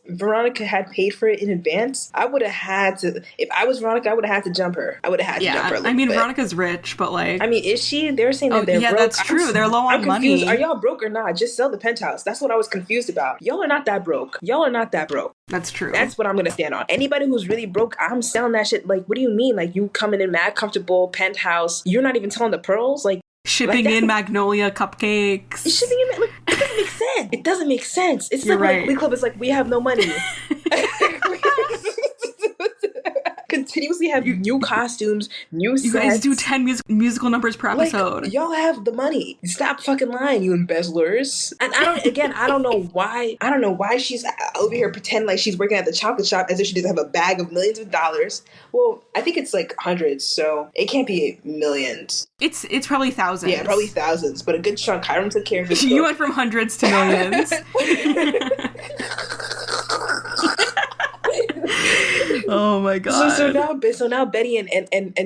Veronica had paid for it in advance, I would have had to, if I was Veronica, I would have had to jump her. I would have had to jump her a little bit. Veronica's rich, but like... I mean, is she? They're saying that they're broke. Yeah, that's true. They're low on money. Are y'all broke or not? Just sell the penthouse. That's what I was confused about. Y'all are not that broke. That's true. That's what I'm going to stand on. Anybody who's really broke, I'm selling that shit. Like, what do you mean? Like, you coming in mad comfortable, penthouse. You're not even telling the pearls? Like, shipping in Magnolia cupcakes. Shipping in, like, it doesn't make sense. It doesn't make sense. It's You're like, right. Glee Club is like, we have no money. Continuously have new costumes, new sets. You guys do 10 musical numbers per episode. Like, y'all have the money. Stop fucking lying, you embezzlers. And I don't know why she's over here pretending like she's working at the chocolate shop as if she doesn't have a bag of millions of dollars. Well, I think it's like hundreds, so it can't be millions. It's probably thousands. Yeah, probably thousands, but a good chunk. Hiram took care of it. You went from hundreds to millions. Oh my god. So now Betty and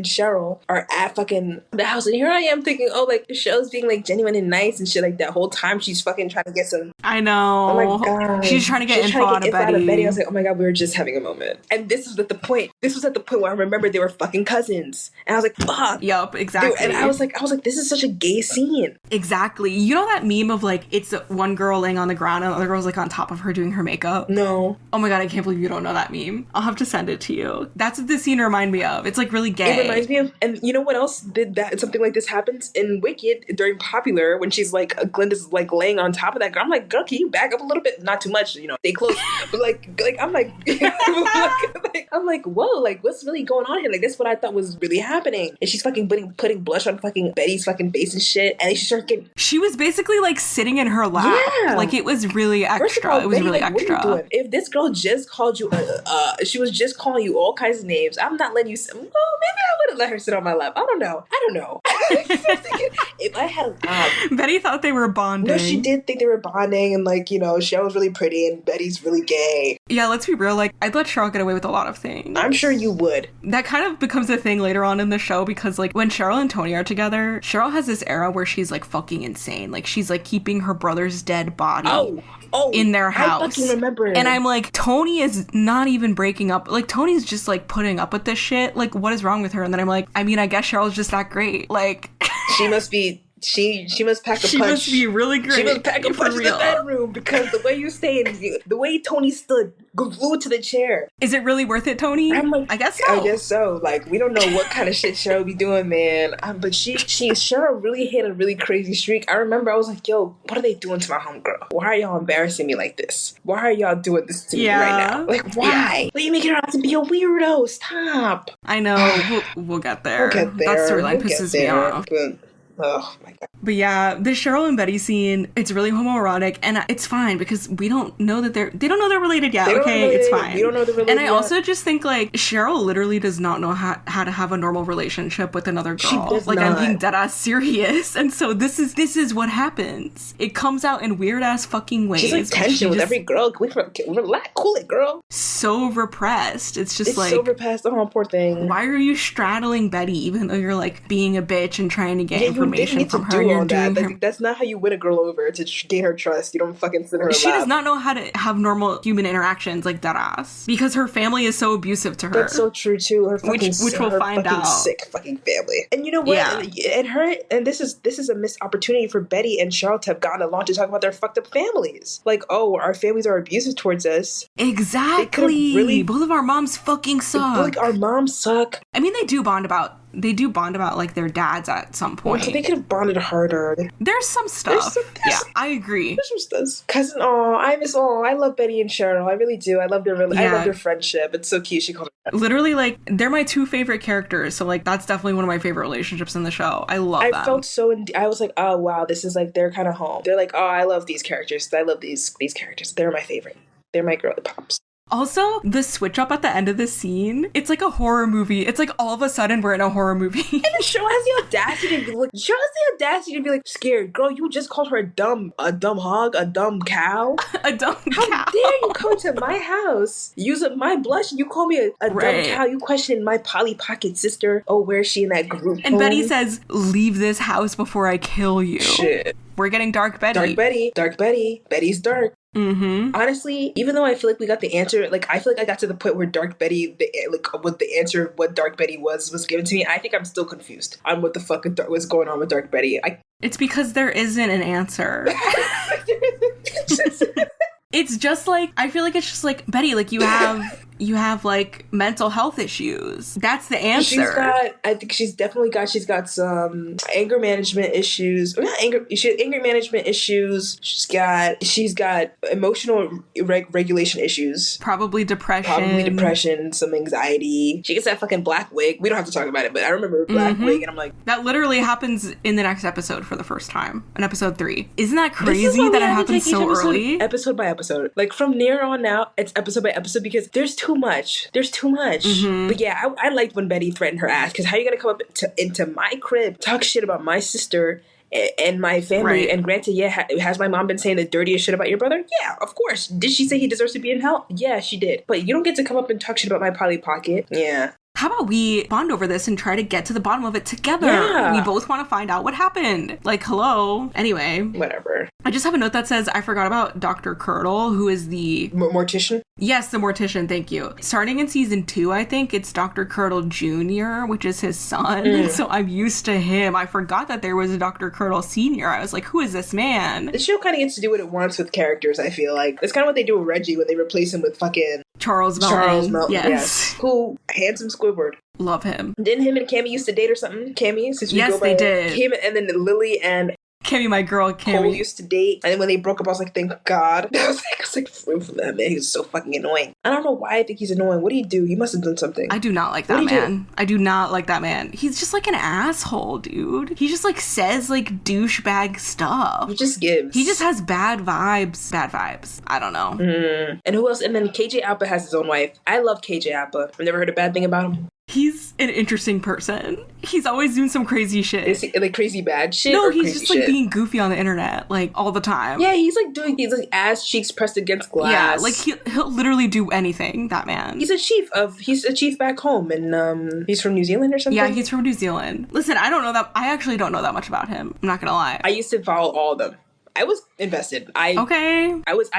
Cheryl are at fucking the house, and here I am thinking, oh, like Cheryl's being like genuine and nice and shit like that whole time. She's fucking trying to get some. I know. Oh my god. She's trying to get info out of Betty. I was like, oh my god, we were just having a moment. And this was at the point where I remembered they were fucking cousins, and I was like, fuck. Yup, exactly. And I was like, this is such a gay scene. Exactly. You know that meme of like, it's one girl laying on the ground and the other girl's like on top of her doing her makeup? No. Oh my god, I can't believe you don't know that meme. I'll have to send it to you. That's what this scene reminded me of. It's like really gay. It reminds me of, and you know what else did that? Something like this happens in Wicked during Popular when she's like, Glinda's like laying on top of that girl. I'm like, girl, can you back up a little bit? Not too much, stay close. But like I'm like, I'm like, whoa, like what's really going on here? Like that's what I thought was really happening. And she's fucking putting blush on fucking Betty's fucking face and shit. And she starts getting. She was basically like sitting in her lap. Yeah. Like it was really extra. First of all, it was Betty, really like, extra. What are you doing? If this girl just called you, she was just calling you all kinds of names. I'm not letting you. Well, maybe I would have let her sit on my lap. I don't know. If I had Betty thought they were bonding. No, she did think they were bonding, and like Cheryl was really pretty, and Betty's really gay. Yeah, let's be real. Like I'd let Cheryl get away with a lot of things. I'm sure you would. That kind of becomes a thing later on in the show because like when Cheryl and Tony are together, Cheryl has this era where she's like fucking insane. Like she's like keeping her brother's dead body. In their house. I fucking remember. And I'm like, Tony is not even breaking up. Like, Tony's just, like, putting up with this shit. Like, what is wrong with her? And then I'm like, I mean, I guess Cheryl's just that great. Like... She must be... She must pack a punch. She must be really great. She must pack a punch in the bedroom because the way you stayed, the way Tony stood, glued to the chair. Is it really worth it, Tony? I'm like, I guess so. I guess so. Like, we don't know what kind of shit Cheryl be doing, man. But Cheryl really hit a really crazy streak. I remember I was like, yo, what are they doing to my homegirl? Why are y'all embarrassing me like this? Why are y'all doing this to me right now? Like, why? Yeah. Why are you making her out to be a weirdo? Stop. I know. We'll get there. We'll get there. That storyline pisses me off. But Oh my god. But yeah, the Cheryl and Betty scene, it's really homoerotic, and it's fine because we don't know that they don't know they're related yet. Okay, it's fine. We don't know they're related And I yet. also just think like Cheryl literally does not know how to have a normal relationship with another girl. She does like not. I'm being dead ass serious, and so this is what happens. It comes out in weird ass fucking ways. She's like tension with every girl. Relax, cool it, girl. So repressed. It's just like so repressed. Oh, poor thing. Why are you straddling Betty even though you're like being a bitch and trying to get information from her? You're doing that. That's not how you win a girl over, to gain her trust. You don't fucking sit her. She does not know how to have normal human interactions like deadass because her family is so abusive to her. That's so true too. Her fucking, which we'll find out. Sick fucking family. And you know what? Yeah. And this is a missed opportunity for Betty and Cheryl to have gotten along to talk about their fucked up families. Like, oh, our families are abusive towards us. Exactly. Really, both of our moms fucking suck. Like, our moms suck. I mean, they do bond about like their dads at some point. Well, they could have bonded harder. There's some stuff. Yeah, I agree. There's some stuff. Cousin, I love Betty and Cheryl. I really do. I love I love their friendship. It's so cute. She called her. Literally, like, they're my two favorite characters. So, like, that's definitely one of my favorite relationships in the show. I love them. I felt so. I was like, oh wow, this is like they're kind of home. They're like, oh, I love these characters. I love these characters. They're my favorite. They're my girly pops. Also, the switch up at the end of the scene, it's like a horror movie. It's like all of a sudden we're in a horror movie. And the show has the audacity to be like, scared. Girl, you just called her a dumb hog, a dumb cow. A dumb cow. How dare you come to my house, use up my blush, and you call me a dumb cow. You question my Polly Pocket sister. Oh, where's she in that group? And Betty says, leave this house before I kill you. Shit. We're getting Dark Betty. Dark Betty. Betty's dark. Mm-hmm. Honestly, even though I feel like we got the answer, like I feel like I got to the point where Dark Betty, what Dark Betty was given to me. I think I'm still confused on what the fuck was going on with Dark Betty. It's because there isn't an answer. It's just like, I feel like it's just like, Betty, like you have like mental health issues. That's the answer. She's got some anger management issues. She has anger management issues. She's got emotional regulation issues. Probably depression, some anxiety. She gets that fucking black wig. We don't have to talk about it, but I remember black wig, and I'm like, that literally happens in the next episode for the first time, in episode 3. Isn't that crazy that it happens so early? Episode by episode. Like from near on out, it's episode by episode because there's too much. Mm-hmm. But yeah, I liked when Betty threatened her ass, because how are you gonna come up into my crib, talk shit about my sister and my family? Right. And granted, has my mom been saying the dirtiest shit about your brother? Yeah, of course. Did she say he deserves to be in hell? Yeah, she did. But you don't get to come up and talk shit about my Polly Pocket. Yeah. How about we bond over this and try to get to the bottom of it together? Yeah. We both want to find out what happened. Like, hello. Anyway. Whatever. I just have a note that says, I forgot about Dr. Curdle, who is the... mortician? Yes, the mortician, thank you. Starting in season 2, I think, it's Dr. Curdle Jr., which is his son. So I'm used to him. I forgot that there was a Dr. Curdle Sr. I was like, who is this man? The show kind of gets to do what it wants with characters, I feel like. It's kind of what they do with Reggie when they replace him with fucking... Charles Melton. Yes. Who, handsome Squidward. Love him. Didn't him and Cammy used to date or something? Cammy? Yes, they did. Him and then Lily and... Cammy, my girl, Cammy. Cole used to date, and then when they broke up, I was like, thank God. I was like, free from that man. He was so fucking annoying. I don't know why I think he's annoying. What did he do? He must have done something. I do not like that man. I do not like that man. He's just like an asshole, dude. He just like says like douchebag stuff. He just gives. He just has bad vibes. Bad vibes. I don't know. And who else? And then KJ Apa has his own wife. I love KJ Apa. I've never heard a bad thing about him. He's an interesting person. He's always doing some crazy shit. Is he, like crazy bad shit? No, he's just like being goofy on the internet, like all the time. Yeah, he's like ass cheeks pressed against glass. Yeah, like he'll literally do anything, that man. He's a chief back home, and he's from New Zealand or something? Yeah, he's from New Zealand. Listen, I actually don't know that much about him. I'm not gonna lie. I used to follow all of them. I was invested. I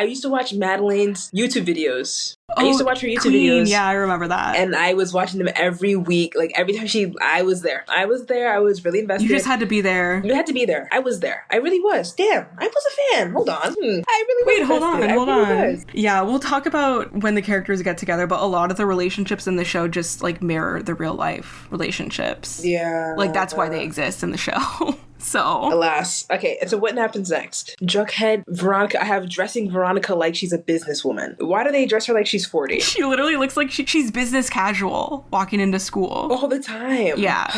used to watch Madeline's YouTube videos. I used to watch her YouTube videos. Yeah, I remember that. And I was watching them every week. Like every time I was there. I was really invested. You just had to be there. You had to be there. I was there. I really was. Damn, I was a fan. Hold on. I really was. Wait, hold on. Yeah, we'll talk about when the characters get together, but a lot of the relationships in the show just like mirror the real life relationships. Yeah. Like that's why they exist in the show. So alas. Okay, so what happens next? Jughead, Veronica. I have dressing Veronica like she's a businesswoman. Why do they dress her like she's 40? She literally looks like she's business casual walking into school all the time. Yeah.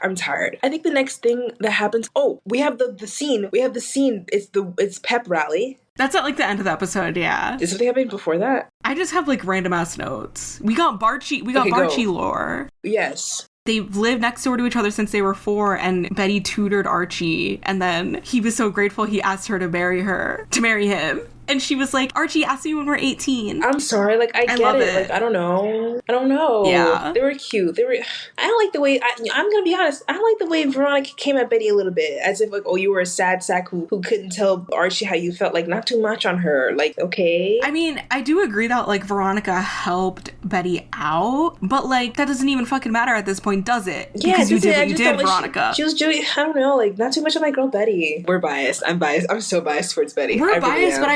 I'm tired. I think the next thing that happens, we have the scene. It's pep rally. That's at like the end of the episode, yeah. Did something happen before that? I just have like random ass notes. We got Barchie lore. Yes. They've lived next door to each other since they were 4, and Betty tutored Archie, and then he was so grateful he asked her to marry him. And she was like, Archie asked me when we're 18. I'm sorry, like, I get it. Like, I don't know. Yeah. They were cute. I don't like the way, I'm gonna be honest, I don't like the way Veronica came at Betty a little bit. As if, like, you were a sad sack who couldn't tell Archie how you felt. Like, not too much on her. Like, okay. I mean, I do agree that, like, Veronica helped Betty out, but, like, that doesn't even fucking matter at this point, does it? Yeah, because you did what you did, like Veronica. She was doing, I don't know, like, not too much of my girl Betty. We're biased. I'm biased. I'm so biased towards Betty. We're biased, but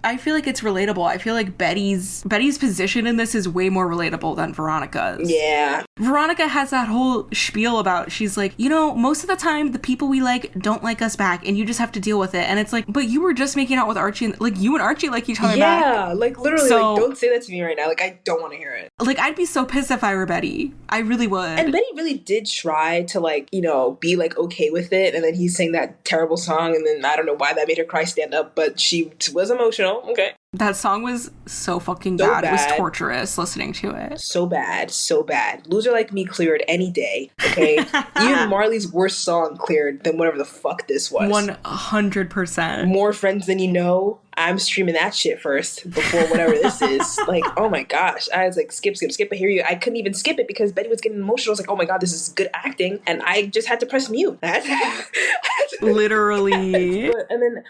I feel like it's relatable. I feel like Betty's position in this is way more relatable than Veronica's. Yeah. Veronica has that whole spiel about, she's like, most of the time the people we like don't like us back, and you just have to deal with it. And it's like, but you were just making out with Archie, and like you and Archie like each other back. Yeah, like literally, so, like, don't say that to me right now. Like, I don't want to hear it. Like, I'd be so pissed if I were Betty. I really would. And Betty really did try to, like, be like okay with it, and then he sang that terrible song, and then I don't know why that made her cry stand up, but she was emotional. Okay. That song was so fucking bad. It was torturous listening to it. So bad. Loser Like Me cleared any day, okay? Even Marley's worst song cleared than whatever the fuck this was. 100%. More Friends Than You Know. I'm streaming that shit first before whatever this is. Like, oh my gosh. I was like, skip. I hear you. I couldn't even skip it because Betty was getting emotional. I was like, oh my God, this is good acting. And I just had to press mute. Literally.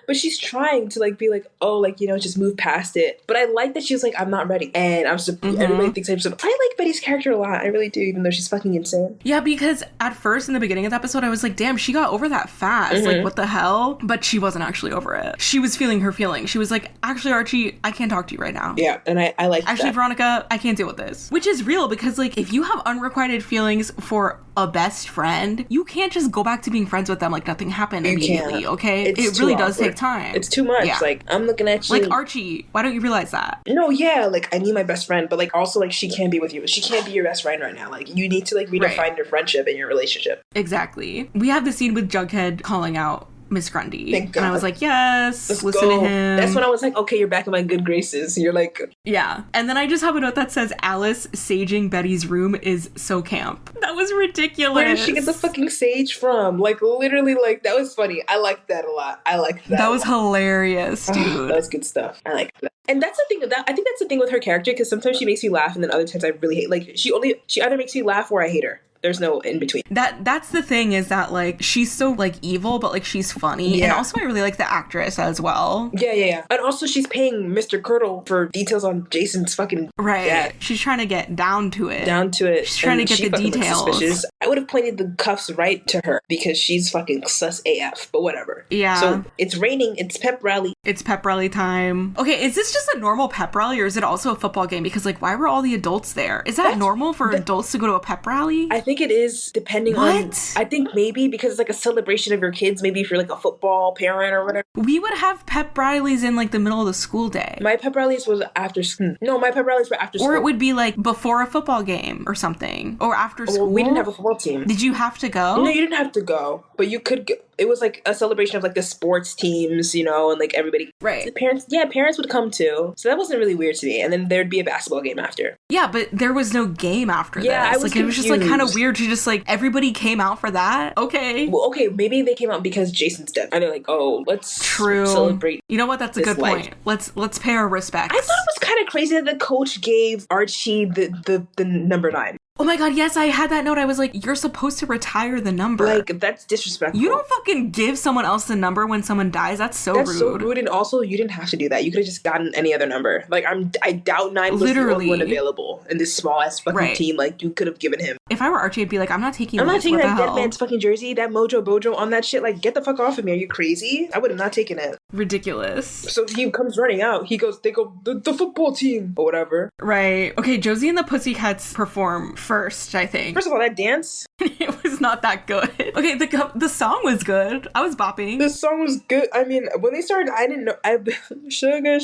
But she's trying to like be like, oh, like, just move past it. But I like that she was like, I'm not ready. And everybody thinks I like Betty's character a lot. I really do, even though she's fucking insane. Yeah, because at first in the beginning of the episode, I was like, damn, she got over that fast. Like, what the hell? But she wasn't actually over it. She was feeling her feelings. She was like, actually, Archie, I can't talk to you right now. Yeah, and I like actually, that. Veronica, I can't deal with this. Which is real, because like, if you have unrequited feelings for a best friend, you can't just go back to being friends with them like nothing happened immediately, okay? It really does take time. It's too much. Yeah. Like, I'm looking at you. Like, Archie, why don't you realize that? No, yeah, like, I need my best friend, but like, also, like, she can't be with you. She can't be your best friend right now. Like, you need to like redefine your friendship and your relationship. Exactly. We have the scene with Jughead calling out Miss Grundy. Thank God. And I was like, yes, let's listen go. to him. That's when I was like, okay, you're back in my good graces. You're like... Yeah. And then I just have a note that says, Alice saging Betty's room is so camp. That was ridiculous. Where did she get the fucking sage from? Like, literally, like, that was funny. I liked that a lot. That was hilarious, dude. That was good stuff. I like that. And that's the thing, I think that's the thing with her character, because sometimes she makes me laugh, and then other times I really hate, like, she either makes me laugh or I hate her. There's no in between. That's the thing, is that like she's so like evil, but like she's funny. Yeah. And also I really like the actress as well. Yeah. And also she's paying Mr. Curdle for details on Jason's fucking dad. She's trying to get down to it. She's trying to get the details. I would have pointed the cuffs right to her because she's fucking sus AF, but whatever. Yeah. So it's raining, it's pep rally. It's pep rally time. Okay, is this just a normal pep rally, or is it also a football game? Because like, why were all the adults there? Is that normal for adults to go to a pep rally? I think it is, depending on... I think maybe because it's like a celebration of your kids, maybe if you're like a football parent or whatever. We would have pep rallies in like the middle of the school day. My pep rallies was after school. No, my pep rallies were after school. Or it would be like before a football game or something. Or after school. Well, we didn't have a football team. Did you have to go? No, you didn't have to go, but you could go. It was like a celebration of like the sports teams, and like everybody. Right. The parents would come too. So that wasn't really weird to me. And then there'd be a basketball game after. Yeah, but there was no game after this. I was like, confused. It was just like kind of weird to just like, everybody came out for that. Okay. Well, okay, maybe they came out because Jason's dead. And they're like, oh, let's celebrate. You know what? That's a good point. Let's pay our respects. I thought it was kind of crazy that the coach gave Archie the number 9. Oh my God, yes, I had that note. I was like, you're supposed to retire the number. Like, that's disrespectful. You don't fucking give someone else the number when someone dies. That's rude. That's so rude. And also, you didn't have to do that. You could have just gotten any other number. Like, I doubt 9 was the only one available in this small-ass fucking team. Like, you could have given him. If I were Archie, I'd be like, I'm not taking that dead man's fucking jersey, that Mojo Bojo on that shit. Like, get the fuck off of me. Are you crazy? I would have not taken it. Ridiculous. So he comes running out. They go, the football team. Or whatever. Right. Okay, Josie and the Pussycats perform first, I think. First of all, that dance. It was not that good. Okay, the song was good. I was bopping. The song was good. I mean, when they started, I didn't know. Sugar.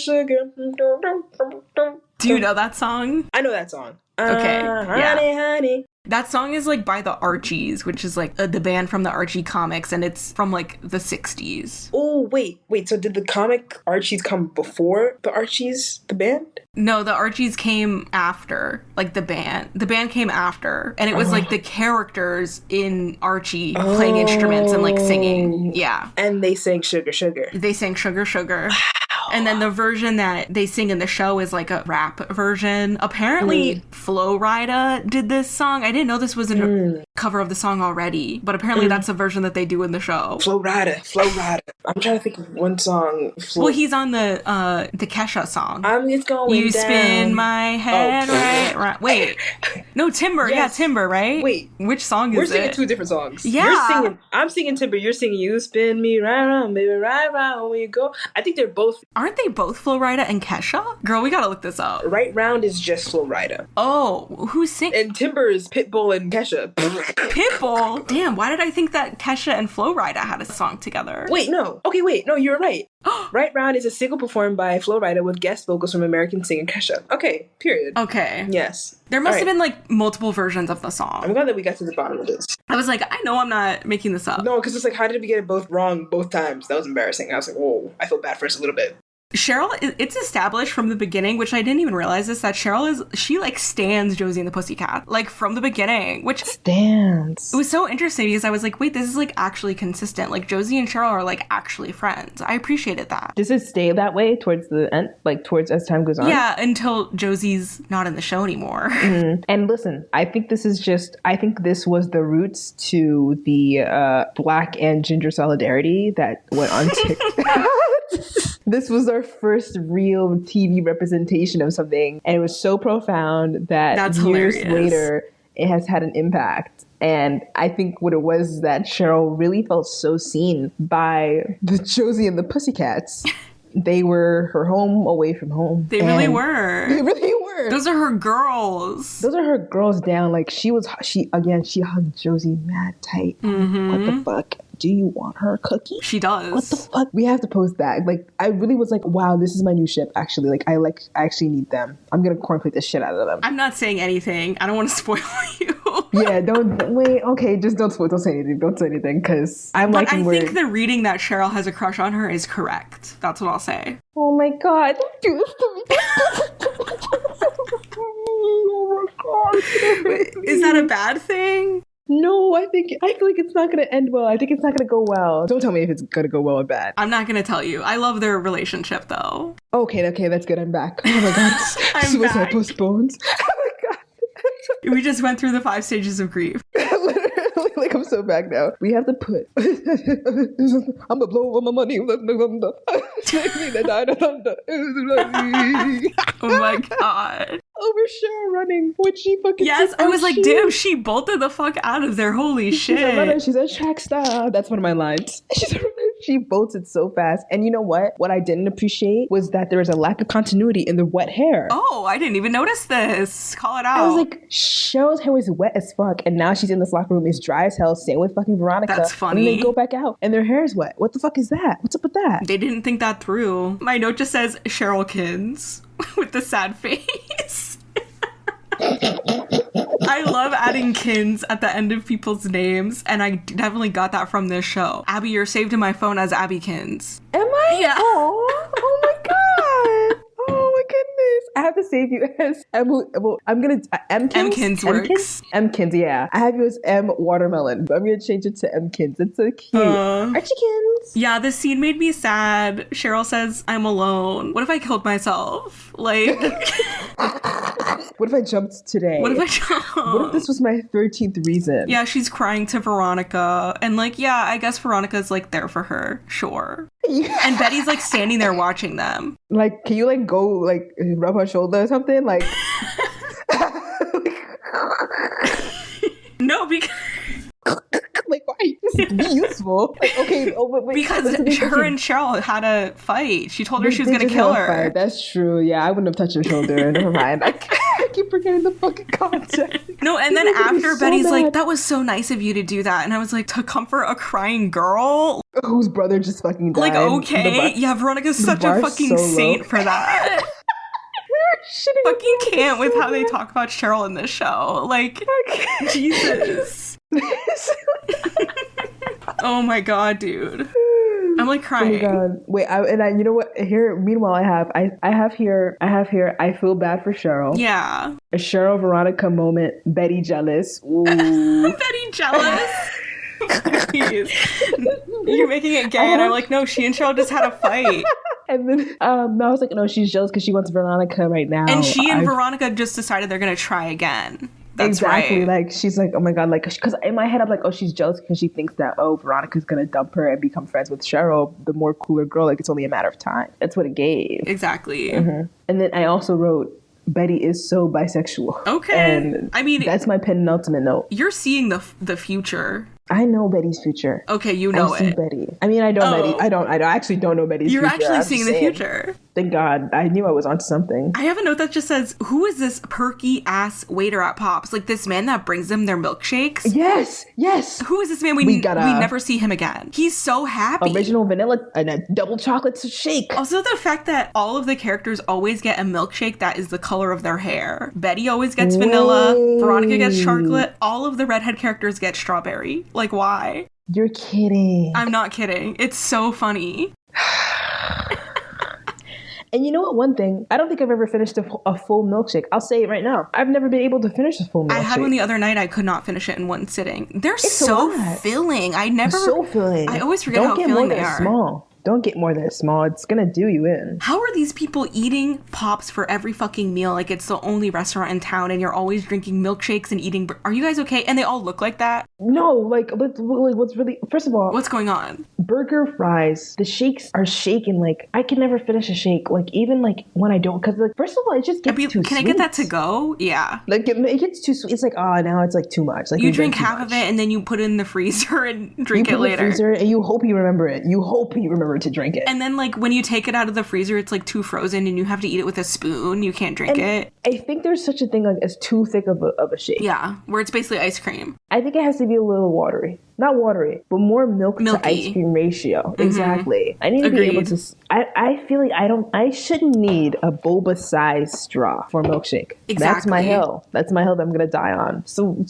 Do you know that song? I know that song. Okay. Honey, honey. That song is like by the Archies, which is like the band from the Archie comics, and it's from like the 60s. Oh, wait. So did the comic Archies come before the Archies, the band? No, the Archies came after, like the band. The band came after, and it was like the characters in Archie playing instruments and like singing. Yeah. And they sang Sugar Sugar. They sang Sugar Sugar. And then the version that they sing in the show is like a rap version. Apparently, Flo Rida did this song. I didn't know this was a cover of the song already, but apparently that's a version that they do in the show. Flo Rida. I'm trying to think of one song. Well, he's on the Kesha song. It's going You down. spin my head right. Wait. No, Timber. Yes. Yeah, Timber, right? Wait. Which song is it? We're singing two different songs. Yeah. I'm singing Timber. You're singing You Spin Me Right Round, Baby, Right Round When You Go. I think they're both... Aren't they both Flo Rida and Kesha? Girl, we gotta look this up. Right Round is just Flo Rida. Oh, who's singing? And Timber is Pitbull and Kesha. Pitbull? Damn, why did I think that Kesha and Flo Rida had a song together? Wait, no. Okay, wait. No, you're right. Right Round is a single performed by Flo Rida with guest vocals from American singer Kesha. Okay, period. Okay. Yes. There must have been like multiple versions of the song. I'm glad that we got to the bottom of this. I was like, I know I'm not making this up. No, because it's like, how did we get it both wrong both times? That was embarrassing. I was like, whoa, I feel bad for us a little bit. Cheryl, it's established from the beginning, which I didn't even realize this, that Cheryl she like stands Josie and the Pussycat, like from the beginning, which stands. It was so interesting because I was like, wait, this is like actually consistent. Like Josie and Cheryl are like actually friends. I appreciated that. Does it stay that way towards the end, like towards as time goes on? Yeah, until Josie's not in the show anymore. And listen, I think this was the roots to the Black and Ginger solidarity that went on TikTok. This was our first real TV representation of something, and it was so profound that years later it has had an impact. And I think what it was is that Cheryl really felt so seen by the Josie and the Pussycats. They were her home away from home. They really were. They really were. Those are her girls. Those are her girls down. Like she hugged Josie mad tight. What the fuck? Do you want her cookie? She does. What the fuck? We have to post that. Like, I really was like, wow, this is my new ship, actually. Like, I actually need them. I'm gonna cornplate the shit out of them. I'm not saying anything. I don't want to spoil you. Yeah, wait, okay, just don't say anything. Don't say anything, because I think the reading that Cheryl has a crush on her is correct. That's what I'll say. Oh my god, don't do this to me. Oh my god. Wait, is that a bad thing? No, I feel like it's not going to end well. I think it's not going to go well. Don't tell me if it's going to go well or bad. I'm not going to tell you. I love their relationship, though. Okay, that's good. I'm back. Oh my god. Suicide postponed. Oh my god. We just went through the 5 stages of grief. Literally, like, I'm so back now. We have to put... I'm going to blow all my money. Oh my god. Over Cheryl running when she fucking... Yes, I was like, damn, she bolted the fuck out of there. Holy shit. She's a track star. That's one of my lines. She bolted so fast. And you know what? What I didn't appreciate was that there was a lack of continuity in the wet hair. Oh, I didn't even notice this. Call it out. I was like, Cheryl's hair was wet as fuck. And now she's in this locker room. It's dry as hell. Same with fucking Veronica. That's funny. And then they go back out and their hair is wet. What the fuck is that? What's up with that? They didn't think that through. My note just says Cheryl Kins with the sad face. I love adding Kins at the end of people's names, and I definitely got that from this show. Abby, you're saved in my phone as Abby Kins. Am I? Yeah. Oh my god. Oh my goodness. I have to save you as I'm gonna M Kins. M Kins works. M Kins, yeah. I have you as M Watermelon, but I'm gonna change it to M Kins. It's so cute. Archie Kins. Yeah, this scene made me sad. Cheryl says, I'm alone. What if I killed myself? Like... What if I jumped today? What if this was my 13th reason? Yeah, she's crying to Veronica. And like, yeah, I guess Veronica's like there for her. Sure. And Betty's like standing there watching them. Like, can you like go like rub her shoulder or something? Like... No, because... Like, why? Be useful. Like, okay, wait, because her and Cheryl had a fight. She told her she was going to kill her. Fight. That's true. Yeah, I wouldn't have touched her shoulder. Never mind. I keep forgetting the fucking context. No, and then after Betty's like, that was so nice of you to do that. And I was like, to comfort a crying girl? Whose brother just fucking died. Like, okay. Yeah, Veronica's such a fucking saint for that. fucking can't with how they talk about Cheryl in this show. Like, Jesus. Oh my god, dude. I'm like crying. Oh my god. Wait, you know what? Here, meanwhile, I have here, I feel bad for Cheryl. Yeah. A Cheryl Veronica moment. Betty jealous. Ooh. Betty jealous? Please. You're making it gay, and I'm like, no, she and Cheryl just had a fight. And then I was like, no, she's jealous because she wants Veronica right now. And she and Veronica just decided they're gonna try again. That's exactly. Right. Like, she's like, oh my god, like, because in my head I'm like, oh, she's jealous because she thinks that, oh, Veronica's gonna dump her and become friends with Cheryl, the more cooler girl. Like, it's only a matter of time. That's what it gave. Exactly. Mm-hmm. And then I also wrote, Betty is so bisexual. Okay. And I mean, that's my penultimate note. You're seeing the future. I know Betty's future. Okay, you know I see Betty. I mean, I know Betty. I actually don't know Betty's You're future. You're actually seeing the future. Thank God. I knew I was onto something. I have a note that just says, who is this perky ass waiter at Pops? Like, this man that brings them their milkshakes? Yes. Who is this man? We never see him again. He's so happy. Original vanilla and a double chocolate shake. Also, the fact that all of the characters always get a milkshake that is the color of their hair. Betty always gets vanilla. Veronica gets chocolate. All of the redhead characters get strawberry. Like, why? You're kidding. I'm not kidding. It's so funny. And you know what? One thing, I don't think I've ever finished a full milkshake. I'll say it right now. I've never been able to finish a full milkshake. I had one the other night. I could not finish it in one sitting. They're so filling. So filling. I always forget how filling they are. Small. Don't get more than small. It's gonna do you in. How are these people eating Pops for every fucking meal? Like, it's the only restaurant in town, and you're always drinking milkshakes and eating. Are you guys okay? And they all look like that? No, like what's really, first of all, what's going on? Burger, fries, the shakes are shaken. Like, I can never finish a shake. Like, even like when I don't, because like, first of all, it just gets too sweet. Can I get that to go? Yeah. Like, it gets too sweet. It's like, now it's like too much. Like, you drink half of it and then you put it in the freezer and drink it later. You put it in the freezer and you hope you remember it. You hope you remember to drink it. And then like when you take it out of the freezer, it's like too frozen and you have to eat it with a spoon. You can't drink it. I think there's such a thing like as too thick of a shake. Yeah, where it's basically ice cream. I think it has to be a little watery. Not watery, but more milky to ice cream ratio. Mm-hmm. Exactly. I need to be able to. I feel like I shouldn't need a boba size straw for a milkshake. Exactly. That's my hill. That's my hill that I'm gonna die on. So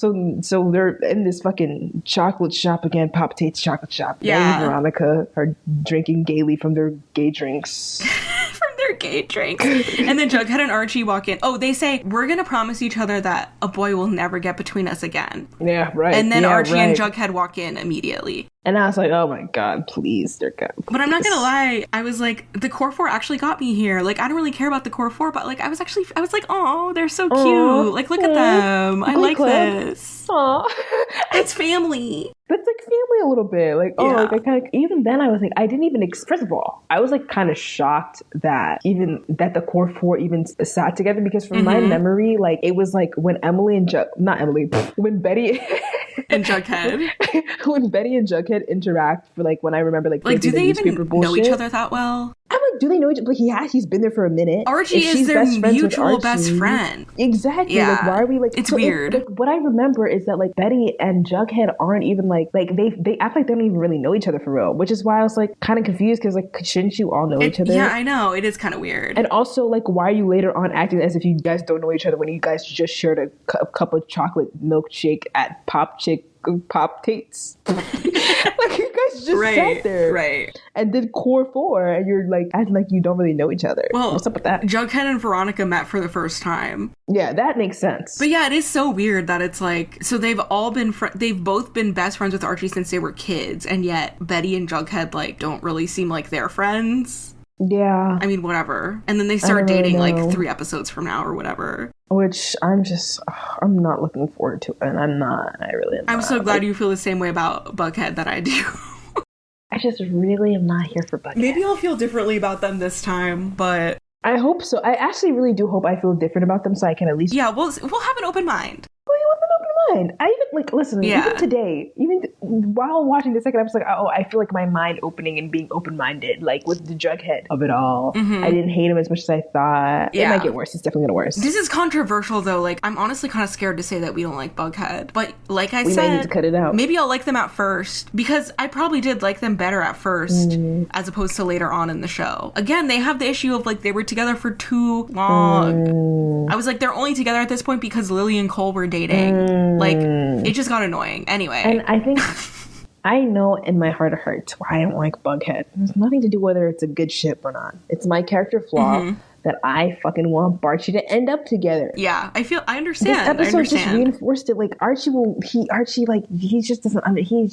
they're in this fucking chocolate shop again, Pop Tate's chocolate shop. Yeah. And Veronica are drinking gaily from their gay drinks. Gay drinks. And then Jughead and Archie walk in. Oh, they say, we're gonna promise each other that a boy will never get between us again. Yeah, right. And then Archie and Jughead walk in immediately. And I was like, oh my god, please, dear God. Please. But I'm not gonna lie, I was like, the Core 4 actually got me here. Like, I don't really care about the Core 4, but like, I was like, oh, they're so cute. Like, look at them. I like this. Aww. It's family. That's like family a little bit. Like, like I kind of, even then I was like, I didn't even, first of all, I was like kind of shocked that the Core 4 even sat together, because from my memory, like, it was like when when Betty and Jughead. When Betty and Jughead interact for like, when I remember like do they even know bullshit. each other that well? I'm like, do they know each other? Like, he's been there for a minute. Archie is their mutual best friend. Exactly. Yeah. Like, why are we like? It's weird. What I remember is that like Betty and Jughead aren't even like they act like they don't even really know each other for real, which is why I was like kind of confused, because like, shouldn't you all know each other? Yeah, I know. It is kind of weird. And also, like, why are you later on acting as if you guys don't know each other when you guys just shared a cup of chocolate milkshake at Pop Tate's? Like, you guys just sat there, right? And did Core 4, and you're like acting like you don't really know each other. Well, what's up with that? Jughead and Veronica met for the first time. Yeah, that makes sense. But yeah, it is so weird that it's like, so they've all been they've both been best friends with Archie since they were kids, and yet Betty and Jughead like don't really seem like they're friends. Yeah. I mean, whatever. And then they start dating like 3 episodes from now or whatever. Which I'm not looking forward to it. And I really am. I'm so glad you feel the same way about Bughead that I do. I just really am not here for Bughead. Maybe I'll feel differently about them this time, but I hope so. I actually really do hope I feel different about them, so I can at least... Yeah, we'll have an open mind. Well, you want an open fine. I even like listen. Yeah. Even today, while watching the second episode, oh, I feel like my mind opening and being open minded, like with the Jughead of it all. I didn't hate him as much as I thought. Yeah. It might get worse. It's definitely gonna worse. This is controversial though. Like, I'm honestly kind of scared to say that we don't like Bughead, but like I we said, might need to cut it out. Maybe I'll like them at first because I probably did like them better at first as opposed to later on in the show. Again, they have the issue of like they were together for too long. I was like, they're only together at this point because Lily and Cole were dating. Like, it just got annoying. Anyway. And I think I know in my heart of hearts why I don't like Bughead. It has nothing to do whether it's a good ship or not. It's my character flaw that I fucking want Barchie to end up together. Yeah, I understand. This episode just reinforced it. Like Archie just doesn't he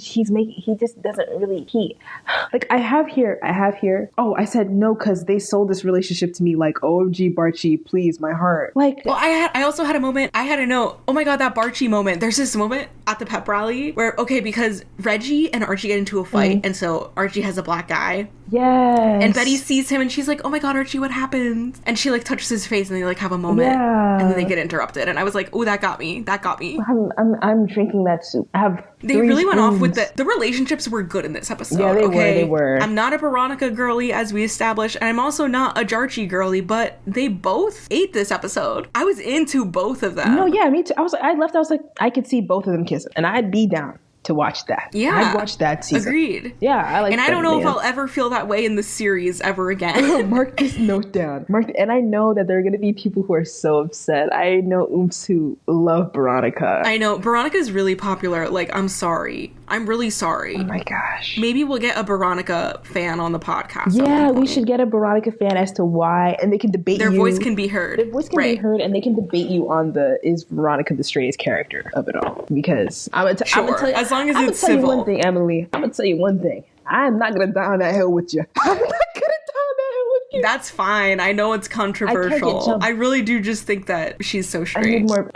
just doesn't really like I have here. Oh, I said no because they sold this relationship to me like OMG Barchie, please, my heart. Like, well, I also had a moment. I had a note. Oh my god, that Barchie moment. There's this moment at the pep rally where because Reggie and Archie get into a fight, and so Archie has a black guy. Yes. And Betty sees him and she's like, oh my god, Archie, what happened? And she like touches his face and they like have a moment. Yeah. And then they get interrupted. And I was like, oh, that got me. I'm drinking that soup. They really went off with the relationships were good in this episode. Yeah, they were. I'm not a Beronica girly, as we established, and I'm also not a Jarchi girly, but they both ate this episode. I was into both of them. No, yeah, me too. I was like, I could see both of them kissing, and I'd be down to watch that. Yeah. I'd watch that season. Agreed. Yeah, I like. And I don't know if I'll ever feel that way in the series ever again. Mark this note down. And I know that there are going to be people who are so upset. I know oops who love Beronica. I know. Beronica is really popular. Like, I'm sorry. I'm really sorry. Oh my gosh. Maybe we'll get a Beronica fan on the podcast. Yeah, we should get a Beronica fan as to why, and they can debate Their voice can be heard. Their voice can be heard, and they can debate you on is Veronica the straightest character of it all. Because I'm gonna tell you, as long as it's tell civil. You one thing, Emily. I'm gonna tell you one thing. I'm not gonna die on that hill with you. I'm not gonna die on that hill with you. That's fine. I know it's controversial. I really do just think that she's so straight. I need more.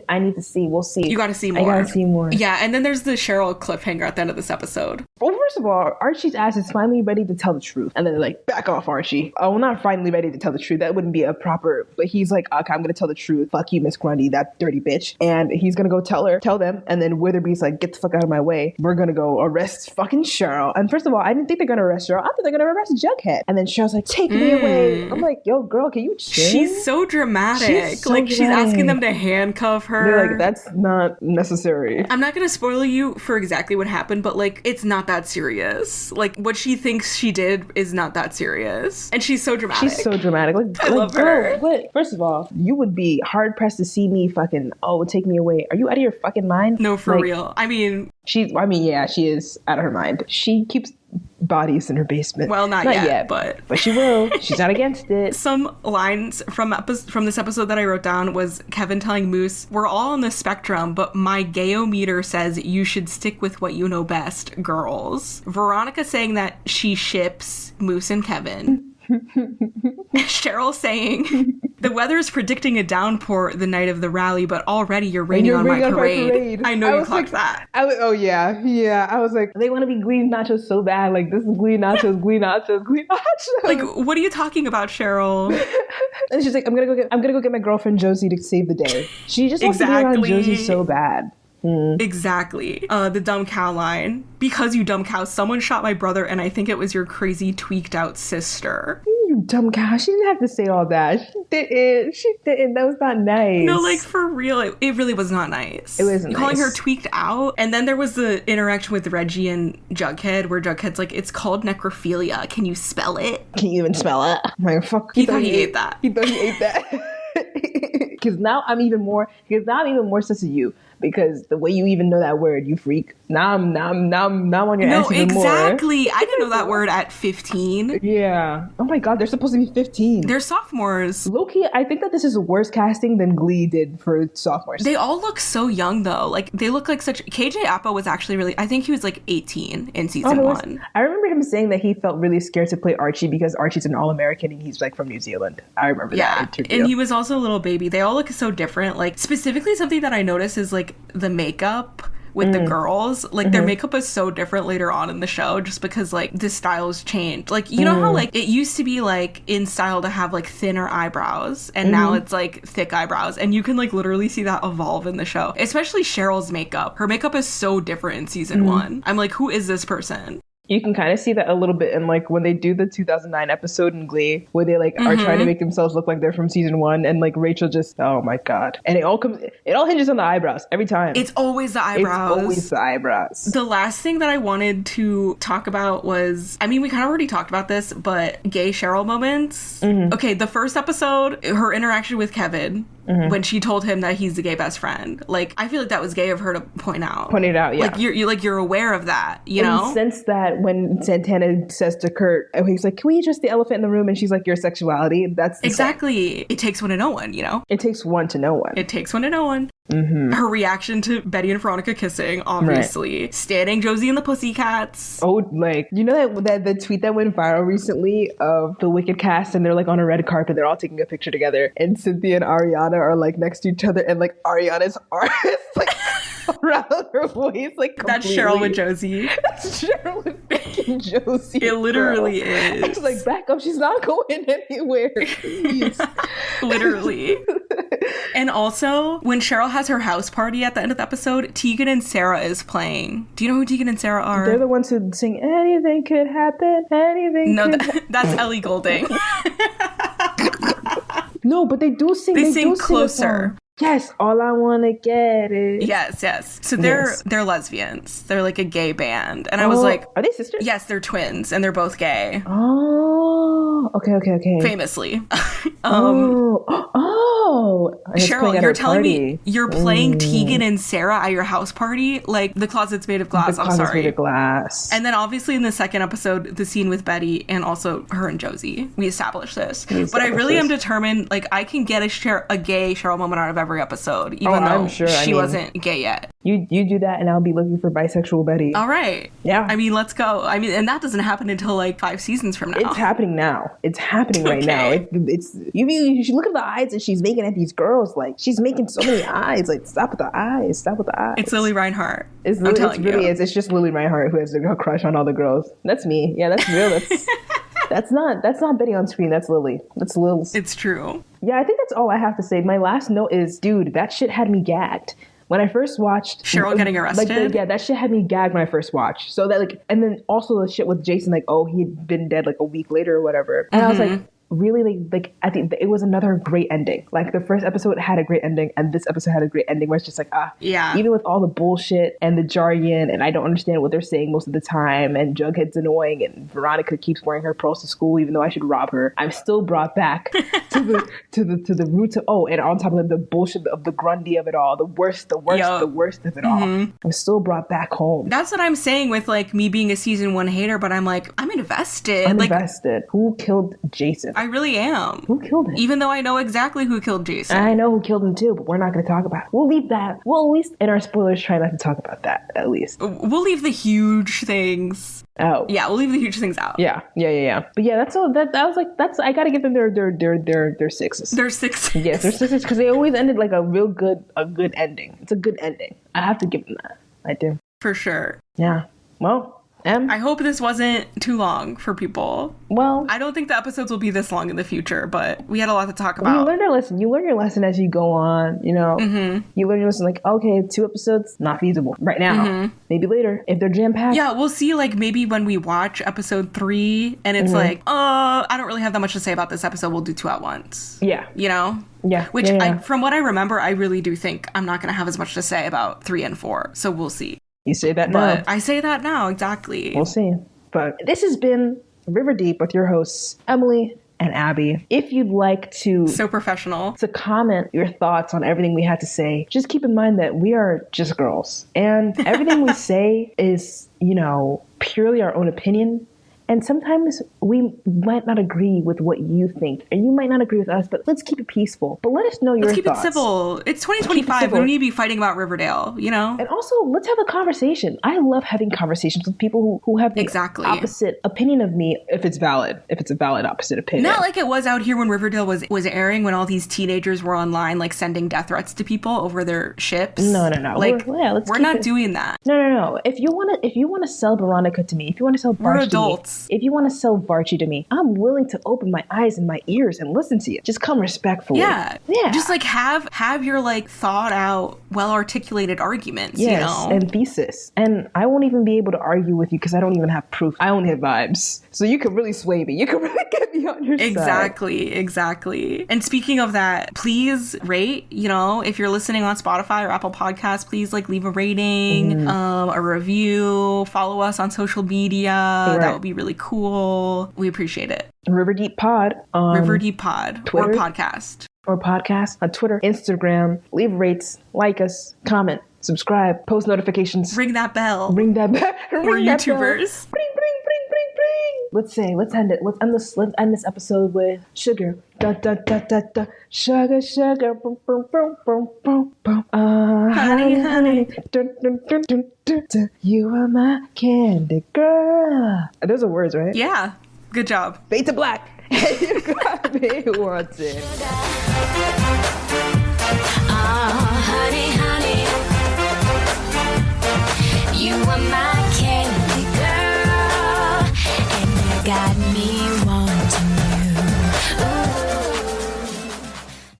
I need to see. We'll see. You gotta see more. I gotta see more. Yeah, and then there's the Cheryl cliffhanger at the end of this episode. Well, first of all, Archie's ass is finally ready to tell the truth. And then they're like, back off, Archie. Oh, well, not finally ready to tell the truth. That wouldn't be a proper... But he's like, okay, I'm going to tell the truth. Fuck you, Miss Grundy, that dirty bitch. And he's going to go tell them. And then Witherby's like, get the fuck out of my way. We're going to go arrest fucking Cheryl. And first of all, I didn't think they're going to arrest Cheryl. I thought they're going to arrest Jughead. And then Cheryl's like, take me away. I'm like, yo, girl, can you chill? She's so dramatic. She's asking them to handcuff her. They're like, that's not necessary. I'm not going to spoil you for exactly what happened, but like, it's not that serious. Like, what she thinks she did is not that serious. And she's so dramatic. She's so dramatic. I love her. What? First of all, you would be hard pressed to see me fucking, take me away. Are you out of your fucking mind? No, for real. I mean, she is out of her mind. She keeps bodies in her basement. Well, not yet, but she will. She's not against it. Some lines from this episode that I wrote down was Kevin telling Moose, we're all on the spectrum, but my gayometer says you should stick with what you know best, girls. Veronica saying that she ships Moose and Kevin. Cheryl saying the weather is predicting a downpour the night of the rally, but already you're raining on my parade. I know you clocked that. I was like, they want to be Glee nachos so bad. Like, this is Glee nachos. Like, what are you talking about, Cheryl? And she's like, I'm gonna go get my girlfriend Josie to save the day. She just wants to be around Josie so bad. Exactly. The dumb cow line. Because you dumb cow, someone shot my brother and I think it was your crazy tweaked out sister. You dumb cow. She didn't have to say all that. She didn't. That was not nice. No, like, for real, it really was not nice. It wasn't nice. Calling her tweaked out. And then there was the interaction with Reggie and Jughead where Jughead's like, it's called necrophilia. Can you spell it? Can you even spell it? I'm like, fuck. He thought he ate that. He thought he ate that. Because now I'm even more sus of you. Because the way you even know that word, you freak. Now I'm on your ass even more. No, exactly. I didn't know that word at 15. Yeah. Oh my god, they're supposed to be 15. They're sophomores. Low-key, I think that this is worse casting than Glee did for sophomores. They all look so young though. Like, they look like such... KJ Apa was actually really... I think he was like 18 in season 1. I remember him saying that he felt really scared to play Archie because Archie's an All-American and he's like from New Zealand. I remember that interview. And he was also a little baby. They all look so different. Like, specifically something that I noticed is like the makeup with the girls, like their makeup is so different later on in the show just because like the styles changed. Like, you know how like it used to be like in style to have like thinner eyebrows and now it's like thick eyebrows, and you can like literally see that evolve in the show. Especially Cheryl's makeup. Her makeup is so different in season 1. I'm like, who is this person? You can kind of see that a little bit in like when they do the 2009 episode in Glee where they like are trying to make themselves look like they're from season 1, and like Rachel just, oh my god, and it all hinges on the eyebrows every time. It's always the eyebrows. It's always the eyebrows. The last thing that I wanted to talk about was, I mean, we kind of already talked about this, but gay Cheryl moments. Okay, the first episode, her interaction with Kevin. When she told him that he's the gay best friend, like I feel like that was gay of her to point it out. Yeah, like you're aware of that, you know. Since that, when Santana says to Kurt, he's like, "Can we address the elephant in the room?" and she's like, "Your sexuality." That's exactly. It takes one to know one, you know. It takes one to know one. It takes one to know one. Her reaction to Betty and Veronica kissing, obviously. Right. Standing Josie and the Pussycats. Oh, like, you know that the tweet that went viral recently of the Wicked cast, and they're like on a red carpet, they're all taking a picture together, and Cynthia and Ariana are like next to each other, and like Ariana's arm is like around her waist, like completely. That's Cheryl with Josie. That's Cheryl with fucking Josie. It literally is. I was like, back up, she's not going anywhere. Please. Literally. And also, when Cheryl has her house party at the end of the episode, Tegan and Sarah is playing. Do you know who Tegan and Sarah are? They're the ones who sing "Anything Could Happen, Anything." No, that's Ellie Goulding. No, but they do sing. They sing Closer. Yes, all I want to get is... Yes. So they're lesbians. They're like a gay band. And I was like... Are they sisters? Yes, they're twins, and they're both gay. Oh, okay. Famously. Cheryl, you're telling me you're playing Tegan and Sarah at your house party? Like, the closet's made of glass. I'm sorry. Made of glass. And then obviously in the second episode, the scene with Betty and also her and Josie. We established this. But I really am determined, like, I can get a gay Cheryl moment out of every episode, even though I'm sure. she wasn't gay yet. You do that and I'll be looking for bisexual Betty. All right. Yeah. I mean, let's go. I mean, and that doesn't happen until like 5 seasons from now. It's happening now. It's happening right now. It's you should look at the eyes that she's making at these girls. Like, she's making so many eyes. Like, stop with the eyes. Stop with the eyes. It's Lily Reinhart. It really is. It's just Lily Reinhart who has a crush on all the girls. That's me. Yeah, that's real. That's not Betty on screen. That's Lily. That's Lil's. It's true. Yeah, I think that's all I have to say. My last note is, dude, that shit had me gagged. When I first watched Cheryl getting arrested, that shit had me gagged when I first watched. So that, like, and then also the shit with Jason, like, oh, he'd been dead like a week later or whatever. And I was like, really, like at the it was another great ending. Like, the first episode had a great ending, and this episode had a great ending where it's just like, even with all the bullshit and the jargon, and I don't understand what they're saying most of the time, and Jughead's annoying, and Veronica keeps wearing her pearls to school even though I should rob her, I'm still brought back to the roots of, and on top of the bullshit of the Grundy of it all, the worst of it all, I'm still brought back home. That's what I'm saying with, like, me being a season 1 hater, but I'm like, I'm invested. Who killed Jason? I really am. Who killed him? Even though I know exactly who killed Jason. I know who killed him too, but we're not going to talk about it. We'll leave that. We'll at least, in our spoilers, try not to talk about that, at least. We'll leave the huge things out. Yeah, we'll leave the huge things out. Yeah. But yeah, that's all. That was like, I got to give them their sixes. Their sixes. Yes, their sixes, because they always ended like a good ending. It's a good ending. I have to give them that. I do. For sure. Yeah. Well, I hope this wasn't too long for people. Well, I don't think the episodes will be this long in the future, but we had a lot to talk about. You learned our lesson. You learn your lesson as you go on, you know. You learn your lesson, like, okay, 2 episodes, not feasible right now. Maybe later, if they're jam-packed. Yeah, we'll see, like, maybe when we watch episode 3, and it's like, I don't really have that much to say about this episode, we'll do 2 at once. Yeah. You know? Yeah. Which, from what I remember, I really do think I'm not going to have as much to say about 3 and 4, so we'll see. You say that now. I say that now, exactly. We'll see. But this has been River Deep with your hosts, Emily and Abby. If you'd like to... So professional. To comment your thoughts on everything we had to say, just keep in mind that we are just girls. And everything we say is, you know, purely our own opinion. And sometimes we might not agree with what you think, and you might not agree with us, but let's keep it peaceful. But let us know your thoughts. Let's keep it civil. It's 2025. We don't need to be fighting about Riverdale, you know? And also, let's have a conversation. I love having conversations with people who have the opposite opinion of me, if it's valid, if it's a valid opposite opinion. Not like it was out here when Riverdale was airing, when all these teenagers were online, like, sending death threats to people over their ships. No. Like, we're not doing that. No. If you want to sell Beronica to me, if you want to sell Barchie, we're adults. If you want to sell Barchie to me, I'm willing to open my eyes and my ears and listen to you. Just come respectfully. Yeah. Just like have your like thought out, well articulated arguments. Yes, you know, and thesis. And I won't even be able to argue with you because I don't even have proof. I only have vibes. So you could really sway me. You could really get me on your side. Exactly. And speaking of that, please rate. You know, if you're listening on Spotify or Apple Podcasts, please like leave a rating, a review, follow us on social media. Right. That would be really cool. We appreciate it. Riverdeep Pod on Riverdeep Pod Twitter, or podcast on Twitter, Instagram. Leave rates, like us, comment, subscribe, post notifications. Ring that bell. We're YouTubers. Bring. Let's end it. Let's end this episode with sugar. Da da da da da. Sugar. Boom boom boom boom boom boom. Honey. You are my candy girl. Those are words, right? Yeah. Good job. Fade to black. You got me wanting. Honey. You are my candy girl. And I got